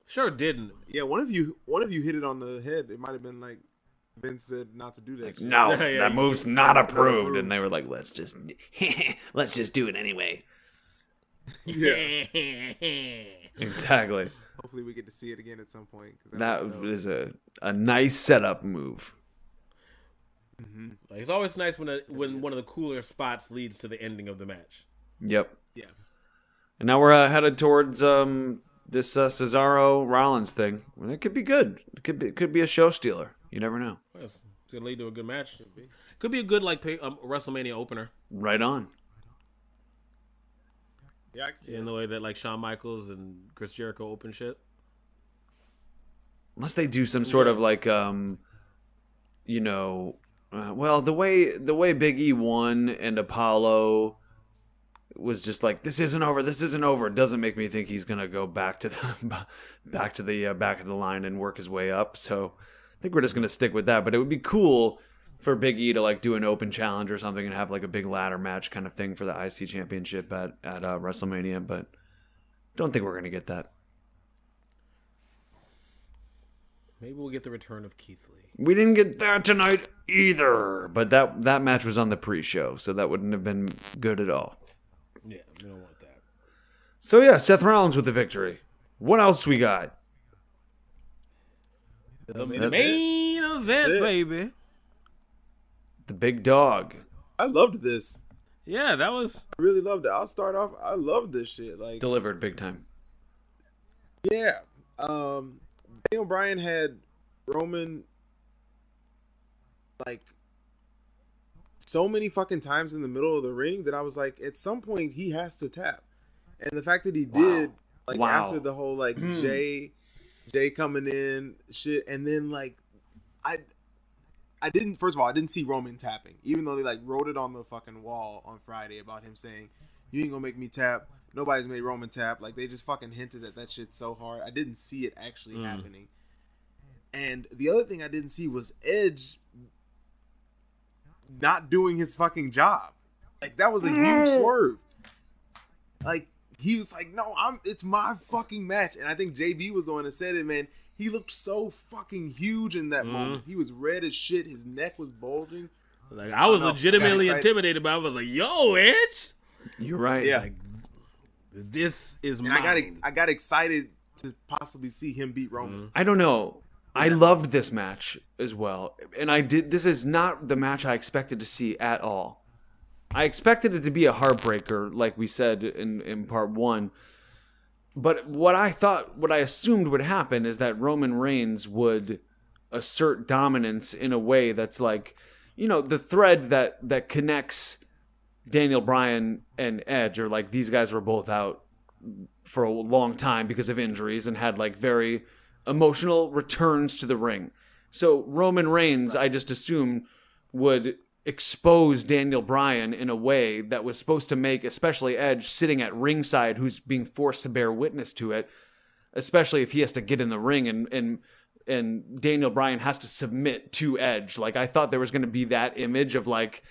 Sure didn't. Yeah, one of you hit it on the head. It might have been like Vince said not to do that. Like, shit. no, Yeah, that you move's not approved. And they were like, let's just do it anyway. Yeah. Exactly. Hopefully we get to see it again at some point. 'Cause That was dope. is a nice setup move. Like, it's always nice when one of the cooler spots leads to the ending of the match. Yep. Yeah. And now we're headed towards this Cesaro Rollins thing. And it could be good. It could be a show stealer. You never know. It's gonna lead to a good match. Could be a good WrestleMania opener. Right on. Yeah, I can see In it. the way that like Shawn Michaels and Chris Jericho open shit. Unless they do some sort of like the way Big E won and Apollo was just like, this isn't over, doesn't make me think he's gonna go back to the back of the line and work his way up. So I think we're just gonna stick with that. But it would be cool for Big E to like do an open challenge or something and have like a big ladder match kind of thing for the IC championship at WrestleMania. But don't think we're gonna get that. Maybe we'll get the return of Keith Lee. We didn't get that tonight either. But that match was on the pre-show, so that wouldn't have been good at all. Yeah, we don't want that. So yeah, Seth Rollins with the victory. What else we got? The main event, baby. The big dog. I loved this. Yeah, that was. I really loved it. I'll start off. I love this shit. Like, Delivered big time. yeah. Daniel Bryan had Roman like so many fucking times in the middle of the ring that I was like, at some point he has to tap. And the fact that he did, like after the whole like Jay coming in shit, and then like I didn't, first of all, I didn't see Roman tapping, even though they like wrote it on the fucking wall on Friday about him saying, you ain't gonna make me tap. Nobody's made Roman tap. Like, they just fucking hinted at that shit so hard. I didn't see it actually happening. And the other thing I didn't see was Edge not doing his fucking job. Like, that was a huge swerve. Like, he was like, no, it's my fucking match. And I think JB was the one that said it, man. He looked so fucking huge in that moment. He was red as shit. His neck was bulging. Like, I was legitimately intimidated by it. I was like, yo, Edge. You're right. Yeah. Like, this is and mine. I got excited to possibly see him beat Roman. I don't know. I loved this match as well. And this is not the match I expected to see at all. I expected it to be a heartbreaker, like we said in part 1. But what I assumed would happen is that Roman Reigns would assert dominance in a way that's like, the thread that connects Daniel Bryan and Edge, or like these guys were both out for a long time because of injuries and had like very emotional returns to the ring. So Roman Reigns, I just assumed, would expose Daniel Bryan in a way that was supposed to make especially Edge sitting at ringside, who's being forced to bear witness to it, especially if he has to get in the ring and Daniel Bryan has to submit to Edge. Like, I thought there was going to be that image of like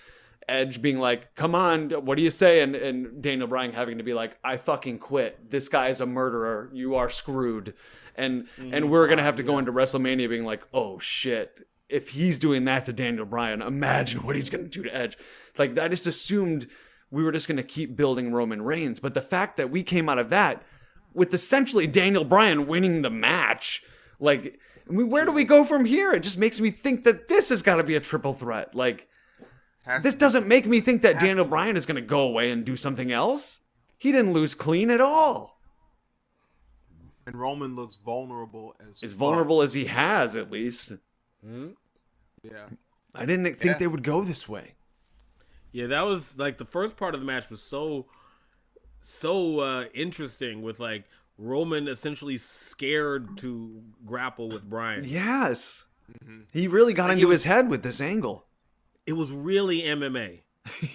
Edge being like, come on, what do you say? And Daniel Bryan having to be like, I fucking quit. This guy is a murderer. You are screwed. And we're going to have to go into WrestleMania being like, oh shit, if he's doing that to Daniel Bryan, imagine what he's going to do to Edge. Like, I just assumed we were just going to keep building Roman Reigns. But the fact that we came out of that with essentially Daniel Bryan winning the match, like, where do we go from here? It just makes me think that this has got to be a triple threat. Like, this doesn't make me think that Daniel Bryan is going to go away and do something else. He didn't lose clean at all. And Roman looks vulnerable as vulnerable as he has, at least. Yeah. I didn't think they would go this way. Yeah, that was like the first part of the match was so interesting, with like Roman essentially scared to grapple with Bryan. Yes. He really got into his head with this angle. It was really MMA.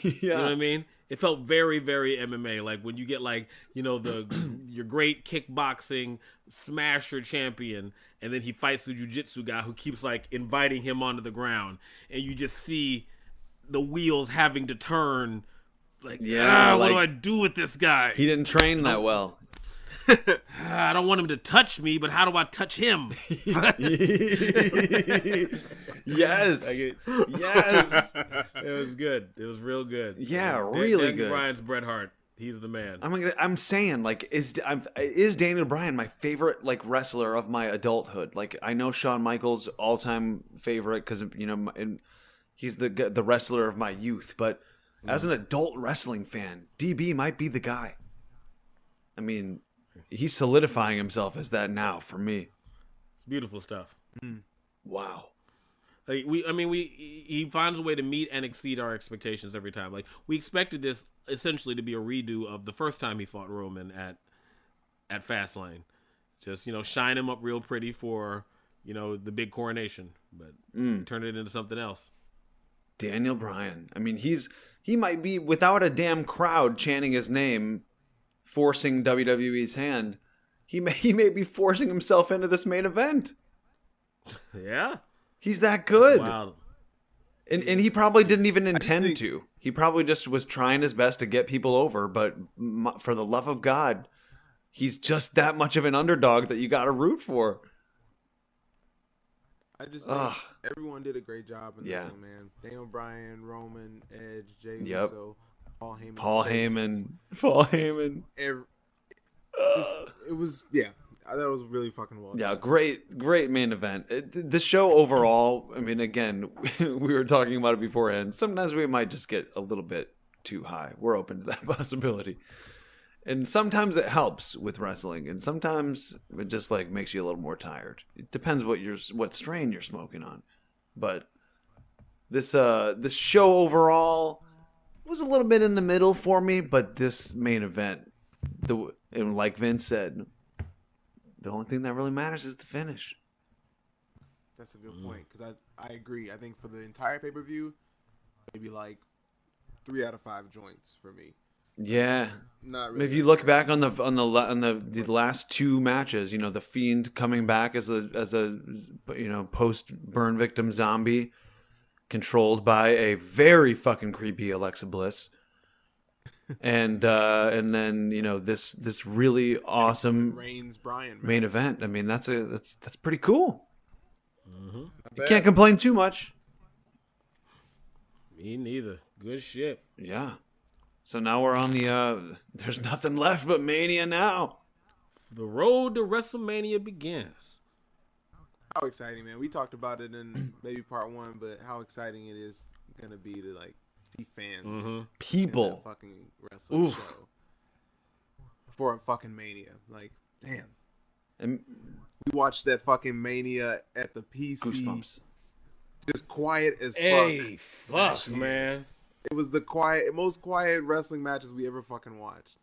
Yeah. You know what I mean? It felt very, very MMA. Like when you get like, your great kickboxing smasher champion, and then he fights the jiu-jitsu guy who keeps like inviting him onto the ground, and you just see the wheels having to turn. Like, what do I do with this guy? He didn't train that well. I don't want him to touch me, but how do I touch him? Yes. Yes. It was good. It was real good. Yeah, really good. Bryan's Bret Hart. He's the man. I'm saying, like, is Daniel Bryan my favorite, like, wrestler of my adulthood? Like, I know Shawn Michaels' all-time favorite because, he's the wrestler of my youth. But as an adult wrestling fan, DB might be the guy. I mean, he's solidifying himself as that now for me. It's beautiful stuff. Wow. Like he finds a way to meet and exceed our expectations every time. Like, we expected this essentially to be a redo of the first time he fought Roman at FASTLANE. Just, shine him up real pretty for, the big coronation, but turn it into something else. Daniel Bryan. I mean, he might be, without a damn crowd chanting his name, forcing WWE's hand. He may be forcing himself into this main event. Yeah. He's that good. Wow. And he probably didn't even intend to. He probably just was trying his best to get people over, but for the love of God, he's just that much of an underdog that you got to root for. I just think everyone did a great job in this one, man. Daniel Bryan, Roman, Edge, Jey Uso, Paul Heyman. It was, that was really fucking well. Yeah, great main event. The show overall, I mean, again, we were talking about it beforehand. Sometimes we might just get a little bit too high. We're open to that possibility. And sometimes it helps with wrestling, and sometimes it just like makes you a little more tired. It depends what strain you're smoking on. But this show overall was a little bit in the middle for me, but this main event, and like Vince said, the only thing that really matters is the finish. That's a good point, because I agree. I think for the entire pay-per-view, maybe like 3 out of 5 joints for me. Yeah, not really. If you look back on the last 2 matches, the Fiend coming back as the post burn victim zombie, controlled by a very fucking creepy Alexa Bliss. and then this really awesome Reigns Bryan main event. I mean, that's pretty cool. Mm-hmm. You can't complain too much. Me neither. Good shit. Yeah. So now we're on the there's nothing left but Mania now. The road to WrestleMania begins. How exciting, man. We talked about it in maybe part 1, but how exciting it is going to be to like see fans. People. In that fucking wrestling show. For a fucking Mania. Like, damn. And we watched that fucking Mania at the PC. Goosebumps. Just quiet as fuck. Hey, fuck, man. It was the most quiet wrestling matches we ever fucking watched.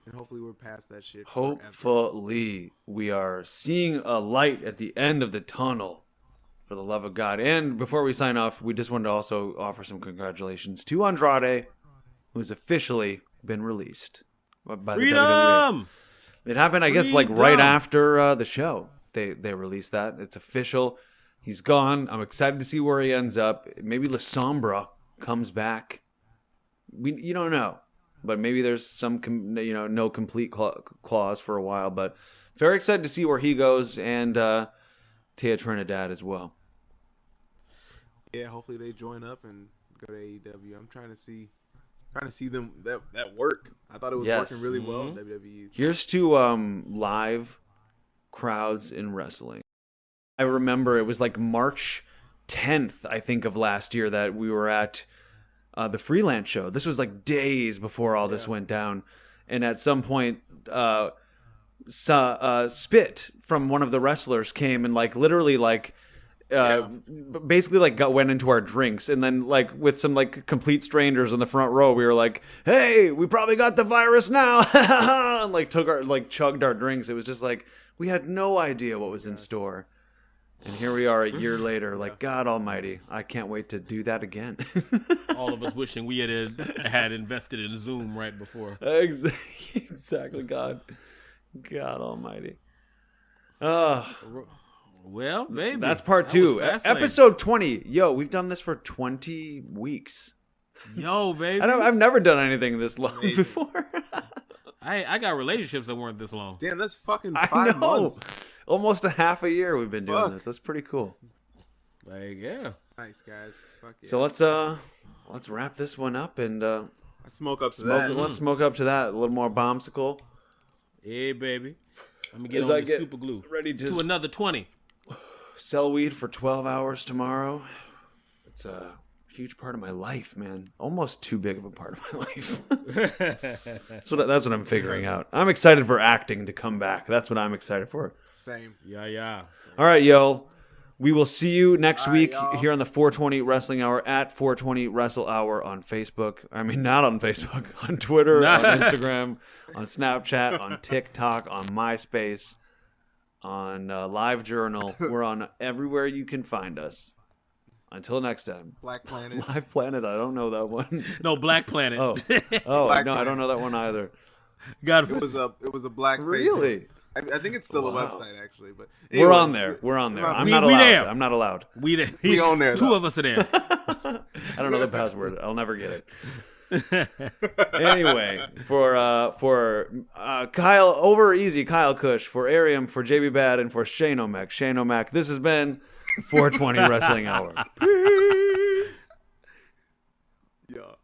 And hopefully we're past that shit. Hopefully we are seeing a light at the end of the tunnel, for the love of God. And before we sign off, we just wanted to also offer some congratulations to Andrade, who's officially been released by the WWE. It happened, I guess, like right after the show. They released that. It's official. He's gone. I'm excited to see where he ends up. Maybe La Sombra comes back. You don't know. But maybe there's some, no complete clause for a while. But very excited to see where he goes, and Tia Trinidad as well. Yeah, hopefully they join up and go to AEW. I'm trying to see them that work. I thought it was working really well in WWE. Here's to live crowds in wrestling. I remember it was like March 10th, I think, of last year that we were at the Freelance show. This was like days before all this went down. And at some point, Spit from one of the wrestlers came and like literally like basically like went into our drinks. And then like with some like complete strangers in the front row, we were like, hey, we probably got the virus now. And like chugged our drinks. It was just like, we had no idea what was in store. And here we are a year later, like, God almighty, I can't wait to do that again. All of us wishing we had invested in Zoom right before. Exactly, God almighty. Well, baby. That's part 2. Episode 20. Yo, we've done this for 20 weeks. Yo, baby. I've never done anything this long before. I got relationships that weren't this long. Damn, that's fucking 5 months. Almost a half a year we've been doing this. That's pretty cool. Like, yeah. Nice, guys. Fuck yeah. So let's wrap this one up and I smoke up to that. Let's smoke up to that. A little more bombsicle. Hey, baby. I'm gonna get on the super glue. Ready to another 20. Sell weed for 12 hours tomorrow. It's a huge part of my life, man. Almost too big of a part of my life. That's what I'm figuring out. I'm excited for acting to come back. That's what I'm excited for. Same. Yeah. All right, yo. We will see you next week y'all. here on the 420 Wrestling Hour at 420 Wrestle Hour on Facebook. I mean, not on Facebook, on Twitter, on Instagram, on Snapchat, on TikTok, on MySpace, on LiveJournal. We're on everywhere you can find us. Until next time. Black Planet. Live Planet, I don't know that one. No, Black Planet. Oh, Black no, Planet. I don't know that one either. God, It was a black. Really? I think it's still a Wow. website actually, but We're anyways, on there. We're on there. I'm We not allowed. there. I'm not allowed. we on there, Two though. of us are there. I don't know the password. I'll never get it. Anyway, for Kyle over easy, Kyle Kush, for Arium, for JB Bad, and for Shane O'Mac. This has been 420 Wrestling Hour. Yeah.